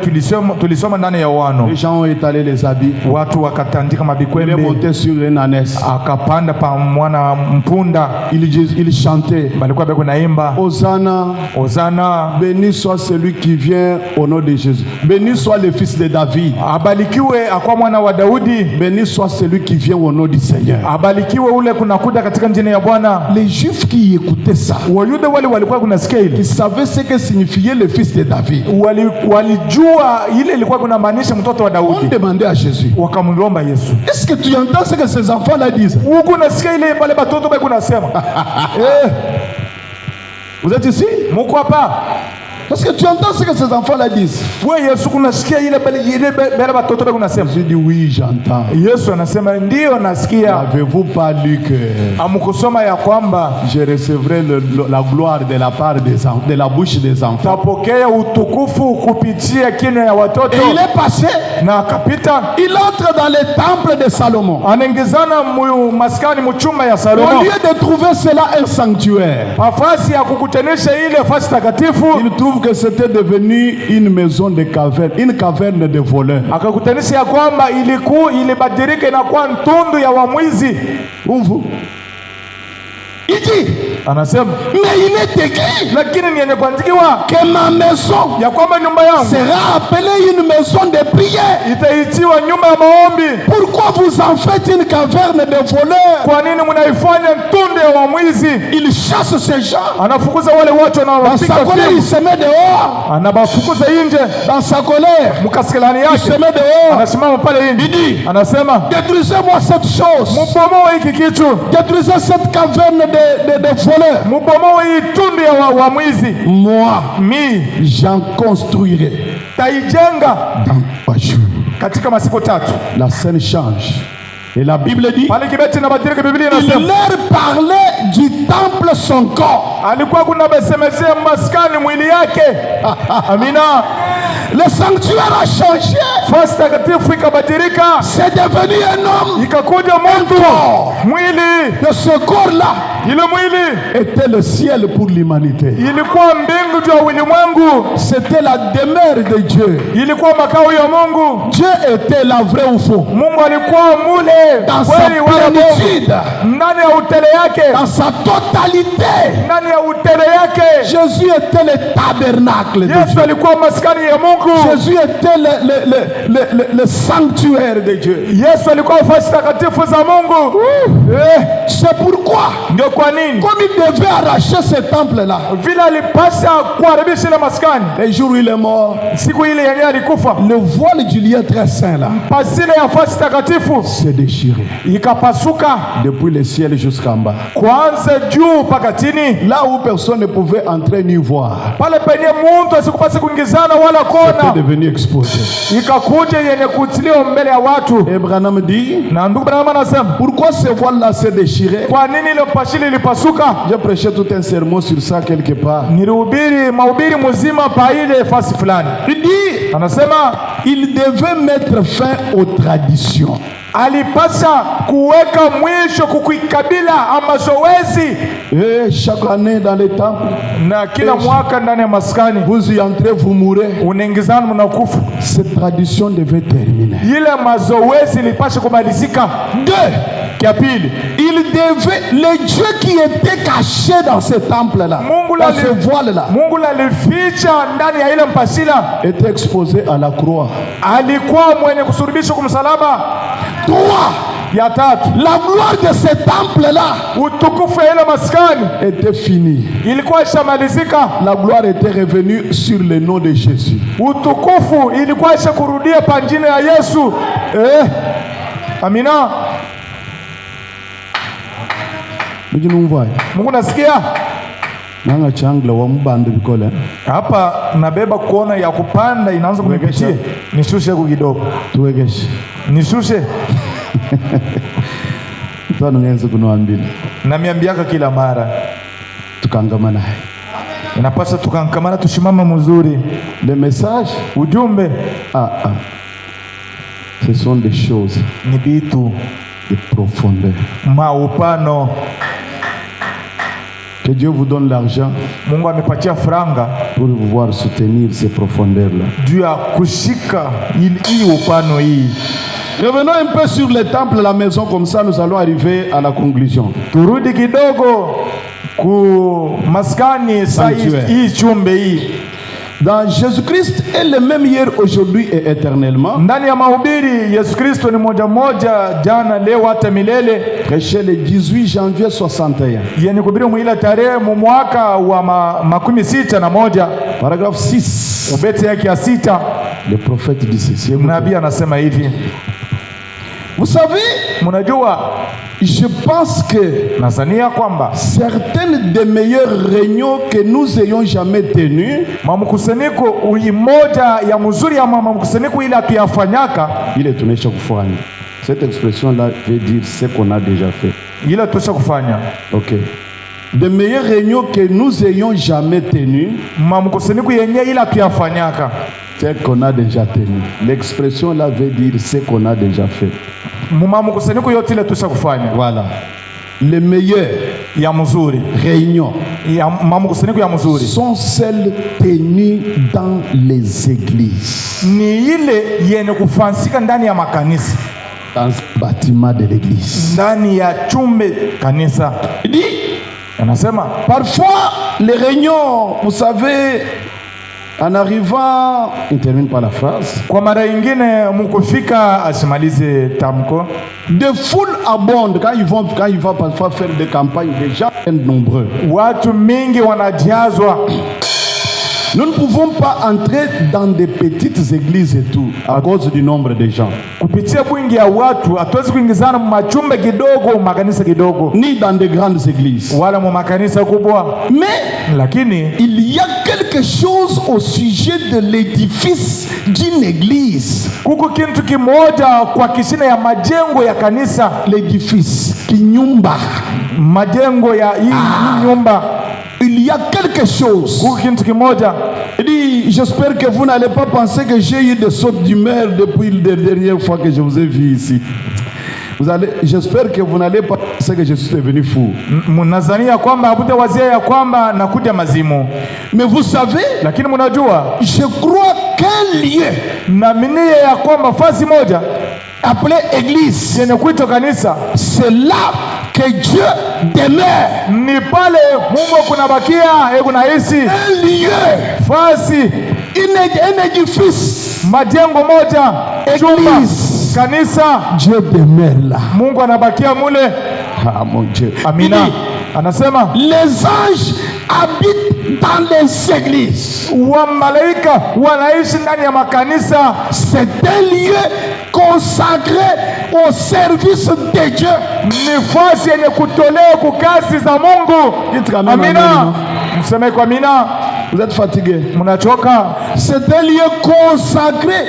[SPEAKER 2] tulisoma ndani ya Yohana.
[SPEAKER 1] Les gens ont étalé les habits.
[SPEAKER 2] Watu wakatandika mabikwembe.
[SPEAKER 1] Il est monté sur une ânesse.
[SPEAKER 2] Akapanda pa mwana mpunda.
[SPEAKER 1] Il chantait.
[SPEAKER 2] Balikuwa beko naimba.
[SPEAKER 1] Hosanna.
[SPEAKER 2] Hosanna.
[SPEAKER 1] Béni soit celui qui vient au nom de Jésus. Béni soit le fils de David.
[SPEAKER 2] Abarikiwe akwa mwana wa Daudi.
[SPEAKER 1] Béni soit celui qui vient au nom du Seigneur.
[SPEAKER 2] Abarikiwe ule kunakuja katika jina ya Bwana.
[SPEAKER 1] Les Juifs qui écoutaient ça,
[SPEAKER 2] Wayuda wale walikuwa kunasikia ile,
[SPEAKER 1] qui savaient ce que signifiait le fils de David,
[SPEAKER 2] walijua ile ilikuwa kunamaanisha mtoto wa Daudi.
[SPEAKER 1] On demandait à Jésus,
[SPEAKER 2] wakamlomba Yesu,
[SPEAKER 1] est-ce que tu entends ce que ces enfants là disent?
[SPEAKER 2] Uko nasikia ile pale batoto bako nasema.
[SPEAKER 1] Vous êtes ici?
[SPEAKER 2] Muko hapa?
[SPEAKER 1] Est-ce que tu entends ce que ces enfants là disent?
[SPEAKER 2] Wewe Yesu kunasikia ile bale batoto bako nasema?
[SPEAKER 1] Je dis oui, j'entends.
[SPEAKER 2] Yesu anasema ndio nasikia.
[SPEAKER 1] N'avez-vous pas lu que
[SPEAKER 2] amukusoma ya kwamba
[SPEAKER 1] je recevrai la gloire de la part des enfants, de la bouche des enfants?
[SPEAKER 2] Tapokea utukufu kupitia kinywa ya watoto.
[SPEAKER 1] Et il est passé
[SPEAKER 2] na akapita,
[SPEAKER 1] il entre dans le temple de Salomon.
[SPEAKER 2] Anaingizana maskani mchumba ya Salomo.
[SPEAKER 1] Au lieu de trouver cela un sanctuaire,
[SPEAKER 2] nafasi ya kukutanisha ile nafasi takatifu,
[SPEAKER 1] il trouve que c'était devenu une maison de caverne, une caverne de voleurs.
[SPEAKER 2] Akakutanisha ya kwamba ilibadilika inakuwa ntundu ya wamwizi.
[SPEAKER 1] Il dit,
[SPEAKER 2] anasema,
[SPEAKER 1] mais il est écrit,
[SPEAKER 2] lakini ni yenye kuandikiwa
[SPEAKER 1] que ma maison
[SPEAKER 2] ya kwamba nyumba yangu
[SPEAKER 1] sera appelée une maison de prière.
[SPEAKER 2] Itaitiwa nyumba ya maombi.
[SPEAKER 1] Pourquoi vous en faites une caverne de voleurs?
[SPEAKER 2] Kwa nini mnaifanya ntundu ya wamwizi?
[SPEAKER 1] Il chasse ces gens.
[SPEAKER 2] Anafukuza wale watu na
[SPEAKER 1] dans sa colère, il se met dehors.
[SPEAKER 2] Anabafukuza nje.
[SPEAKER 1] Dans sa colère,
[SPEAKER 2] mkasikilani yake,
[SPEAKER 1] il se met dehors.
[SPEAKER 2] Anasimama pale nje.
[SPEAKER 1] Il dit,
[SPEAKER 2] anasema,
[SPEAKER 1] détruisez-moi cette chose.
[SPEAKER 2] Mbomoe hiki kitu.
[SPEAKER 1] Détruisez cette caverne de de voleurs.
[SPEAKER 2] mubomoe itundu ya wamwizi.
[SPEAKER 1] Moi,
[SPEAKER 2] Mi
[SPEAKER 1] j'en construirai
[SPEAKER 2] taijenga
[SPEAKER 1] dans 3 jours.
[SPEAKER 2] katika masiku 3.
[SPEAKER 1] La scène change. Et la Bible dit,
[SPEAKER 2] Pale kibeti na badirika Biblia
[SPEAKER 1] il
[SPEAKER 2] inasema
[SPEAKER 1] leur parlait du temple, son corps.
[SPEAKER 2] alikuwa kuna besemezea maskani mwili yake. Amina.
[SPEAKER 1] Le sanctuaire a changé.
[SPEAKER 2] Fasi takatifu ikabadilika,
[SPEAKER 1] C'est devenu un homme.
[SPEAKER 2] ikakuja mtu. Mwili
[SPEAKER 1] Et ce corps-là
[SPEAKER 2] ile mwili
[SPEAKER 1] était le ciel pour l'humanité.
[SPEAKER 2] ilikuwa mbingu juu ya ulimwengu,
[SPEAKER 1] C'était la demeure de Dieu.
[SPEAKER 2] ilikuwa makao ya Mungu.
[SPEAKER 1] Dieu était là, vrai ou faux?
[SPEAKER 2] Mungu alikuwa mule
[SPEAKER 1] Dans sa
[SPEAKER 2] kweli wala bongo,
[SPEAKER 1] plénitude,
[SPEAKER 2] ndani ya utele yake,
[SPEAKER 1] dans sa totalité.
[SPEAKER 2] ndani ya utele yake.
[SPEAKER 1] Jésus était le tabernacle de
[SPEAKER 2] Yesu
[SPEAKER 1] Dieu.
[SPEAKER 2] alikuwa maskani ya Mungu.
[SPEAKER 1] Jésus était le sanctuaire de Dieu.
[SPEAKER 2] Yesu alikuwa fasi takatifu za Mungu.
[SPEAKER 1] C'est pourquoi,
[SPEAKER 2] Ndio kwa nini
[SPEAKER 1] comme il devait arracher ce temple-là,
[SPEAKER 2] vile alipasha kuharibisha ile maskani,
[SPEAKER 1] le jour où il est mort,
[SPEAKER 2] siku ile yenyewe alikufa,
[SPEAKER 1] le voile du lieu très saint là
[SPEAKER 2] pasile ya fasi takatifu
[SPEAKER 1] s'est déchiré
[SPEAKER 2] ikapasuka
[SPEAKER 1] depuis le ciel jusqu'en bas.
[SPEAKER 2] kwanza juu mpaka chini,
[SPEAKER 1] Là où personne ne pouvait entrer ni voir,
[SPEAKER 2] pale penye muntu asikupasi kuingizana wala
[SPEAKER 1] c'était
[SPEAKER 2] kona,
[SPEAKER 1] devenu exposé.
[SPEAKER 2] ikakuja yenye kutiliwa mbele ya watu.
[SPEAKER 1] Et Branham dit,
[SPEAKER 2] Na ndugu Branham anasema
[SPEAKER 1] pourquoi ce voile-là s'est déchiré?
[SPEAKER 2] kwa nini ile pashili ilipasuka?
[SPEAKER 1] J'ai prêché tout un sermon sur ça quelque part.
[SPEAKER 2] Nilihubiri mahubiri mzima pa ile fasi fulani.
[SPEAKER 1] Il dit,
[SPEAKER 2] Anasema
[SPEAKER 1] il devait mettre fin aux traditions.
[SPEAKER 2] alipasa kuweka mwisho kukuikabila ama zoezi,
[SPEAKER 1] Et chaque année dans les temples,
[SPEAKER 2] na kila mwaka ndani ya maskani
[SPEAKER 1] vous y entrez, vous mourrez.
[SPEAKER 2] unaingizana mnakufa.
[SPEAKER 1] Cette tradition devait terminer.
[SPEAKER 2] Ile mazoezi ilipasha kumalizika.
[SPEAKER 1] Deux,
[SPEAKER 2] Kia pili,
[SPEAKER 1] il devait, le Dieu qui était caché dans ce temple-là, dans ce voile-là,
[SPEAKER 2] Mungu alificha ndani ya ile mpasila,
[SPEAKER 1] était exposé à la croix.
[SPEAKER 2] alikuwa mwenye kusurubishwa kumsalaba.
[SPEAKER 1] Trois,
[SPEAKER 2] Ya tatu,
[SPEAKER 1] la gloire de ce temple-là
[SPEAKER 2] utukufu ya ile maskani
[SPEAKER 1] était finie.
[SPEAKER 2] ilikuwa ishamalizika.
[SPEAKER 1] La gloire était revenue sur le nom de Jésus.
[SPEAKER 2] Utukufu ilikuwa isha kurudia pa jina ya Yesu. Amina. Mungu nasikia
[SPEAKER 1] Nanga changla wa mbando bikola.
[SPEAKER 2] hapa, nabeba kuona ya kupanda inaanza kunipitia. Nishushe kidogo,
[SPEAKER 1] Tuwegeshe.
[SPEAKER 2] nishushe
[SPEAKER 1] Tano ngenze kunoambia.
[SPEAKER 2] na miambiaka kila mara
[SPEAKER 1] Tukangamana.
[SPEAKER 2] inapasa tukankamana, tushimama mzuri.
[SPEAKER 1] Le message,
[SPEAKER 2] Ujumbe
[SPEAKER 1] ce sont des choses
[SPEAKER 2] ni bitu
[SPEAKER 1] de profondeur.
[SPEAKER 2] maupano.
[SPEAKER 1] Que Dieu vous donne l'argent
[SPEAKER 2] Mungu amepatia franga
[SPEAKER 1] pour pouvoir soutenir ces profondeurs-là.
[SPEAKER 2] juu ya kushika hii upano hii.
[SPEAKER 1] Revenons un peu sur le temple, la maison, comme ça nous allons arriver à la conclusion.
[SPEAKER 2] Turudi kidogo ku maskani hii chumbe hii.
[SPEAKER 1] Dans Jésus-Christ est le même hier, aujourd'hui et éternellement.
[SPEAKER 2] Ndani ya mahubiri Yesu Kristo ni moja jana, leo hata milele.
[SPEAKER 1] Prêché le 18 janvier 61.
[SPEAKER 2] Yenye kuhubiri mwila tarehe mwaka wa 61.
[SPEAKER 1] Paragraphe 6.
[SPEAKER 2] Ubeti yake ya 6.
[SPEAKER 1] Le prophète dit ceci.
[SPEAKER 2] Nabii anasema hivi.
[SPEAKER 1] Vous savez,
[SPEAKER 2] mnajua,
[SPEAKER 1] je pense que
[SPEAKER 2] nasania kwamba
[SPEAKER 1] certaines des meilleures réunions que nous ayons jamais tenues,
[SPEAKER 2] mamkusanyiko uimoja ya mzuri ya mamkusanyiko ile atuyafanyaka,
[SPEAKER 1] ile tunaisha kufanya. Cette expression-là veut dire ce qu'on a déjà fait.
[SPEAKER 2] ile tusha kufanya.
[SPEAKER 1] Ok. Des meilleures réunions que nous ayons jamais tenues,
[SPEAKER 2] mamkusanyiko yenye ile atuyafanyaka,
[SPEAKER 1] ce qu'on a déjà tenu. L'expression-là veut dire ce qu'on a déjà fait.
[SPEAKER 2] mamkusanyiko yote ile tusha kufanya.
[SPEAKER 1] Voilà. Les meilleures
[SPEAKER 2] ya mzuri
[SPEAKER 1] réunions
[SPEAKER 2] ya mamkusanyiko ya mzuri
[SPEAKER 1] sont celles tenues dans les églises.
[SPEAKER 2] Ni ile yenye kufansika ndani ya makanisa,
[SPEAKER 1] dans le bâtiment de l'église.
[SPEAKER 2] Ndani ya chumbe kanisa.
[SPEAKER 1] Il dit,
[SPEAKER 2] anasema
[SPEAKER 1] parfois les réunions, vous savez, en arrivant, il termine par la phrase.
[SPEAKER 2] Kwa mara nyingine mkufika asimalize tamko.
[SPEAKER 1] De foule abonde quand ils vont parfois faire des campagnes, des gens nombreux.
[SPEAKER 2] Watu mingi wanajazwa.
[SPEAKER 1] Nous ne pouvons pas entrer dans des petites églises et tout à cause du nombre de gens.
[SPEAKER 2] Kupitia wingi ya watu hatuwezi kuingizana mu machumba kidogo, makanisa kidogo,
[SPEAKER 1] ni dans de grandes églises,
[SPEAKER 2] wala mu makanisa kubwa.
[SPEAKER 1] Mais
[SPEAKER 2] lakini
[SPEAKER 1] il y a quelque chose au sujet de l'édifice d'une église.
[SPEAKER 2] Kuko kintu kimoja kwa kishina ya majengo ya kanisa.
[SPEAKER 1] L'édifice, kinyumba,
[SPEAKER 2] majengo ya hii nyumba.
[SPEAKER 1] Il y a quelque chose.
[SPEAKER 2] Il
[SPEAKER 1] dit, j'espère que vous n'allez pas penser que j'ai eu des sautes d'humeur depuis la dernière fois que je vous ai vu ici. J'espère que vous n'allez pas penser que je suis devenu fou. Mais vous savez, je crois qu'un lieu appelé église, c'est là que Dieu demeure.
[SPEAKER 2] Ni pale Mungu kunabakia, kunaishi.
[SPEAKER 1] Un lieu,
[SPEAKER 2] fasi,
[SPEAKER 1] un édifice,
[SPEAKER 2] majengo moja,
[SPEAKER 1] église,
[SPEAKER 2] kanisa.
[SPEAKER 1] Dieu demeure là.
[SPEAKER 2] Mungu anabakia mule.
[SPEAKER 1] Ah mon Dieu.
[SPEAKER 2] Amina. Anasema
[SPEAKER 1] les anges habitent dans les églises.
[SPEAKER 2] Wa malaika wanaishi ndani ya makanisa.
[SPEAKER 1] C'est un lieu consacré au service de Dieu.
[SPEAKER 2] Ni fasi yenye kutolewa kwa kazi za Mungu. Amina. Mseme kwa amina.
[SPEAKER 1] Vous êtes fatigué?
[SPEAKER 2] Mnachoka?
[SPEAKER 1] C'est un lieu consacré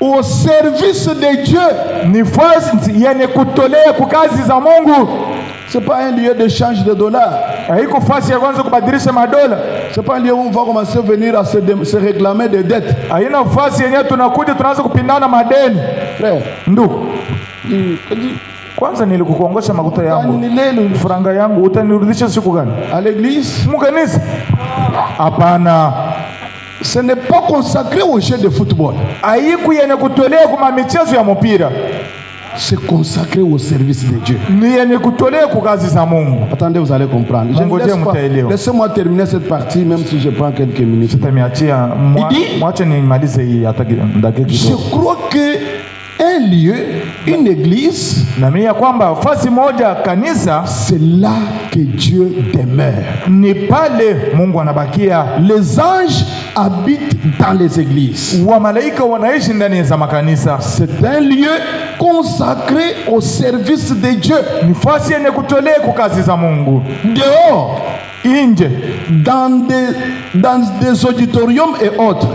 [SPEAKER 1] au service de Dieu.
[SPEAKER 2] Ni fasi yenye kutolewa kwa kazi za Mungu.
[SPEAKER 1] C'est pas un lieu d'échange de dollars.
[SPEAKER 2] Haiko fasi ya kwanza kubadilisha madola.
[SPEAKER 1] C'est pas un lieu où on va commencer à venir à se réclamer des dettes.
[SPEAKER 2] Haina fasi yenyewe tunakuja tunaanza kupindana madeni.
[SPEAKER 1] Frère,
[SPEAKER 2] ndugu, kwanza nilikukuongosha makuta yangu. Franga yangu utanirudisha siku gani?
[SPEAKER 1] À l'église?
[SPEAKER 2] Mukanisa? Hapana.
[SPEAKER 1] Ce n'est pas consacré au jeu de football.
[SPEAKER 2] Haiku yenye kutolewa kwa michezo ya mpira.
[SPEAKER 1] C'est consacré au service de Dieu.
[SPEAKER 2] Attendez,
[SPEAKER 1] vous allez comprendre. Laissez-moi terminer cette partie, même si je prends quelques minutes. Il dit, je crois que un lieu, une église, c'est là que Dieu demeure. Les anges habitent dans les églises. C'est un lieu consacré au service de Dieu. Dehors, dans des auditoriums et autres,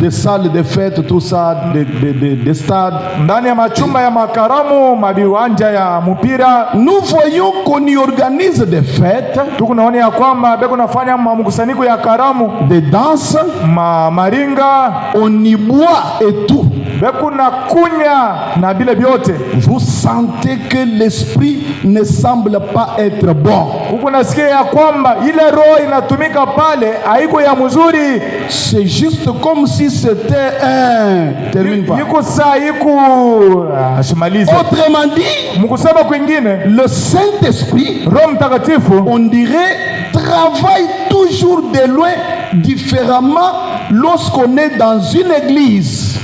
[SPEAKER 1] des salles de fête, tout ça, des stades, nous voyons qu'on y organise des fêtes, des danses, on y boit et tout. Vous sentez que l'esprit ne semble pas être bon. C'est juste comme si c'était un... Termine pas. Autrement dit, le Saint-Esprit, on dirait, travaille toujours de loin, différemment lorsqu'on est dans une église.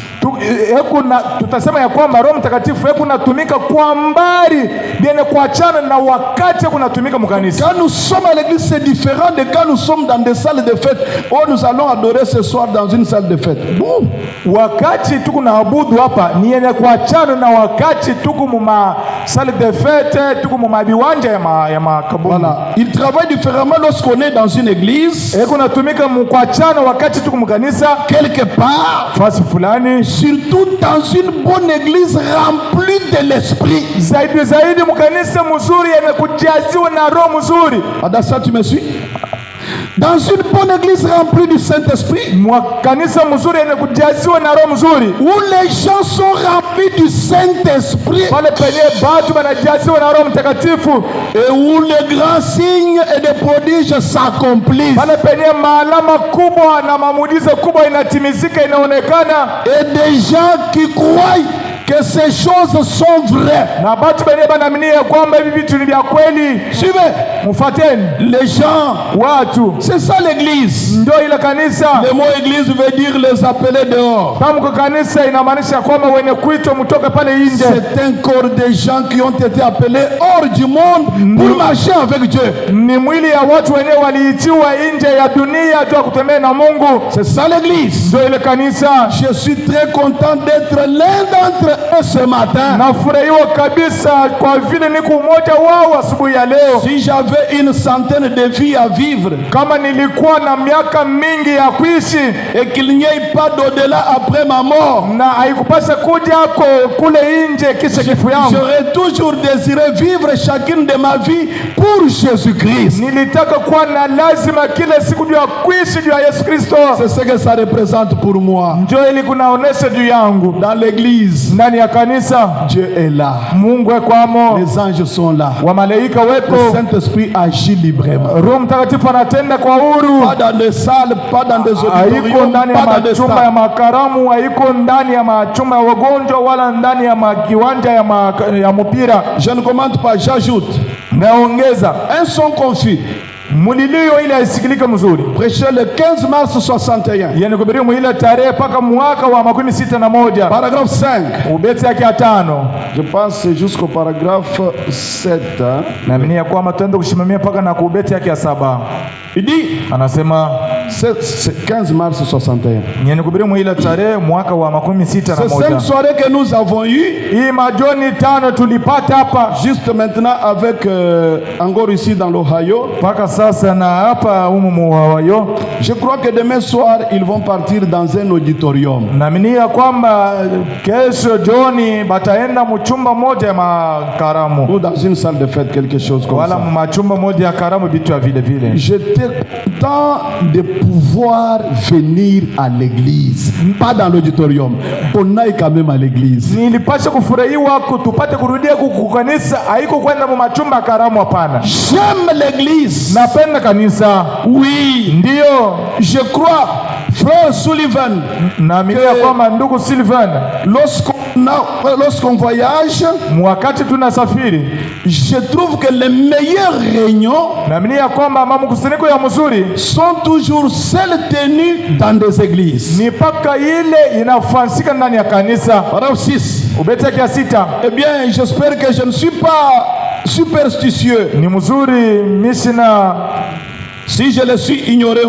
[SPEAKER 2] Tutasema ya kwamba Roho Mtakatifu kunatumika kwa mbali biene kuachana na wakati kunatumika mkanisa.
[SPEAKER 1] Quand nous sommes à l'église, c'est différent de quand nous sommes dans des salles de fête. Oh, nous allons adorer ce soir dans une salle de fête. Bon,
[SPEAKER 2] wakati tuko naabudu hapa ni yenye kuachana na wakati tuko mu salle de fête, tuko mu biwanja ya makaburi.
[SPEAKER 1] Voilà, il travaille différemment lorsqu'on est dans une église.
[SPEAKER 2] Kunatumika kuachana wakati tuko mkanisa
[SPEAKER 1] quelque part,
[SPEAKER 2] fasi fulani.
[SPEAKER 1] Surtout dans une bonne église remplie de l'esprit.
[SPEAKER 2] Zaidi mkanisa mzuri yanakujaziwa na roho mzuri.
[SPEAKER 1] Adassa, tu me suis? Dans une bonne église remplie du Saint-Esprit, où les gens sont remplis du Saint-Esprit, et où les grands signes et des prodiges s'accomplissent, et des gens qui croient que ces choses sont vraies.
[SPEAKER 2] Na batu benye banaaminia kwamba hivi vitu ni vya kweli.
[SPEAKER 1] Suivez.
[SPEAKER 2] Mfuateni.
[SPEAKER 1] Les gens,
[SPEAKER 2] watu.
[SPEAKER 1] C'est ça l'église.
[SPEAKER 2] Ndio ile kanisa.
[SPEAKER 1] Le mot église veut dire les appeler dehors.
[SPEAKER 2] Tamko kanisa inamaanisha kwamba wenye kuitwa mtoke pale nje.
[SPEAKER 1] C'est un corps de gens qui ont été appelés hors du monde pour marcher avec Dieu.
[SPEAKER 2] Ni mwili ya watu wenyewe waliitiwa nje ya dunia tu kutembea na Mungu.
[SPEAKER 1] C'est ça l'église.
[SPEAKER 2] Ndio ile kanisa.
[SPEAKER 1] Je suis très content d'être l'un d'entre eux ce matin.
[SPEAKER 2] Nafurahiwa kabisa kwa vile niko mmoja wao asubuhi ya leo.
[SPEAKER 1] Si j'avais une centaine de vies à vivre,
[SPEAKER 2] kama nilikuwa na miaka mingi ya kuishi,
[SPEAKER 1] et qu'il n'y ait pas d'au-delà après ma mort,
[SPEAKER 2] na haikupasa kuja kule nje kisha kifo yangu,
[SPEAKER 1] j'aurais toujours désiré vivre chacune de ma vie pour Jésus-Christ.
[SPEAKER 2] Nilitaka kuwa na lazima kila siku juu ya kuishi juu ya Yesu Kristo.
[SPEAKER 1] C'est ce que ça représente pour moi.
[SPEAKER 2] Ndio ili kunaonesha juu yangu.
[SPEAKER 1] Dans l'église,
[SPEAKER 2] ndani ya kanisa,
[SPEAKER 1] Dieu est là.
[SPEAKER 2] Mungu kwamo.
[SPEAKER 1] Les anges sont là.
[SPEAKER 2] Wa malaika wepo.
[SPEAKER 1] Le Saint-Esprit agit librement.
[SPEAKER 2] Roho Mtakatifu anatenda kwa huru.
[SPEAKER 1] Pas dans des salles, pas dans des
[SPEAKER 2] auditoriums, pas dans des chumba ya makaramu, haiko ndani ya machumba ya wagonjwa wala ndani ya kiwanja ya mpira.
[SPEAKER 1] Je ne commente pas, j'ajoute.
[SPEAKER 2] Naongeza
[SPEAKER 1] un son confus.
[SPEAKER 2] mulilio ile isikilike mzuri.
[SPEAKER 1] Prêché le 15 mars 61.
[SPEAKER 2] Yani kubiria mwile tarehe paka mwaka wa 61.
[SPEAKER 1] Paragraphe 5.
[SPEAKER 2] Ubeti yake ya 5.
[SPEAKER 1] Je pense c'est jusqu'au paragraphe 7.
[SPEAKER 2] Na mimi kwa matendo kushimamia paka na kubeti yake ya 7.
[SPEAKER 1] Il dit,
[SPEAKER 2] anasema
[SPEAKER 1] c'est 15 mars 61.
[SPEAKER 2] Yani kubiria mwile tarehe mwaka wa 61.
[SPEAKER 1] C'est 5 soirées que nous avons eu.
[SPEAKER 2] Hii majoni 5 tulipata hapa.
[SPEAKER 1] Juste maintenant avec encore ici dans l'Ohio.
[SPEAKER 2] Paka sasa na hapa Ohio.
[SPEAKER 1] Je crois que demain soir ils vont partir dans un auditorium.
[SPEAKER 2] Na mimi kwamba kesho jioni bataenda mchumba moja ya makaramu.
[SPEAKER 1] Ou dans une salle de fête, quelque chose comme
[SPEAKER 2] ça. Wala machumba moja ya karamu vitu vile vile.
[SPEAKER 1] J'étais content de pouvoir venir à l'église, pas dans l'auditorium. On aille quand même à l'église.
[SPEAKER 2] Nilipasha kufurahiwa kutupate kurudia kukanisa, haiko kwenda machumba karamu hapana.
[SPEAKER 1] J'aime l'église.
[SPEAKER 2] Napenda kanisa.
[SPEAKER 1] Oui,
[SPEAKER 2] ndio.
[SPEAKER 1] Je crois, frère Sullivan,
[SPEAKER 2] na mimi kwamba ndugu Sullivan,
[SPEAKER 1] lorsqu'on voyage,
[SPEAKER 2] wakati tunasafiri,
[SPEAKER 1] je trouve que les meilleures réunions
[SPEAKER 2] na mimi kwamba mkusanyiko ya mzuri
[SPEAKER 1] sont toujours celles tenues dans des églises.
[SPEAKER 2] Ni paka ile inafansika ndani ya kanisa.
[SPEAKER 1] Paragraphe 6.
[SPEAKER 2] Ubeti ya 6.
[SPEAKER 1] Eh bien, j'espère que je ne suis pas superstitieux.
[SPEAKER 2] Ni mzuri mishina.
[SPEAKER 1] Si je le suis ignoré,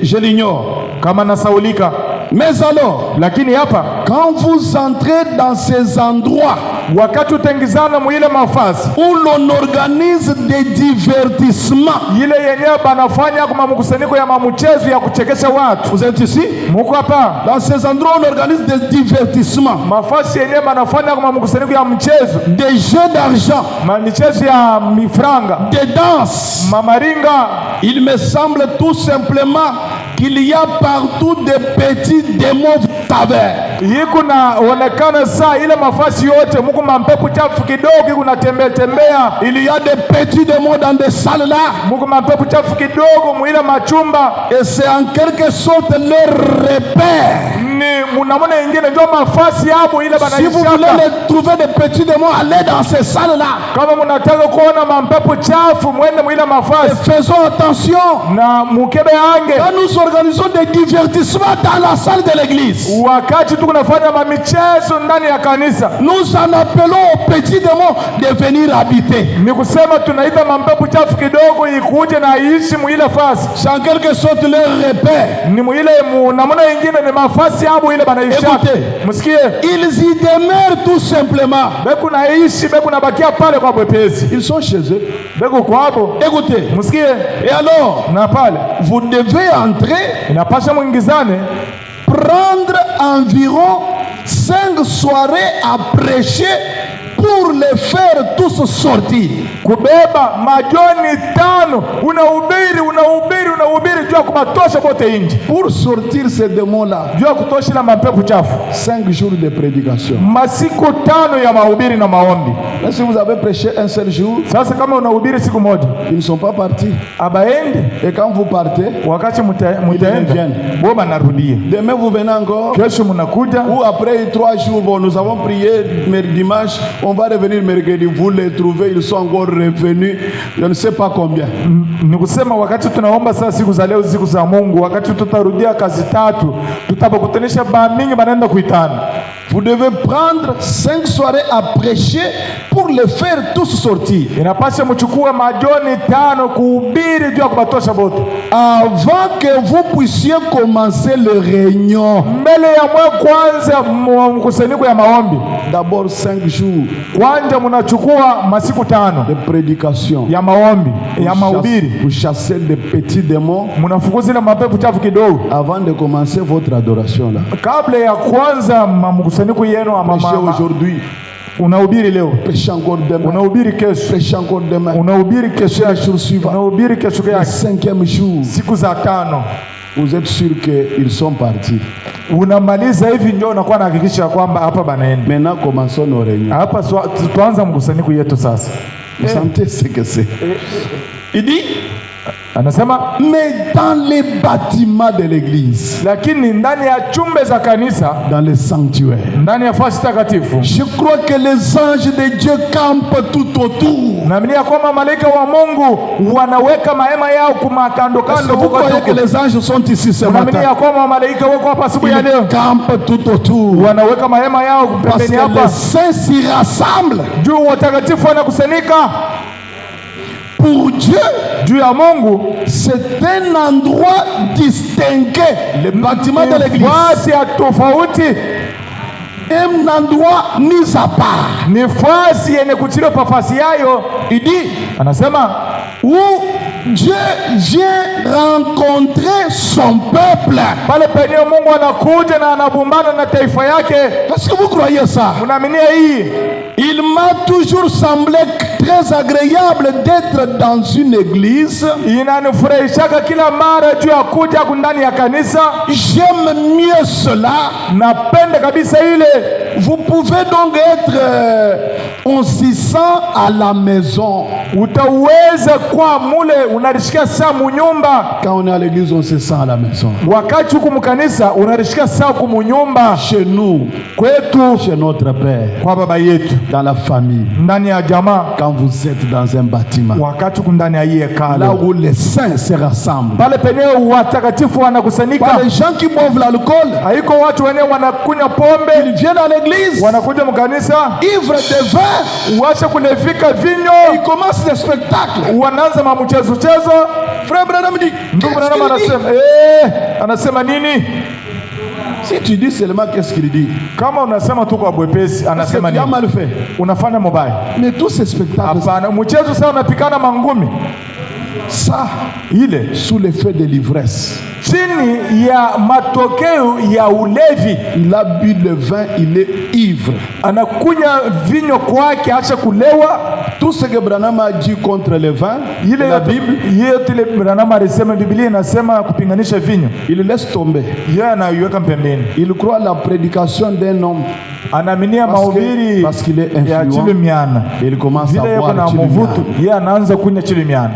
[SPEAKER 1] je l'ignore.
[SPEAKER 2] Kama nasaulika.
[SPEAKER 1] Mais alors,
[SPEAKER 2] lakini hapa,
[SPEAKER 1] quand vous entrez dans ces endroits
[SPEAKER 2] wakati utengizana mwile mafasi
[SPEAKER 1] où l'on organise des divertissements,
[SPEAKER 2] ile yenyewe banafanya kama mkusanyiko ya mchezo ya kuchekesha watu.
[SPEAKER 1] Vous êtes ici?
[SPEAKER 2] Muko hapa.
[SPEAKER 1] Dans ces endroits on organise des divertissements,
[SPEAKER 2] mafasi yenyewe banafanya kama mkusanyiko ya mchezo,
[SPEAKER 1] des jeux d'argent,
[SPEAKER 2] michezo ya mifranga,
[SPEAKER 1] des danses,
[SPEAKER 2] mamaringa.
[SPEAKER 1] Il me semble tout simplement qu'il y a partout des petits démons tavers.
[SPEAKER 2] Yiko na onekana saa ile mafasi yote muko mampepo chafu kidogo kunatembea tembea.
[SPEAKER 1] Il y a des petits démons dans des salles là.
[SPEAKER 2] Muko mampepo chafu kidogo muile machumba.
[SPEAKER 1] Et c'est en quelque sorte leur repère.
[SPEAKER 2] Ni munamona ingine ndio mafasi hapo ile bana.
[SPEAKER 1] Si vous voulez trouver des petits démons, allez dans ces salles là.
[SPEAKER 2] Kama mnataka kuona mampepo chafu mwende muile mafasi.
[SPEAKER 1] Et faisons attention.
[SPEAKER 2] Na mukebe ange.
[SPEAKER 1] Quand nous organisons des divertissements dans la salle de l'église,
[SPEAKER 2] wakati tunafanya mamichezo ndani ya kanisa,
[SPEAKER 1] nous en appelons aux petits démons de venir habiter.
[SPEAKER 2] Ni kusema tunaita mampepo chafu kidogo ikuje na iishi muile fasi.
[SPEAKER 1] C'est en quelque sorte leur repère.
[SPEAKER 2] Ni muile namna nyingine ni mafasi hapo ile banaisha.
[SPEAKER 1] Écoutez,
[SPEAKER 2] msikie,
[SPEAKER 1] ils y demeurent tout simplement.
[SPEAKER 2] Beku naishi, beku nabakia pale kwa bwepesi.
[SPEAKER 1] Ils sont chez eux.
[SPEAKER 2] Beku kwa hapo.
[SPEAKER 1] Écoutez,
[SPEAKER 2] msikie.
[SPEAKER 1] Et alors,
[SPEAKER 2] na pale
[SPEAKER 1] vous devez entrer,
[SPEAKER 2] inapasha muingizane,
[SPEAKER 1] prendre environ 5 soirées à prêcher pour les faire tous sortir.
[SPEAKER 2] Kubeba majoni 5 unahubiri juu ya kubatosha kote nje.
[SPEAKER 1] Pour sortir ces démons-là,
[SPEAKER 2] Juu ya kutosha na mapepo chafu.
[SPEAKER 1] 5 jours de prédication.
[SPEAKER 2] Masiku 5 ya mahubiri na maombi.
[SPEAKER 1] Mais si vous avez prêché un seul jour,
[SPEAKER 2] Sasa kama unahubiri siku moja,
[SPEAKER 1] ils ne sont pas partis.
[SPEAKER 2] abaendi
[SPEAKER 1] Et quand vous partez,
[SPEAKER 2] wakati mutaenda boba narudia.
[SPEAKER 1] demain vous venez encore.
[SPEAKER 2] Kesho mnakuja.
[SPEAKER 1] Ou après 3 jours, bon, nous avons prié dimanche, on va revenir mercredi, vous les trouvez, ils sont encore revenus, je ne sais pas combien.
[SPEAKER 2] Ni kusema wakati tunaomba saa siku za leo, siku za Mungu, wakati tutarudia kazi 3, tutabakutanisha ba mingi banaenda kuitana.
[SPEAKER 1] Vous devez prendre 5 soirées à prêcher pour les faire tous sortir.
[SPEAKER 2] Inapasha mchukue majoni 5 kuhubiri juu ya kubatosha bote,
[SPEAKER 1] avant que vous puissiez commencer le réunion.
[SPEAKER 2] mbele ya mwe kwanza mkusanyiko ya maombi.
[SPEAKER 1] D'abord 5 jours
[SPEAKER 2] Kwanza mnachukua masiku 5
[SPEAKER 1] de prédication
[SPEAKER 2] ya maombi, ya mahubiri.
[SPEAKER 1] pour chasser des petits démons
[SPEAKER 2] Mnafukuza ile mapepo chafu kidogo
[SPEAKER 1] avant de commencer votre adoration là.
[SPEAKER 2] kabla ya kwanza mkusanyiko yenu.
[SPEAKER 1] Prêchez aujourd'hui,
[SPEAKER 2] Unahubiri leo,
[SPEAKER 1] prêchez encore demain,
[SPEAKER 2] unahubiri kesho,
[SPEAKER 1] prêchez encore demain,
[SPEAKER 2] unahubiri kesho
[SPEAKER 1] le
[SPEAKER 2] yake,
[SPEAKER 1] jour suivant,
[SPEAKER 2] unahubiri kesho
[SPEAKER 1] le
[SPEAKER 2] yake,
[SPEAKER 1] 5e jour.
[SPEAKER 2] siku za 5
[SPEAKER 1] Vous êtes sûr qu'ils sont partis.
[SPEAKER 2] unamaliza hivi, ndio unakuwa nahakikisha kwamba hapa banaenda.
[SPEAKER 1] Maintenant, commençons nos réunions.
[SPEAKER 2] Hapa tuanza mkusanyiko yetu sasa.
[SPEAKER 1] Vous sentez ce que c'est? Il dit,
[SPEAKER 2] Anasema
[SPEAKER 1] mais dans les bâtiments de l'église,
[SPEAKER 2] lakini ndani ya chumbe za kanisa,
[SPEAKER 1] dans les sanctuaires,
[SPEAKER 2] ndani ya fasi takatifu,
[SPEAKER 1] je crois que les anges de Dieu campent tout autour.
[SPEAKER 2] naamini ya kwamba malaika wa Mungu wanaweka mahema yao kumakando
[SPEAKER 1] Est-ce
[SPEAKER 2] kando.
[SPEAKER 1] que vous croyez que les anges sont ici ce
[SPEAKER 2] Naamini
[SPEAKER 1] matin?
[SPEAKER 2] ya kwamba malaika wako hapa asubuhi ya
[SPEAKER 1] Ils
[SPEAKER 2] leo,
[SPEAKER 1] campent tout autour.
[SPEAKER 2] wanaweka mahema yao
[SPEAKER 1] Parce
[SPEAKER 2] pembeni
[SPEAKER 1] que
[SPEAKER 2] hapa,
[SPEAKER 1] les saints s'y rassemblent.
[SPEAKER 2] juu watakatifu wanakusanyika.
[SPEAKER 1] Pour Dieu,
[SPEAKER 2] Juu ya Mungu
[SPEAKER 1] c'est un endroit distingué. Le bâtiment de l'église,
[SPEAKER 2] fasi ya tofauti,
[SPEAKER 1] un endroit mis à part.
[SPEAKER 2] ni fasi yenye kutiliwa pafasi yayo.
[SPEAKER 1] Il dit,
[SPEAKER 2] Anasema
[SPEAKER 1] où Dieu vient rencontrer son peuple.
[SPEAKER 2] pale penye Mungu anakuja na anabumbana na taifa yake.
[SPEAKER 1] Est-ce que vous croyez ça?
[SPEAKER 2] Unaaminia hii?
[SPEAKER 1] Il m'a toujours semblé très agréable d'être dans une église.
[SPEAKER 2] Inanifurahishaka kila mara juu ya kuja ndani ya kanisa.
[SPEAKER 1] J'aime mieux cela.
[SPEAKER 2] Napenda kabisa ile.
[SPEAKER 1] Vous pouvez donc être, on s'y sent à la maison.
[SPEAKER 2] Utaweza kwa mule unarishika saa munyumba.
[SPEAKER 1] Quand on est à l'église, on se sent à la maison.
[SPEAKER 2] Wakati huku mkanisa unarishika saa kumunyumba.
[SPEAKER 1] Chez nous,
[SPEAKER 2] Kwetu,
[SPEAKER 1] chez notre Père,
[SPEAKER 2] kwa baba yetu,
[SPEAKER 1] dans la famille,
[SPEAKER 2] ndani ya jamaa.
[SPEAKER 1] quand vous êtes dans un bâtiment,
[SPEAKER 2] Wakati huku ndani ya hii
[SPEAKER 1] là
[SPEAKER 2] hekalu,
[SPEAKER 1] où les saints se rassemblent,
[SPEAKER 2] pale penye watakatifu wanakusanyika.
[SPEAKER 1] pas les gens qui boivent l'alcool,
[SPEAKER 2] Haiko watu wenyewe wanakunywa pombe,
[SPEAKER 1] ils viennent à l'église,
[SPEAKER 2] wanakuja mkanisa,
[SPEAKER 1] ivres de vin,
[SPEAKER 2] uache kulefika vinyo,
[SPEAKER 1] ils commencent le spectacle.
[SPEAKER 2] wanaanza mamuchezo chezo.
[SPEAKER 1] Frère Branham dit,
[SPEAKER 2] Ndugu Branham
[SPEAKER 1] qu'est-ce qu'il dit?
[SPEAKER 2] anasema nini?
[SPEAKER 1] Si tu dis seulement qu'est-ce qu'il dit,
[SPEAKER 2] Kama unasema tu kwa bwepesi,
[SPEAKER 1] parce que
[SPEAKER 2] anasema
[SPEAKER 1] tu as
[SPEAKER 2] nini?
[SPEAKER 1] mal fait.
[SPEAKER 2] Unafanya mubaya.
[SPEAKER 1] Mais tous ces spectacles,
[SPEAKER 2] Hapana, mchezo sasa unapikana mangumi
[SPEAKER 1] ça,
[SPEAKER 2] ile
[SPEAKER 1] sous l'effet de l'ivresse,
[SPEAKER 2] chini ya matokeo ya ulevi.
[SPEAKER 1] il a bu le vin, il est ivre.
[SPEAKER 2] Anakunya vinyo kwake, acha kulewa.
[SPEAKER 1] Tout ce que Branham a dit contre le vin,
[SPEAKER 2] Ile
[SPEAKER 1] la Bible,
[SPEAKER 2] yote ile Branham alisema, Biblia inasema kupinganisha vinyo,
[SPEAKER 1] il laisse tomber.
[SPEAKER 2] yeye anaiweka pembeni.
[SPEAKER 1] Il croit à la prédication d'un homme
[SPEAKER 2] Anaaminia mahubiri
[SPEAKER 1] parce qu'il est
[SPEAKER 2] ya
[SPEAKER 1] influent.
[SPEAKER 2] chilimiana.
[SPEAKER 1] Il commence
[SPEAKER 2] Vile
[SPEAKER 1] à
[SPEAKER 2] yako na
[SPEAKER 1] boire
[SPEAKER 2] mvuto,
[SPEAKER 1] chilimiana.
[SPEAKER 2] yeye anaanza kunya chilimiana.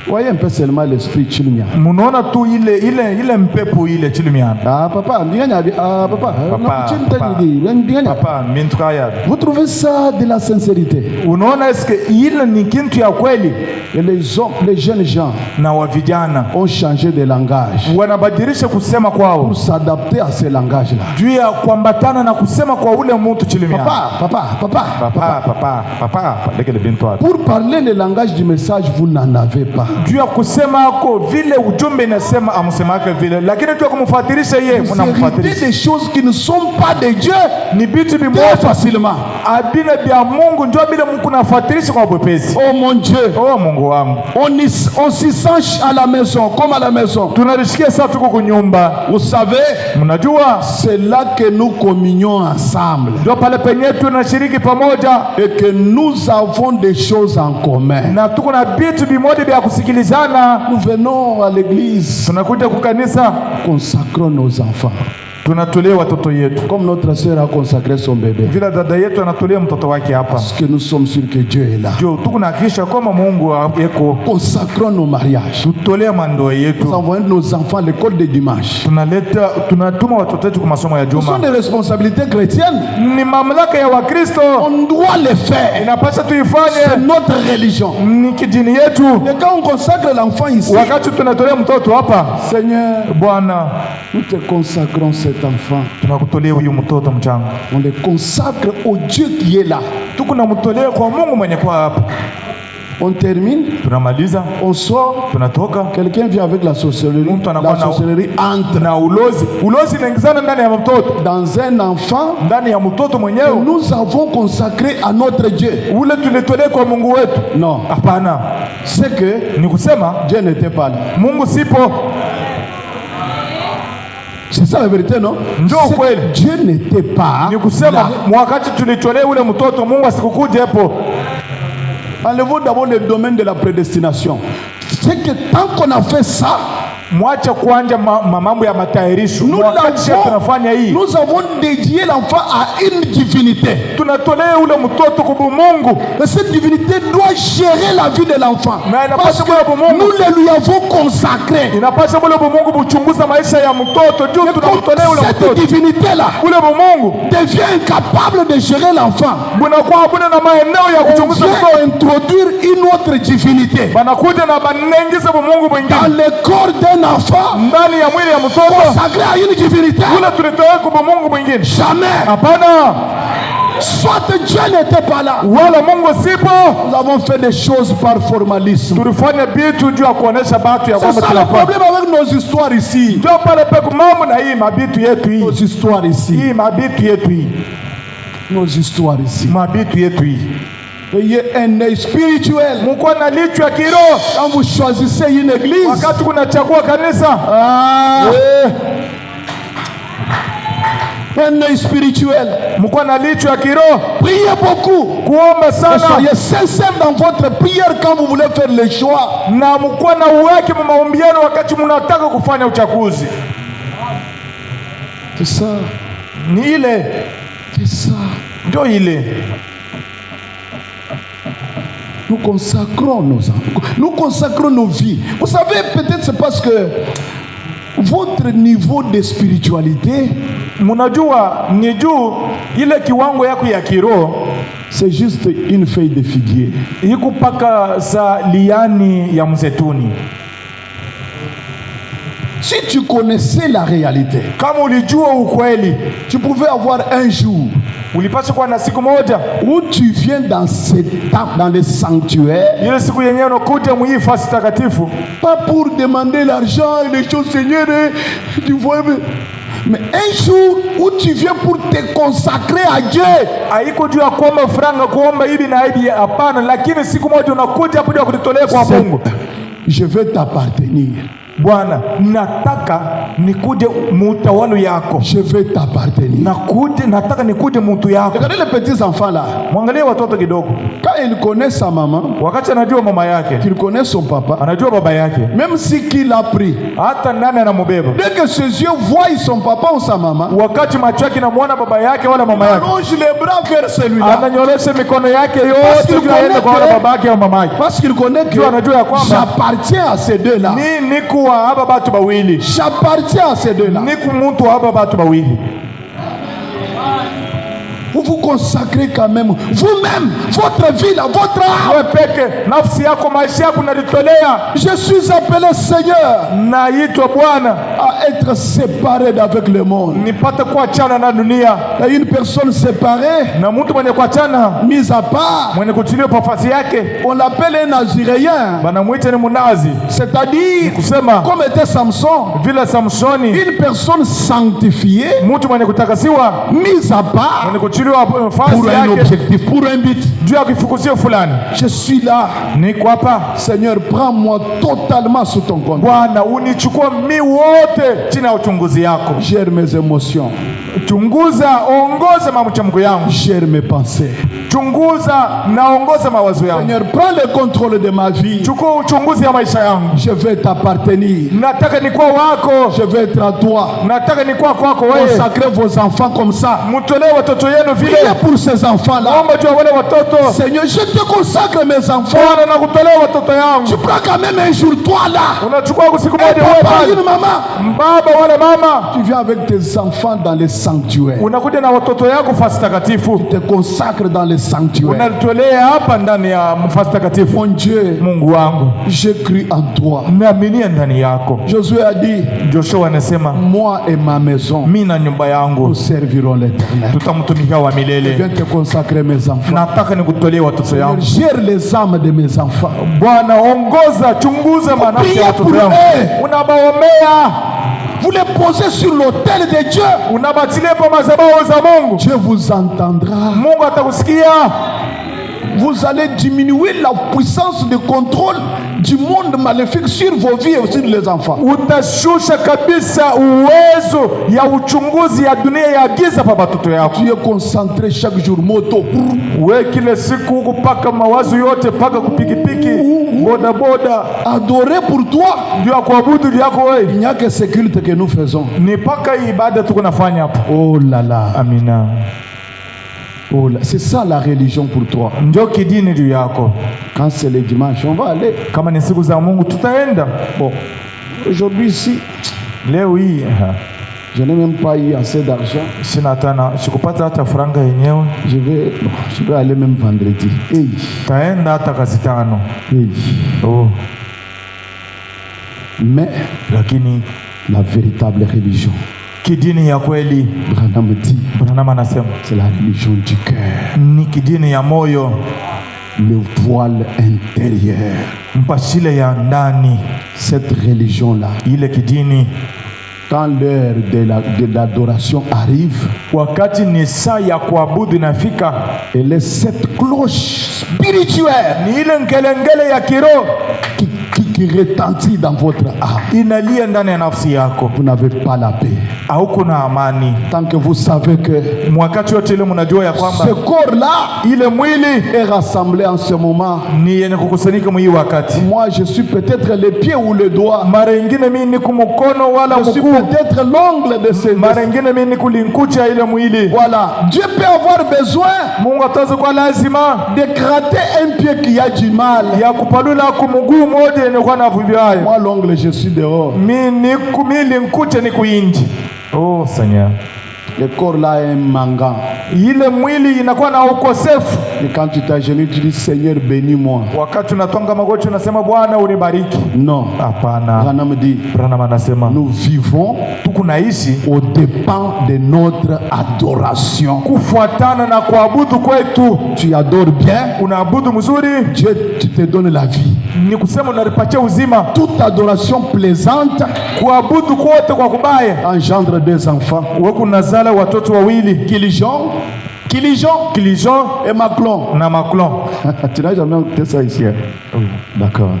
[SPEAKER 1] Voyez un peu seulement l'esprit chilimiana.
[SPEAKER 2] Munaona tu ile mpepo ile chilimiana.
[SPEAKER 1] Ah papa,
[SPEAKER 2] Papa, mintukaya.
[SPEAKER 1] vous trouvez ça de la sincérité?
[SPEAKER 2] Unaona eske ile ni kintu ya kweli?
[SPEAKER 1] Et les hommes, les jeunes gens
[SPEAKER 2] Na wa vijana
[SPEAKER 1] ont changé de langage
[SPEAKER 2] wanabadilisha kusema kwao
[SPEAKER 1] pour s'adapter à ce langage-là.
[SPEAKER 2] juu ya kuambatana na kusema kwa ule mtu chilimiana. Ndeke le bintu watu.
[SPEAKER 1] Pour parler le langage du message, vous n'en avez pas.
[SPEAKER 2] Juu ya kusema ako vile ujumbe inasema amsemake vile, lakini tu kumfuatilisha yeye
[SPEAKER 1] Vous
[SPEAKER 2] mnamfuatilisha.
[SPEAKER 1] héritez des choses qui ne sont pas de Dieu
[SPEAKER 2] Ni vitu
[SPEAKER 1] très
[SPEAKER 2] bimoja
[SPEAKER 1] facilement.
[SPEAKER 2] abile bya Mungu ndio bila Mungu nafuatilisha kwa bwepesi.
[SPEAKER 1] Oh mon Dieu,
[SPEAKER 2] Oh Mungu wangu.
[SPEAKER 1] on s'y sent à la maison, comme à la maison.
[SPEAKER 2] Tunalishikia sasa tuko kunyumba.
[SPEAKER 1] Vous savez,
[SPEAKER 2] Mnajua
[SPEAKER 1] c'est là que nous communions ensemble
[SPEAKER 2] ndio pale penye tunashiriki pamoja
[SPEAKER 1] et que nous avons des choses en commun.
[SPEAKER 2] na tuko na vitu bimoja vya kusikia. kusikilizana.
[SPEAKER 1] Nous venons à l'église,
[SPEAKER 2] Tunakuja kukanisa,
[SPEAKER 1] consacrons nos enfants.
[SPEAKER 2] tunatolea watoto yetu
[SPEAKER 1] Comme notre sœur a consacré son bébé.
[SPEAKER 2] vile dada yetu anatolea mtoto wake hapa.
[SPEAKER 1] Parce que nous sommes sûrs que Dieu est là.
[SPEAKER 2] Ndio tukunahakikisha kama Mungu yeko.
[SPEAKER 1] Consacrons nos mariages.
[SPEAKER 2] Tutolea mandoa
[SPEAKER 1] Nous
[SPEAKER 2] yetu.
[SPEAKER 1] envoyons nos enfants à l'école de dimanche.
[SPEAKER 2] Tunatuma watoto wetu kwa masomo ya
[SPEAKER 1] Ce sont
[SPEAKER 2] juma.
[SPEAKER 1] des responsabilités chrétiennes.
[SPEAKER 2] Ni mamlaka ya Wakristo,
[SPEAKER 1] On doit les faire.
[SPEAKER 2] inapaswa
[SPEAKER 1] C'est
[SPEAKER 2] tuifanye,
[SPEAKER 1] notre religion.
[SPEAKER 2] ni kidini yetu.
[SPEAKER 1] Et quand on consacre l'enfant ici,
[SPEAKER 2] Wakati tunatolea mtoto hapa,
[SPEAKER 1] Seigneur,
[SPEAKER 2] Bwana,
[SPEAKER 1] nous te consacrons cet enfant.
[SPEAKER 2] tunakutolea huyu mtoto mchanga,
[SPEAKER 1] On le consacre au Dieu qui est là.
[SPEAKER 2] tukunamtolea kwa Mungu mwenye kwa hapa.
[SPEAKER 1] On termine,
[SPEAKER 2] Tunamaliza,
[SPEAKER 1] on sort.
[SPEAKER 2] tunatoka,
[SPEAKER 1] Quelqu'un vient avec la sorcellerie.
[SPEAKER 2] Mtu anakuwa
[SPEAKER 1] La
[SPEAKER 2] na-
[SPEAKER 1] sorcellerie entre
[SPEAKER 2] na ulozi inaingizana ndani ya mtoto,
[SPEAKER 1] dans un enfant
[SPEAKER 2] ndani ya mtoto
[SPEAKER 1] que
[SPEAKER 2] mwenyewe
[SPEAKER 1] nous avons consacré à notre Dieu.
[SPEAKER 2] ule tulitolea kwa Mungu wetu.
[SPEAKER 1] Non,
[SPEAKER 2] Hapana,
[SPEAKER 1] c'est que
[SPEAKER 2] ni kusema
[SPEAKER 1] Dieu n'était pas là.
[SPEAKER 2] Mungu sipo.
[SPEAKER 1] C'est ça la vérité, non?
[SPEAKER 2] Ndio
[SPEAKER 1] C'est
[SPEAKER 2] kweli.
[SPEAKER 1] que Dieu n'était pas
[SPEAKER 2] Ni kusema
[SPEAKER 1] là.
[SPEAKER 2] wakati tulitolea ule mtoto Mungu asikukuja hapo.
[SPEAKER 1] Enlevons d'abord le domaine de la prédestination. C'est que tant qu'on a fait ça,
[SPEAKER 2] Mwacha kuanja mambo ya matayarisho.
[SPEAKER 1] nous
[SPEAKER 2] Wakati tunafanya hii,
[SPEAKER 1] nous avons dédié l'enfant à une divinité.
[SPEAKER 2] tunatolea ule mtoto kwa Mungu.
[SPEAKER 1] Et cette divinité doit gérer la vie de l'enfant.
[SPEAKER 2] Mais elle n'a
[SPEAKER 1] Parce
[SPEAKER 2] pas
[SPEAKER 1] que
[SPEAKER 2] ce que Mungu-
[SPEAKER 1] nous le lui avons consacré.
[SPEAKER 2] Inapaswa ule Mungu kuchunguza maisha ya mtoto. Ndio
[SPEAKER 1] Et
[SPEAKER 2] tunamtolea
[SPEAKER 1] comme
[SPEAKER 2] ule
[SPEAKER 1] cette
[SPEAKER 2] mtoto.
[SPEAKER 1] divinité-là
[SPEAKER 2] Ule Mungu
[SPEAKER 1] devient incapable de gérer l'enfant,
[SPEAKER 2] bunakuwa buna na maeneo ya
[SPEAKER 1] on
[SPEAKER 2] kuchunguza
[SPEAKER 1] vient
[SPEAKER 2] mtoto.
[SPEAKER 1] introduire une autre divinité
[SPEAKER 2] Banakuja na banengiza Mungu
[SPEAKER 1] dans
[SPEAKER 2] mwingine
[SPEAKER 1] le corps d'un enfant
[SPEAKER 2] ndani ya mwili ya mtoto.
[SPEAKER 1] consacré à une divinité.
[SPEAKER 2] Ule tulitolea kwa Mungu mwingine.
[SPEAKER 1] Jamais.
[SPEAKER 2] Hapana,
[SPEAKER 1] Soit Dieu n'était pas là.
[SPEAKER 2] wala Mungu sipo.
[SPEAKER 1] Nous avons fait des choses par formalisme.
[SPEAKER 2] Tulifanya vitu juu ya kuonesha batu ya
[SPEAKER 1] C'est
[SPEAKER 2] kwamba
[SPEAKER 1] ça le
[SPEAKER 2] tunafanya.
[SPEAKER 1] problème avec nos histoires ici.
[SPEAKER 2] Ndio pale peku mambo na hii mabitu yetu hii.
[SPEAKER 1] Nos histoires ici.
[SPEAKER 2] Hii mabitu yetu hii.
[SPEAKER 1] Nos histoires ici.
[SPEAKER 2] Mabitu yetu hii.
[SPEAKER 1] Ayez un œil spirituel.
[SPEAKER 2] Mko na licho ya kiroho
[SPEAKER 1] Quand vous choisissez une église,
[SPEAKER 2] wakati kunachagua kanisa.
[SPEAKER 1] un œil spirituel.
[SPEAKER 2] Mko na licho ya kiroho,
[SPEAKER 1] Priez beaucoup.
[SPEAKER 2] kuomba
[SPEAKER 1] Et
[SPEAKER 2] sana
[SPEAKER 1] soyez sincères dans votre prière quand vous voulez faire le choix.
[SPEAKER 2] na mko na uweke mu maombi yenu wakati mnataka kufanya uchaguzi.
[SPEAKER 1] C'est ça.
[SPEAKER 2] Ni ile
[SPEAKER 1] C'est ça.
[SPEAKER 2] ndio ile.
[SPEAKER 1] Nous consacrons nos enfants. Nous consacrons nos vies. Vous savez, peut-être c'est parce que votre niveau de spiritualité,
[SPEAKER 2] Mnajua ni juu ile kiwango yako ya kiroho
[SPEAKER 1] c'est juste une feuille de figuier.
[SPEAKER 2] iko paka za liani ya mzetuni.
[SPEAKER 1] Si tu connaissais la réalité,
[SPEAKER 2] Kama ulijua ukweli,
[SPEAKER 1] tu pouvais avoir un jour
[SPEAKER 2] ulipaswa kuwa na siku moja
[SPEAKER 1] où tu viens dans dans les sanctuaires,
[SPEAKER 2] ile siku yenyewe unakuja mwii fasi takatifu,
[SPEAKER 1] pas pour demander l'argent et les choses, Seigneur, tu vois, mais un jour où tu viens pour te consacrer à Dieu.
[SPEAKER 2] haiko juu ya kuomba franga, kuomba hivi na hivi, hapana. Lakini siku moja unakuja hapo ya kujitolea kwa Mungu.
[SPEAKER 1] Je veux t'appartenir.
[SPEAKER 2] Bwana, nataka nikuje mutawalo yako,
[SPEAKER 1] Je veux t'appartenir.
[SPEAKER 2] nataka nikuje mtu yako.
[SPEAKER 1] Regardez les petits enfants là.
[SPEAKER 2] Mwangalie watoto kidogo,
[SPEAKER 1] Quand il connaît sa maman,
[SPEAKER 2] wakati anajua mama yake,
[SPEAKER 1] qu'il connaît son papa,
[SPEAKER 2] anajua baba yake,
[SPEAKER 1] même si qu'il a pris,
[SPEAKER 2] hata nani anamubeba,
[SPEAKER 1] dès que ses yeux voient son papa ou sa maman,
[SPEAKER 2] wakati macho yake namwona baba yake wala mama
[SPEAKER 1] il
[SPEAKER 2] yake,
[SPEAKER 1] allonge les bras vers celui-là.
[SPEAKER 2] ananyorosha mikono yake
[SPEAKER 1] Parce
[SPEAKER 2] yote
[SPEAKER 1] qu'il
[SPEAKER 2] juu aende kwa wale
[SPEAKER 1] connaît que-
[SPEAKER 2] baba yake au mama yake.
[SPEAKER 1] Parce qu'il connaît que
[SPEAKER 2] Dieu anajua ya kwamba
[SPEAKER 1] j'appartiens à ces deux-là.
[SPEAKER 2] nikuwa haba batu bawili,
[SPEAKER 1] J'appartiens à ces deux-là.
[SPEAKER 2] niku muntu haba batu bawili.
[SPEAKER 1] Vous vous consacrez quand même, vous-même, votre vie, là, votre âme.
[SPEAKER 2] Wewe peke nafsi yako, maisha yako nalitolea.
[SPEAKER 1] Je suis appelé, Seigneur,
[SPEAKER 2] Naitwa Bwana
[SPEAKER 1] à être séparé d'avec le monde.
[SPEAKER 2] nipate kuachana na dunia,
[SPEAKER 1] Et une personne séparée,
[SPEAKER 2] na mtu mwenye kuachana,
[SPEAKER 1] mise à part,
[SPEAKER 2] mwenye kutiliwa nafasi yake,
[SPEAKER 1] on l'appelle un Naziréen.
[SPEAKER 2] banamuita ni munazi.
[SPEAKER 1] C'est-à-dire,
[SPEAKER 2] Kusema
[SPEAKER 1] comme était Samson,
[SPEAKER 2] vile Samsoni,
[SPEAKER 1] une personne sanctifiée,
[SPEAKER 2] mtu mwenye kutakasiwa,
[SPEAKER 1] mise à part
[SPEAKER 2] mwenye kutiliwa nafasi
[SPEAKER 1] pour un
[SPEAKER 2] yake
[SPEAKER 1] objectif, pour un but.
[SPEAKER 2] juu juu ya kifukuzio fulani.
[SPEAKER 1] Je suis là.
[SPEAKER 2] Niko hapa.
[SPEAKER 1] Seigneur, prends-moi totalement sous ton contrôle.
[SPEAKER 2] Bwana, unichukue mimi wote chini ya uchunguzi yako.
[SPEAKER 1] Gère mes émotions.
[SPEAKER 2] Chunguza, ongoza mambo yangu.
[SPEAKER 1] Gère mes pensées.
[SPEAKER 2] Chunguza na ongoza mawazo yangu.
[SPEAKER 1] Seigneur, prends le contrôle de ma vie.
[SPEAKER 2] Chukua uchunguzi ya maisha yangu.
[SPEAKER 1] Je vais t'appartenir.
[SPEAKER 2] Nataka nikuwa wako.
[SPEAKER 1] Je vais être à toi.
[SPEAKER 2] Nataka nikuwa kwako wewe.
[SPEAKER 1] Consacrez vos enfants comme ça.
[SPEAKER 2] Mtolee watoto yenu vile.
[SPEAKER 1] Priez pour ces enfants-là.
[SPEAKER 2] Omba juu ya wale watoto.
[SPEAKER 1] Seigneur, je te consacre mes enfants.
[SPEAKER 2] Bwana, nakutolea watoto yangu.
[SPEAKER 1] Tu prends quand même un jour toi là.
[SPEAKER 2] Unachukua siku moja
[SPEAKER 1] wewe
[SPEAKER 2] pale.
[SPEAKER 1] Une maman.
[SPEAKER 2] Baba wale mama.
[SPEAKER 1] Tu viens avec tes enfants dans les sanctuaires.
[SPEAKER 2] Unakuja na watoto yako fasi takatifu.
[SPEAKER 1] Tu te consacres dans les sanctuaires.
[SPEAKER 2] Unatolea hapa ndani ya fasi takatifu.
[SPEAKER 1] Mon Dieu,
[SPEAKER 2] Mungu wangu,
[SPEAKER 1] j'ai cru en toi.
[SPEAKER 2] naaminia ndani yako.
[SPEAKER 1] Josué a dit,
[SPEAKER 2] Joshua anasema,
[SPEAKER 1] moi et ma maison,
[SPEAKER 2] mimi na nyumba yangu
[SPEAKER 1] nous servirons l'Éternel.
[SPEAKER 2] tutamtumikia wa
[SPEAKER 1] Je
[SPEAKER 2] milele.
[SPEAKER 1] viens te consacrer mes enfants.
[SPEAKER 2] Nataka nikutolee watoto
[SPEAKER 1] Seigneur,
[SPEAKER 2] yangu.
[SPEAKER 1] gère les âmes de mes enfants.
[SPEAKER 2] Bwana, ongoza, chunguza manafsi ya watoto yangu. Unabaombea,
[SPEAKER 1] Vous les posez sur l'autel de Dieu.
[SPEAKER 2] unabatilia pa madhabahu za Mungu.
[SPEAKER 1] Dieu vous entendra.
[SPEAKER 2] Mungu atakusikia.
[SPEAKER 1] Vous allez diminuer la puissance de contrôle du monde maléfique sur vos vies et sur les enfants.
[SPEAKER 2] Utashusha kabisa uwezo ya uchunguzi ya dunia ya giza pa watoto yako.
[SPEAKER 1] Tu es concentré chaque jour moto.
[SPEAKER 2] We kila siku huku paka mawazo yote paka kupikipiki boda boda.
[SPEAKER 1] Adorer pour toi.
[SPEAKER 2] Ndio kuabudu yako wewe.
[SPEAKER 1] Il n'y a que ce culte que nous faisons.
[SPEAKER 2] Ni paka ibada tuko nafanya hapa.
[SPEAKER 1] Oh là là.
[SPEAKER 2] Amina.
[SPEAKER 1] Oh là, c'est ça la religion pour toi.
[SPEAKER 2] Ndio kidini juu yako.
[SPEAKER 1] Quand c'est le dimanche, on va aller.
[SPEAKER 2] Kama ni siku za Mungu tutaenda.
[SPEAKER 1] Bon, aujourd'hui ici,
[SPEAKER 2] leo hii
[SPEAKER 1] je n'ai même pas eu assez d'argent.
[SPEAKER 2] Sikupata hata franga yenyewe.
[SPEAKER 1] Je vais aller même vendredi. Hey.
[SPEAKER 2] Taenda hata kazi tano.
[SPEAKER 1] Hey.
[SPEAKER 2] Oh.
[SPEAKER 1] Mais
[SPEAKER 2] lakini
[SPEAKER 1] la véritable religion,
[SPEAKER 2] kidini ya kweli,
[SPEAKER 1] Branham anasema, c'est la religion du cœur.
[SPEAKER 2] Ni kidini ya moyo.
[SPEAKER 1] Le voile intérieur.
[SPEAKER 2] Mpashile ya ndani.
[SPEAKER 1] Cette religion-là,
[SPEAKER 2] ile kidini,
[SPEAKER 1] quand l'heure de l'adoration arrive,
[SPEAKER 2] wakati ni saa ya kuabudu inafika,
[SPEAKER 1] elle est cette cloche spirituelle,
[SPEAKER 2] ni ile ngelengele ya kiroho
[SPEAKER 1] qui retentit dans votre âme.
[SPEAKER 2] Inalia ndani ya nafsi yako.
[SPEAKER 1] Vous n'avez pas la paix.
[SPEAKER 2] Haukuna amani.
[SPEAKER 1] Tant que vous savez que
[SPEAKER 2] wakati wote ile mnajua ya kwamba
[SPEAKER 1] ce corps-là,
[SPEAKER 2] ile mwili
[SPEAKER 1] est rassemblé en ce moment.
[SPEAKER 2] Ni yenye kukusanyika mwi wakati.
[SPEAKER 1] Moi je suis peut-être le pied ou le doigt.
[SPEAKER 2] Mara nyingine mimi ni kumkono wala mguu.
[SPEAKER 1] Je suis peut-être l'ongle de ce.
[SPEAKER 2] Mara nyingine mimi ni kulinkucha ile mwili.
[SPEAKER 1] Voilà. Dieu peut avoir besoin.
[SPEAKER 2] Mungu ataza kwa lazima
[SPEAKER 1] de gratter un pied qui a du mal.
[SPEAKER 2] Ya kupalula kumuguu moja yenye kwa na vibaya.
[SPEAKER 1] Moi l'ongle je suis dehors.
[SPEAKER 2] Mimi ni kulinkucha ni kuinji. Oh Seigneur.
[SPEAKER 1] Le corps là est manquant.
[SPEAKER 2] Ile mwili inakuwa na ukosefu.
[SPEAKER 1] Et quand tu t'agenouilles, tu dis Seigneur bénis-moi.
[SPEAKER 2] Wakati unatonga magoti unasema Bwana unibariki.
[SPEAKER 1] Non.
[SPEAKER 2] Hapana.
[SPEAKER 1] Branham anasema nous vivons
[SPEAKER 2] tukunaishi
[SPEAKER 1] au dépend de notre adoration.
[SPEAKER 2] Kufuatana na kuabudu kwetu.
[SPEAKER 1] Tu adores bien,
[SPEAKER 2] unaabudu mzuri,
[SPEAKER 1] Dieu te donne la vie.
[SPEAKER 2] Ni kusema unaripatia uzima.
[SPEAKER 1] Toute adoration plaisante,
[SPEAKER 2] kuabudu kote kwa kubaya,
[SPEAKER 1] engendre deux enfants.
[SPEAKER 2] Wewe kunazala watoto wawili,
[SPEAKER 1] Kilijon et Maclon.
[SPEAKER 2] Na Maclon.
[SPEAKER 1] Tu n'as jamais écouté ça ici? Oui. D'accord.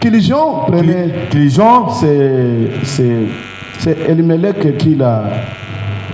[SPEAKER 1] Kilijon, c'est Elimelech qui l'a.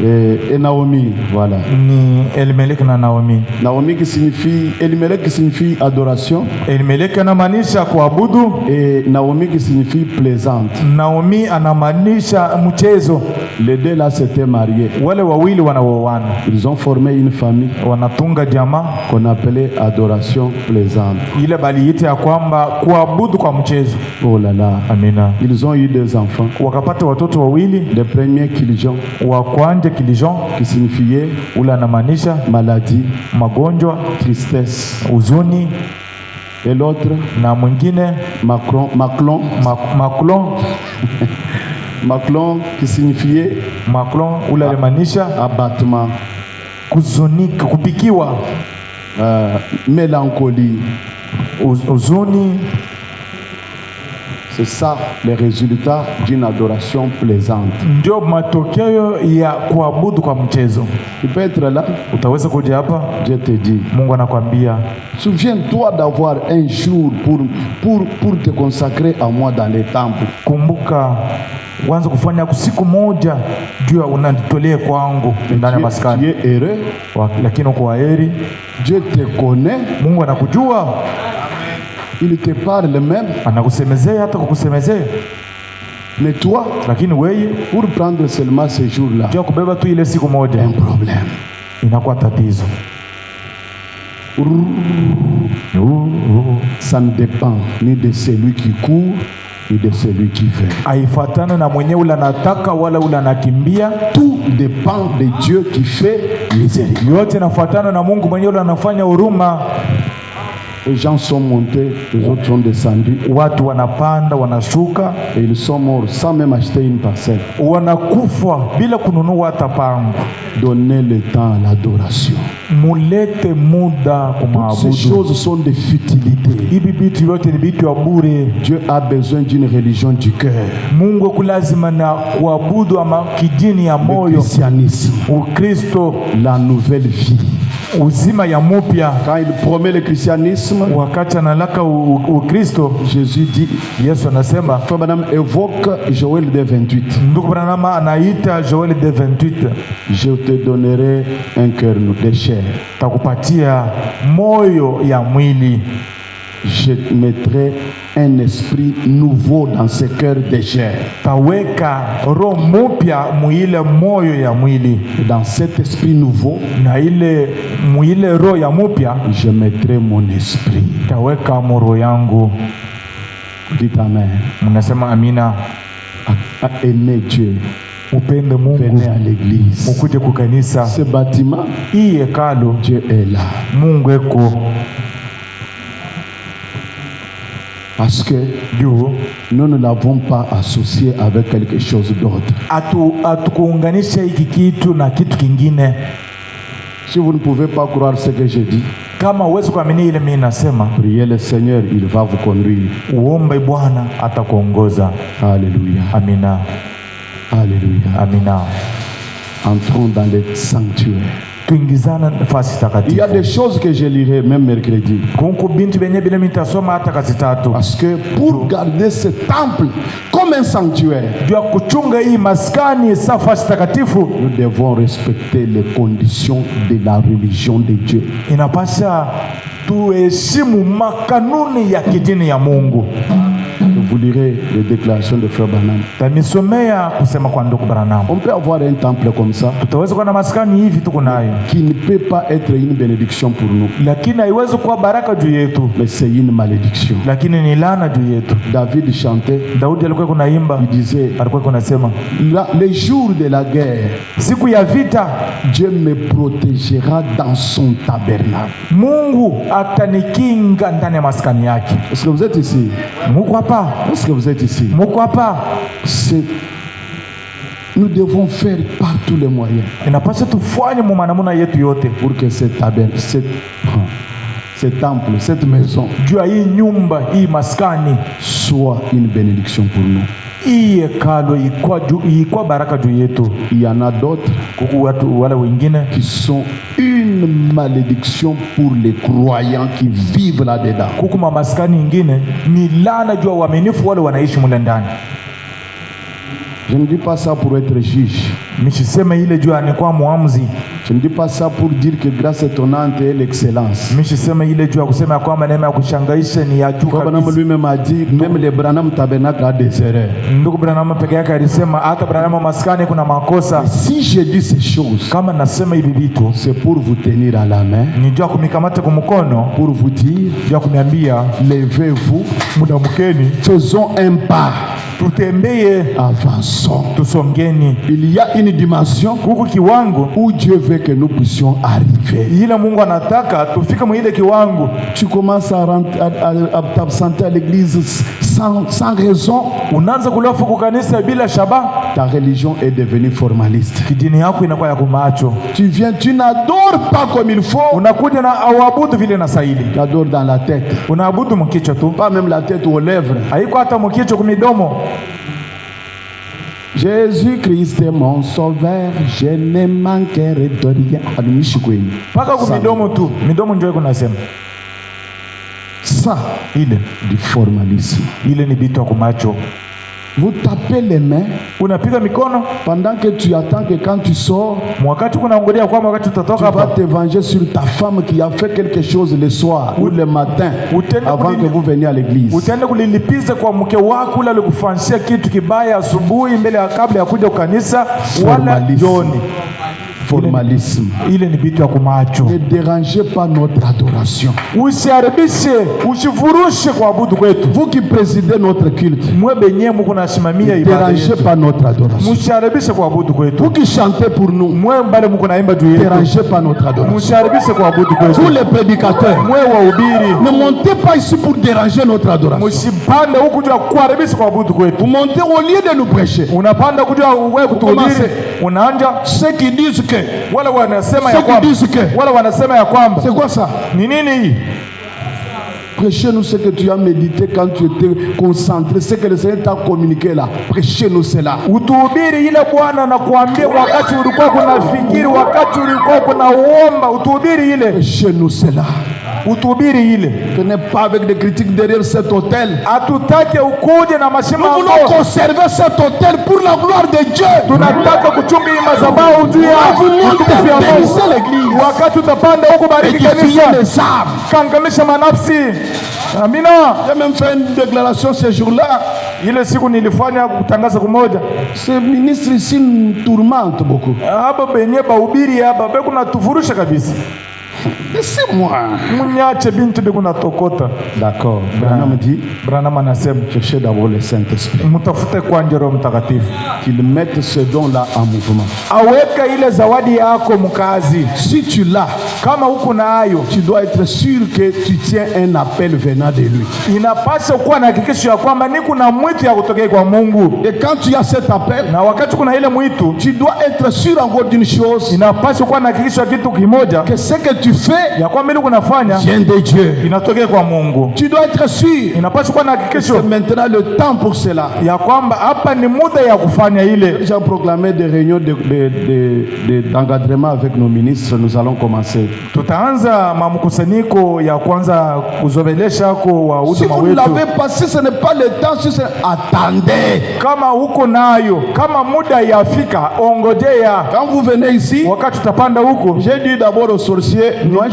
[SPEAKER 1] Et Naomi, voilà.
[SPEAKER 2] Ni Elimelech na Naomi.
[SPEAKER 1] Naomi qui signifie, Elimelech qui signifie adoration.
[SPEAKER 2] Elimelech anamaanisha kuabudu.
[SPEAKER 1] Et Naomi qui signifie plaisante.
[SPEAKER 2] Naomi anamaanisha mchezo.
[SPEAKER 1] Les deux là s'étaient mariés.
[SPEAKER 2] Wale wawili wanaoana.
[SPEAKER 1] Ils ont formé une famille.
[SPEAKER 2] Wanatunga jamaa
[SPEAKER 1] qu'on appelait adoration plaisante.
[SPEAKER 2] Ile baliita ya kwamba kuabudu kwa mchezo.
[SPEAKER 1] Oh là là.
[SPEAKER 2] Amina.
[SPEAKER 1] Ils ont eu deux enfants.
[SPEAKER 2] Wakapata watoto wawili.
[SPEAKER 1] Le premier Kilijon.
[SPEAKER 2] Wa kwanza Kilijon
[SPEAKER 1] qui signifiait
[SPEAKER 2] ula anamaanisha
[SPEAKER 1] maladie,
[SPEAKER 2] magonjwa,
[SPEAKER 1] tristesse,
[SPEAKER 2] huzuni.
[SPEAKER 1] Et l'autre
[SPEAKER 2] na mwingine
[SPEAKER 1] Maclon Maclon qui signifiait
[SPEAKER 2] ula alimaanisha
[SPEAKER 1] abattement,
[SPEAKER 2] kuzunika, kupikiwa,
[SPEAKER 1] mélancolie,
[SPEAKER 2] huzuni.
[SPEAKER 1] C'est ça les résultats d'une adoration plaisante.
[SPEAKER 2] Ndio matokeo ya kuabudu kwa mchezo.
[SPEAKER 1] Tu peux être là.
[SPEAKER 2] Utaweza kuja hapa,
[SPEAKER 1] Dieu te dit.
[SPEAKER 2] Mungu anakuambia,
[SPEAKER 1] Souviens-toi d'avoir un jour pour te consacrer à moi dans les temples.
[SPEAKER 2] Kumbuka uanze kufanya siku moja jua unanitolee kwangu ndani ya maskani.
[SPEAKER 1] Tu es heureux.
[SPEAKER 2] Lakini uko heri.
[SPEAKER 1] Dieu te connaît.
[SPEAKER 2] Mungu anakujua.
[SPEAKER 1] Il te parle même.
[SPEAKER 2] Anakusemezea hata kukusemezea.
[SPEAKER 1] Mais toi,
[SPEAKER 2] lakini wewe
[SPEAKER 1] pour prendre seulement ce jour-là,
[SPEAKER 2] jua kubeba tu ile siku moja,
[SPEAKER 1] un problème.
[SPEAKER 2] Inakuwa tatizo.
[SPEAKER 1] Ça ne dépend ni de celui qui court ni de celui qui fait.
[SPEAKER 2] Haifuatana na mwenyewe ule anataka wala ule anakimbia.
[SPEAKER 1] Tout dépend de Dieu qui fait miséricorde.
[SPEAKER 2] Yote inafuatana na Mungu mwenyewe ule anafanya huruma.
[SPEAKER 1] Les gens sont montés, les autres sont descendus.
[SPEAKER 2] Watu wanapanda wanashuka,
[SPEAKER 1] et ils sont morts sans même acheter une parcelle.
[SPEAKER 2] Wanakufa bila kununua hata pango.
[SPEAKER 1] Donnez le temps à l'adoration.
[SPEAKER 2] Mulete muda kumwabudu.
[SPEAKER 1] Toutes ces choses sont des futilités.
[SPEAKER 2] Hivi vitu vyote ni vitu ya bure.
[SPEAKER 1] Dieu a besoin d'une religion du cœur.
[SPEAKER 2] Mungu kulazima na kuabudu ama kidini ya moyo.
[SPEAKER 1] Le christianisme,
[SPEAKER 2] Ukristo,
[SPEAKER 1] la nouvelle vie.
[SPEAKER 2] Uzima ya mupya.
[SPEAKER 1] Quand il promet le christianisme,
[SPEAKER 2] wakati analaka Ukristo,
[SPEAKER 1] Jésus dit,
[SPEAKER 2] Yesu anasema,
[SPEAKER 1] Frère Branham évoque Joël 2:28.
[SPEAKER 2] Ndugu Branham anaita Joël 2:28.
[SPEAKER 1] Je te donnerai un cœur de chair.
[SPEAKER 2] Takupatia moyo ya mwili.
[SPEAKER 1] Je mettrai un esprit nouveau dans ce cœur de chair.
[SPEAKER 2] Taweka roho mpya muile moyo ya mwili.
[SPEAKER 1] Dans cet esprit nouveau,
[SPEAKER 2] na ile muile roho ya mpya,
[SPEAKER 1] je mettrai mon esprit.
[SPEAKER 2] Taweka roho yangu.
[SPEAKER 1] Dites amen.
[SPEAKER 2] Mnasema amina.
[SPEAKER 1] À aimer Dieu.
[SPEAKER 2] Upende Mungu.
[SPEAKER 1] Venez à l'église.
[SPEAKER 2] Mukuje kukanisa.
[SPEAKER 1] Ce bâtiment,
[SPEAKER 2] hii hekalu,
[SPEAKER 1] Dieu est là.
[SPEAKER 2] Mungu eko.
[SPEAKER 1] Parce que nous ne l'avons pas associé avec quelque chose d'autre.
[SPEAKER 2] Atukuunganisha hiki kitu na kitu kingine.
[SPEAKER 1] Si vous ne pouvez pas croire ce que je dis,
[SPEAKER 2] kama uwezi kuamini ile mimi nasema,
[SPEAKER 1] priez le Seigneur, il va vous conduire.
[SPEAKER 2] Uombe Bwana atakuongoza.
[SPEAKER 1] Alléluia.
[SPEAKER 2] Amina.
[SPEAKER 1] Alléluia.
[SPEAKER 2] Amina.
[SPEAKER 1] Entrons dans le sanctuaire. Il y a des choses que je lirai même mercredi. Parce que pour garder ce temple comme un sanctuaire, nous devons respecter les conditions de la religion de Dieu. Vous lirez les déclarations de Frère Branham. On peut avoir un temple comme ça qui ne peut pas être une bénédiction pour nous, mais c'est une malédiction. David chantait, il disait, les jours de la guerre, Dieu me protégera dans son tabernacle. Est-ce que vous êtes ici? Est-ce que vous êtes ici? Nous devons faire par tous les moyens pour que ce temple, cette maison soit une bénédiction pour nous. Il y en a d'autres qui sont une malédiction pour les croyants qui vivent là-dedans. Je ne dis pas ça pour être juge. Je ne dis pas ça pour dire que grâce étonnante est l'excellence. Branham lui-même a dit, même le Branham tabernacle a des erreurs. Si je dis ces choses, c'est pour vous tenir à la main, pour vous dire, levez-vous, faisons un pas, avançons. Il y a une dimension où Dieu veut que nous puissions arriver. Tu commences à t'absenter à l'église sans raison. ta religion est devenue formaliste.
[SPEAKER 2] Kidini yako inakuwa ya kumacho.
[SPEAKER 1] Tu viens, tu n'adores pas comme il faut.
[SPEAKER 2] Unakuja na auabudu vile inastahili.
[SPEAKER 1] Tu adores dans la tête.
[SPEAKER 2] Unaabudu mkichwa tu.
[SPEAKER 1] Pas même la tête aux lèvres.
[SPEAKER 2] Haiko hata mkichwa kumidomo.
[SPEAKER 1] Jésus-Christ est mon sauveur, je ne manquerai de rien. Adumishikweni.
[SPEAKER 2] Paka kumidomo tu. Midomo ndio iko nasema.
[SPEAKER 1] Ça,
[SPEAKER 2] ile
[SPEAKER 1] du formalisme.
[SPEAKER 2] Ile ni bitu kumacho.
[SPEAKER 1] Vous tapez les mains
[SPEAKER 2] unapiga mikono
[SPEAKER 1] pendant que tu attends que quand tu sors,
[SPEAKER 2] wakati kunaangalia kwa wakati utatoka hapa,
[SPEAKER 1] tu vas te venger sur ta femme qui a fait quelque chose le soir ou le matin avant que vous veniez à l'église.
[SPEAKER 2] Utaenda kulilipiza kwa mke wako ule alikufanyia kitu kibaya asubuhi mbele ya kabla ya kuja kanisa wala jioni.
[SPEAKER 1] Formalisme.
[SPEAKER 2] Ile ni bitu ya kumacho.
[SPEAKER 1] Ne dérangez pas notre adoration.
[SPEAKER 2] Usiharibishe, usifurushe kuabudu kwetu.
[SPEAKER 1] Vous qui présidez notre culte,
[SPEAKER 2] mwe benye mko nasimamia ibada yetu.
[SPEAKER 1] Ne dérangez pas notre adoration.
[SPEAKER 2] Musiharibishe kuabudu kwetu.
[SPEAKER 1] Vous qui chantez pour nous,
[SPEAKER 2] mwe mbale mko naimba juu yetu.
[SPEAKER 1] Ne dérangez pas notre adoration.
[SPEAKER 2] Musiharibishe kuabudu kwetu.
[SPEAKER 1] Tous les prédicateurs,
[SPEAKER 2] mwe wahubiri,
[SPEAKER 1] ne montez pas ici pour déranger notre adoration.
[SPEAKER 2] Musipande huku juu kuharibisha kuabudu kwetu.
[SPEAKER 1] Vous montez au lieu de nous prêcher.
[SPEAKER 2] Unapanda kujua wewe kutuhubiri. Unaanja
[SPEAKER 1] ceux qui disent que
[SPEAKER 2] wala wanasema ya kwamba
[SPEAKER 1] c'est quoi ça?
[SPEAKER 2] Ni nini hii?
[SPEAKER 1] Prêchez-nous ce que tu as médité quand tu étais concentré, ce que le Seigneur t'a communiqué là. Prêchez-nous cela.
[SPEAKER 2] Utuhubiri ile Bwana anakuambia wakati ulikuwa kunafikiri, wakati ulikuwa kunaomba, utuhubiri ile.
[SPEAKER 1] Prêchez-nous cela.
[SPEAKER 2] Utuhubiri ile.
[SPEAKER 1] Venez pas avec des critiques derrière cet hôtel.
[SPEAKER 2] Atutake ukuje na mashima.
[SPEAKER 1] Nous voulons conserver cet hôtel pour la gloire de Dieu.
[SPEAKER 2] Tunataka kuchunga madhabahu juu ya
[SPEAKER 1] Mungu. L'église.
[SPEAKER 2] Wakati utapanda huko bariki kanisa. Kangamisha manafsi. Amina.
[SPEAKER 1] J'ai même fait une déclaration ce jour-là.
[SPEAKER 2] Ile siku nilifanya kutangaza kumoja.
[SPEAKER 1] Ce ministre ici nous tourmente beaucoup.
[SPEAKER 2] Hapa benye bahubiri hapa be kuna tufurusha kabisa.
[SPEAKER 1] Laissez-moi.
[SPEAKER 2] Munyache bintu be kuna tokota.
[SPEAKER 1] D'accord. Branham dit,
[SPEAKER 2] Branham anasema
[SPEAKER 1] cherchez d'abord le Saint-Esprit.
[SPEAKER 2] Mtafute kwanza Roho Mtakatifu.
[SPEAKER 1] Qu'il mette ce don-là en mouvement.
[SPEAKER 2] Aweka ile zawadi yako mkazi.
[SPEAKER 1] Si tu l'as,
[SPEAKER 2] kama huko nayo,
[SPEAKER 1] tu dois être sûr que tu tiens un appel venant de lui.
[SPEAKER 2] Inapaswa kuwa na hakikisho ya kwamba ni kuna mwito ya kutokea kwa Mungu.
[SPEAKER 1] Et quand tu as cet appel,
[SPEAKER 2] na wakati kuna ile mwito,
[SPEAKER 1] tu dois être sûr encore d'une chose.
[SPEAKER 2] Inapaswa kuwa na hakikisho ya kitu kimoja,
[SPEAKER 1] que ce que tu fais,
[SPEAKER 2] ya kwamba ile unafanya
[SPEAKER 1] vient de Dieu.
[SPEAKER 2] Inatokea kwa Mungu.
[SPEAKER 1] Tu dois être sûr.
[SPEAKER 2] Inapaswa kuwa na hakikisho.
[SPEAKER 1] C'est maintenant le temps pour cela.
[SPEAKER 2] Ya kwamba hapa ni muda ya kufanya ile.
[SPEAKER 1] J'ai proclamé des réunions d'encadrement avec nos ministres. Nous allons commencer.
[SPEAKER 2] Tutaanza mamkusanyiko ya kwanza kuzobelesha kwa wahuduma wetu.
[SPEAKER 1] Si vous ne l'avez pas, si ce n'est pas le temps, si attendez.
[SPEAKER 2] Kama huko nayo, kama muda yafika, ongojea.
[SPEAKER 1] Quand vous venez ici,
[SPEAKER 2] wakati tutapanda huko,
[SPEAKER 1] j'ai dit d'abord aux sorciers,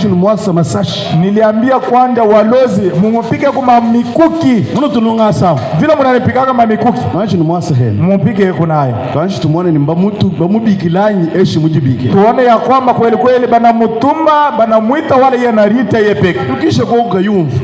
[SPEAKER 1] moi ça massage.
[SPEAKER 2] Niliambia kwanza walozi, mumupike kwa mikuki.
[SPEAKER 1] Mno tununga sawa.
[SPEAKER 2] Vile mnanipika kama mikuki.
[SPEAKER 1] Moi ça hen.
[SPEAKER 2] Mumupike kunayo.
[SPEAKER 1] Kanshi tumone ni mbamutu bamubikilanyi eshi mujibike.
[SPEAKER 2] Tuone ya kwamba kweli kweli bana mutuma, bana muita wale yanarita yepeke.
[SPEAKER 1] Tukisha kwa yumva.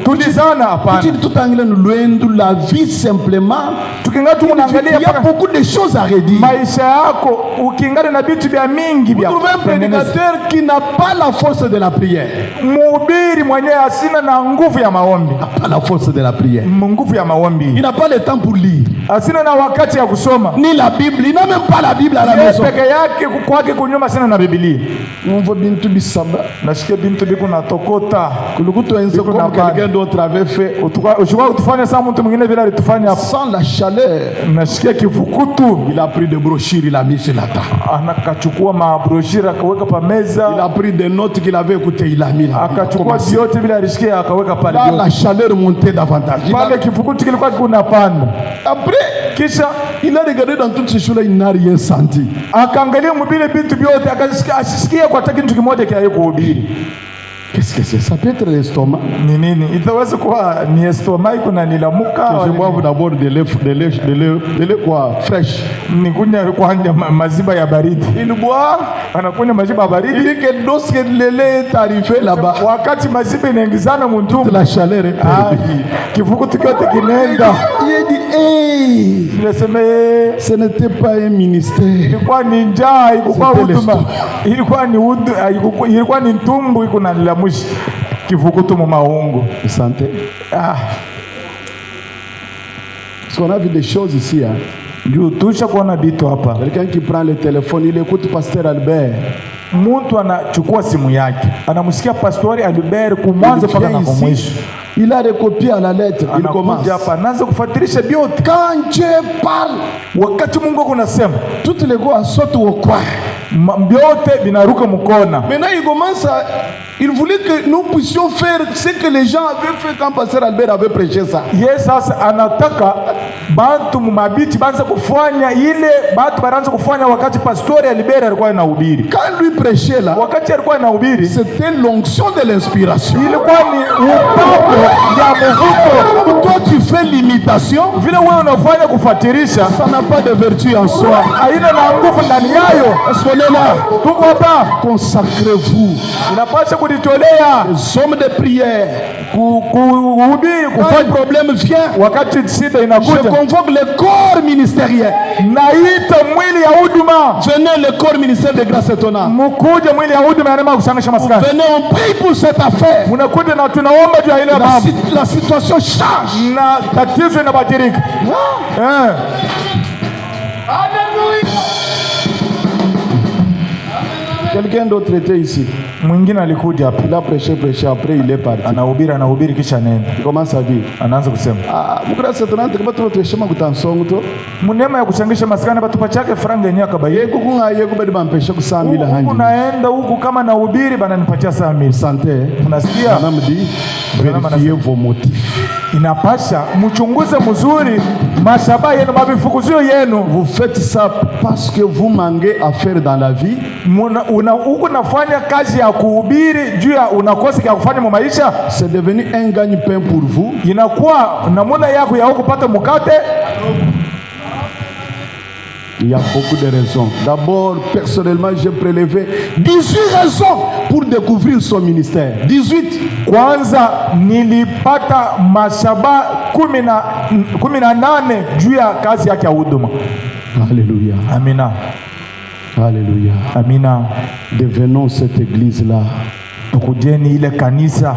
[SPEAKER 2] Tulizana hapana.
[SPEAKER 1] Tutangile nulwendu la vie simplement.
[SPEAKER 2] Tukingatu unaangalia
[SPEAKER 1] il y a beaucoup de choses à redire.
[SPEAKER 2] Maisha yako ukingana na vitu vya mingi vya.
[SPEAKER 1] Vous trouvez un prédicateur qui n'a pas la force de la prière.
[SPEAKER 2] Mhubiri mwenyewe asina na nguvu ya maombi.
[SPEAKER 1] Pas la force de la prière.
[SPEAKER 2] Nguvu ya maombi.
[SPEAKER 1] Il n'a pas le temps pour lire.
[SPEAKER 2] Asina na wakati ya kusoma.
[SPEAKER 1] Ni la Bible, il n'a même pas la Bible à la maison.
[SPEAKER 2] Peke yake kwake kunyuma sina na Biblia.
[SPEAKER 1] Mvo bintu bisaba.
[SPEAKER 2] Nasikia bintu biko na tokota.
[SPEAKER 1] Kulukuto enzo comme quelqu'un d'autre avait fait.
[SPEAKER 2] Ushwa utufanya sama mtu mwingine vile alitufanya
[SPEAKER 1] sans la chaleur.
[SPEAKER 2] Nasikia kifukutu.
[SPEAKER 1] Il a pris des brochures, il a mis sur la table.
[SPEAKER 2] Anakachukua mabrochure akaweka pa meza.
[SPEAKER 1] Il a pris des notes qu'il avait écoutées, il a mis là.
[SPEAKER 2] Akachukua vyote vile alisikia akaweka pale.
[SPEAKER 1] Là la chaleur montait davantage.
[SPEAKER 2] Pale kifukutu kilikuwa kinapanda.
[SPEAKER 1] Après,
[SPEAKER 2] kisha
[SPEAKER 1] il a regardé dans toutes ces choses-là, il n'a rien senti.
[SPEAKER 2] Akaangalia mbele vitu vyote akasikia kwa kitu kimoja kia kuhubiri.
[SPEAKER 1] Qu'est-ce que c'est? Ça peut être l'estomac.
[SPEAKER 2] Ni nini? Itaweza kuwa ni estomac iko na nilamuka.
[SPEAKER 1] Je bois d'abord de lait quoi fraîche.
[SPEAKER 2] Ni kunywa kwanza maziba ya baridi.
[SPEAKER 1] Il boit,
[SPEAKER 2] anakunywa maziba ya baridi.
[SPEAKER 1] Il dit que lorsque le lait est arrivé là-bas,
[SPEAKER 2] wakati maziba inaingizana mtumbo,
[SPEAKER 1] la chaleur est perdue.
[SPEAKER 2] Kifukutu kyote kinaenda.
[SPEAKER 1] Il dit hey, ce n'était pas un ministère.
[SPEAKER 2] Ilikuwa ni njaa, ilikuwa huduma. Ilikuwa ni tumbo iko na lamushi. Kifukutu mu maungu.
[SPEAKER 1] Santé. Parce qu'on a vu des choses ici, hein.
[SPEAKER 2] Ndio tusha kuona bitu hapa.
[SPEAKER 1] Quelqu'un qui prend le téléphone, il écoute Pasteur Albert.
[SPEAKER 2] Mtu anachukua simu yake, anamsikia Pastori Albert kumwanzo mpaka na mwisho.
[SPEAKER 1] Il a recopié à la lettre, il commence.
[SPEAKER 2] Hapa anaanza kufuatilisha vyote.
[SPEAKER 1] Quand Dieu parle,
[SPEAKER 2] wakati Mungu kunasema,
[SPEAKER 1] toutes les voix sautent au coin.
[SPEAKER 2] Vyote vinaruka mkona.
[SPEAKER 1] Maintenant il commence à, il voulait que nous puissions faire ce que les gens avaient fait quand Pasteur Albert avait prêché ça.
[SPEAKER 2] Yes, sasa anataka bantu mumabiti banza kufanya ile bantu baranza kufanya wakati Pastori Albert alikuwa anahubiri.
[SPEAKER 1] Quand lui prêchait là,
[SPEAKER 2] wakati alikuwa anahubiri,
[SPEAKER 1] c'était l'onction de l'inspiration.
[SPEAKER 2] Ilikuwa ni upako ya mvuto.
[SPEAKER 1] Toi tu fais l'imitation,
[SPEAKER 2] vile wewe unafanya kufuatilisha,
[SPEAKER 1] ça n'a pas de vertu en soi.
[SPEAKER 2] Haina na nguvu ndani yayo.
[SPEAKER 1] Est-ce qu'on est là?
[SPEAKER 2] Tuko hapa.
[SPEAKER 1] Consacrez-vous.
[SPEAKER 2] Inapaswa kujitolea.
[SPEAKER 1] Les hommes de prière.
[SPEAKER 2] Kuhubiri,
[SPEAKER 1] quand le problème vient,
[SPEAKER 2] wakati shida inakuja,
[SPEAKER 1] je convoque le corps ministériel.
[SPEAKER 2] Naita mwili ya huduma.
[SPEAKER 1] Venez le corps ministériel de grâce étonnante.
[SPEAKER 2] Mkuje mwili ya huduma ya neema kusangisha maskani.
[SPEAKER 1] Venez, on prie pour cette affaire.
[SPEAKER 2] Mnakuja na tunaomba juu ya ile mambo.
[SPEAKER 1] La situation change.
[SPEAKER 2] Na tatizo inabadilika.
[SPEAKER 1] Quelqu'un d'autre était ici.
[SPEAKER 2] Mwingine alikuja hapa.
[SPEAKER 1] Il a prêché, après il est parti.
[SPEAKER 2] Anahubiri kisha nenda.
[SPEAKER 1] Comment ça dit?
[SPEAKER 2] Anaanza kusema.
[SPEAKER 1] Grâce étonnante kama tunateshema kutansongo to.
[SPEAKER 2] Munema ya kuchangisha maskani batupa chake franga yenyewe akabaye.
[SPEAKER 1] Yego kunga yego badi bampesha ku 100,000 hangi.
[SPEAKER 2] Unaenda huku kama nahubiri bana nipatia 100,000.
[SPEAKER 1] Santé.
[SPEAKER 2] Unasikia?
[SPEAKER 1] Madame dit vérifiez vos motifs.
[SPEAKER 2] Inapasha mchunguze mzuri mashaba yenu mabifukuzio yenu.
[SPEAKER 1] Vous faites ça parce que vous manquez à faire dans la vie.
[SPEAKER 2] Uko nafanya kazi ya kuhubiri juu ya unakosa ya kufanya mu maisha.
[SPEAKER 1] C'est devenu un gagne-pain pour vous.
[SPEAKER 2] Inakuwa namuna yako ya kupata mkate.
[SPEAKER 1] Il y a beaucoup de raisons. D'abord, personnellement, j'ai prélevé 18 raisons pour découvrir son ministère. 18.
[SPEAKER 2] Kwanza nilipata mashaba 18 juu ya kazi yake ya huduma.
[SPEAKER 1] Alléluia.
[SPEAKER 2] Amina.
[SPEAKER 1] Alléluia.
[SPEAKER 2] Amina.
[SPEAKER 1] Devenons cette église-là.
[SPEAKER 2] Tukujeni ile kanisa.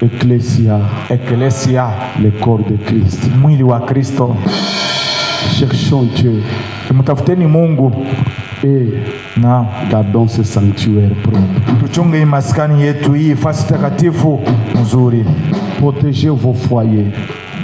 [SPEAKER 1] Ecclesia. Le corps de Christ.
[SPEAKER 2] Mwili wa Kristo.
[SPEAKER 1] Cherchons Dieu.
[SPEAKER 2] Tumtafuteni Mungu.
[SPEAKER 1] Et gardons ce sanctuaire propre.
[SPEAKER 2] Tuchunge maskani yetu hii fasi takatifu nzuri.
[SPEAKER 1] Protégez vos foyers.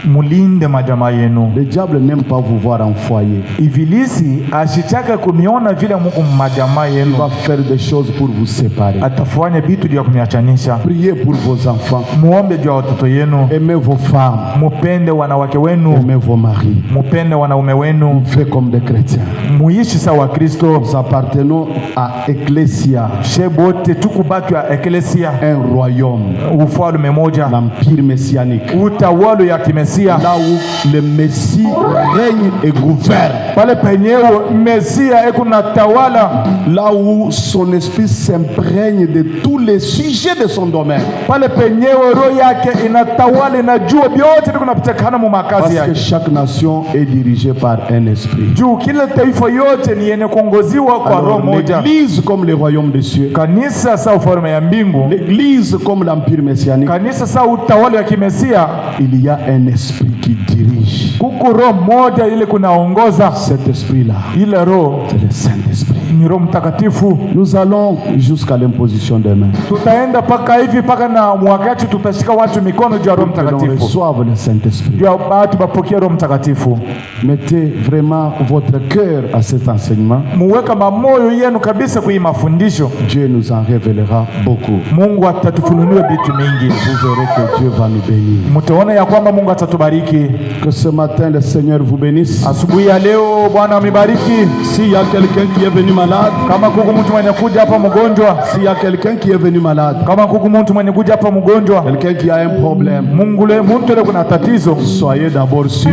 [SPEAKER 2] Mulinde majamaa yenu.
[SPEAKER 1] Le diable n'aime pas vous voir en foyer.
[SPEAKER 2] Ibilisi ashitaka kuniona vile mko majamaa yenu.
[SPEAKER 1] Il va faire des choses pour vous séparer.
[SPEAKER 2] Atafanya vitu vya kuniachanisha.
[SPEAKER 1] Priez pour vos enfants.
[SPEAKER 2] Muombe juu ya watoto yenu.
[SPEAKER 1] Aimez vos femmes.
[SPEAKER 2] Mupende wanawake wenu.
[SPEAKER 1] Aimez vos maris.
[SPEAKER 2] Mupende wanaume wenu.
[SPEAKER 1] Faites comme des chrétiens.
[SPEAKER 2] Muishi sawa Kristo.
[SPEAKER 1] Nous appartenons à Ecclesia.
[SPEAKER 2] Shebote tukubaki ya Ecclesia.
[SPEAKER 1] Un royaume.
[SPEAKER 2] Ufalme moja.
[SPEAKER 1] L'empire messianique.
[SPEAKER 2] Utawala ya kimesia.
[SPEAKER 1] Là où le Messie règne et gouverne.
[SPEAKER 2] Pale penyewe Mesia eko na tawala.
[SPEAKER 1] Là où son esprit s'imprègne de tous les sujets de son domaine.
[SPEAKER 2] Pale penyewe roho yake inatawala inajua vyote vinapatikana mu makazi yake.
[SPEAKER 1] Parce que chaque nation est dirigée par un esprit.
[SPEAKER 2] Juu kila taifa yote ni yenye kuongoziwa kwa roho moja.
[SPEAKER 1] L'église comme le royaume des cieux.
[SPEAKER 2] Kanisa sawa ufalme ya mbingu.
[SPEAKER 1] L'église comme l'empire messianique.
[SPEAKER 2] Kanisa sawa utawala ya kimesia.
[SPEAKER 1] Il y a un esprit qui dirige.
[SPEAKER 2] Kuko roho moja ile kunaongoza.
[SPEAKER 1] Cet esprit-là,
[SPEAKER 2] ile roho,
[SPEAKER 1] c'est le Saint-Esprit.
[SPEAKER 2] Ni Roho Mtakatifu.
[SPEAKER 1] Nous allons jusqu'à l'imposition des mains.
[SPEAKER 2] Tutaenda paka hivi paka na wakati tutashika watu mikono juu ya Roho Mtakatifu.
[SPEAKER 1] Reçoivent le Saint-Esprit.
[SPEAKER 2] Juu watu bapokea Roho Mtakatifu.
[SPEAKER 1] Mettez vraiment votre cœur à cet enseignement.
[SPEAKER 2] Muweka mamoyo yenu kabisa kwa mafundisho.
[SPEAKER 1] Dieu nous en révélera beaucoup.
[SPEAKER 2] Mungu atatufunulia vitu mingi.
[SPEAKER 1] Vous verrez que Dieu va nous bénir.
[SPEAKER 2] Mtaona ya kwamba Mungu atatubariki.
[SPEAKER 1] Que ce matin le Seigneur vous bénisse.
[SPEAKER 2] Asubuhi ya leo Bwana amibariki.
[SPEAKER 1] S'il y a quelqu'un qui est venu malade,
[SPEAKER 2] kama kuku mtu mwenye kuja hapa mgonjwa,
[SPEAKER 1] s'il y a quelqu'un qui est venu malade,
[SPEAKER 2] kama kuku mtu mwenye kuja hapa mgonjwa,
[SPEAKER 1] quelqu'un qui a un problème,
[SPEAKER 2] mtu ile kuna tatizo,
[SPEAKER 1] soyez d'abord sûr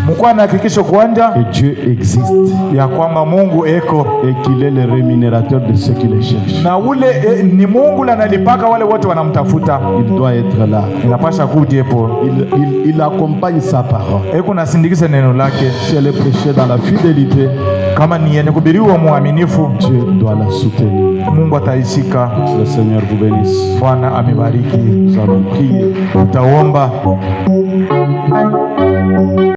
[SPEAKER 2] mkwa na hakikisho kwanza
[SPEAKER 1] que Dieu existe,
[SPEAKER 2] ya kwamba Mungu eko
[SPEAKER 1] et qu'il est le rémunérateur de ceux qui le cherchent.
[SPEAKER 2] Na ule ni Mungu ananipaka wale wote wanamtafuta.
[SPEAKER 1] Il doit être là.
[SPEAKER 2] Inapasha kuja hapo.
[SPEAKER 1] Il accompagne sa parole.
[SPEAKER 2] Eko nasindikiza neno lake.
[SPEAKER 1] Si elle est prêchée dans la fidélité,
[SPEAKER 2] kama ni yenye kuhubiriwa muaminifu,
[SPEAKER 1] Dieu doit la soutenir.
[SPEAKER 2] Mungu ataishika.
[SPEAKER 1] Le Seigneur vous bénisse.
[SPEAKER 2] Bwana amibariki.
[SPEAKER 1] Nous allons prier.
[SPEAKER 2] Utaomba.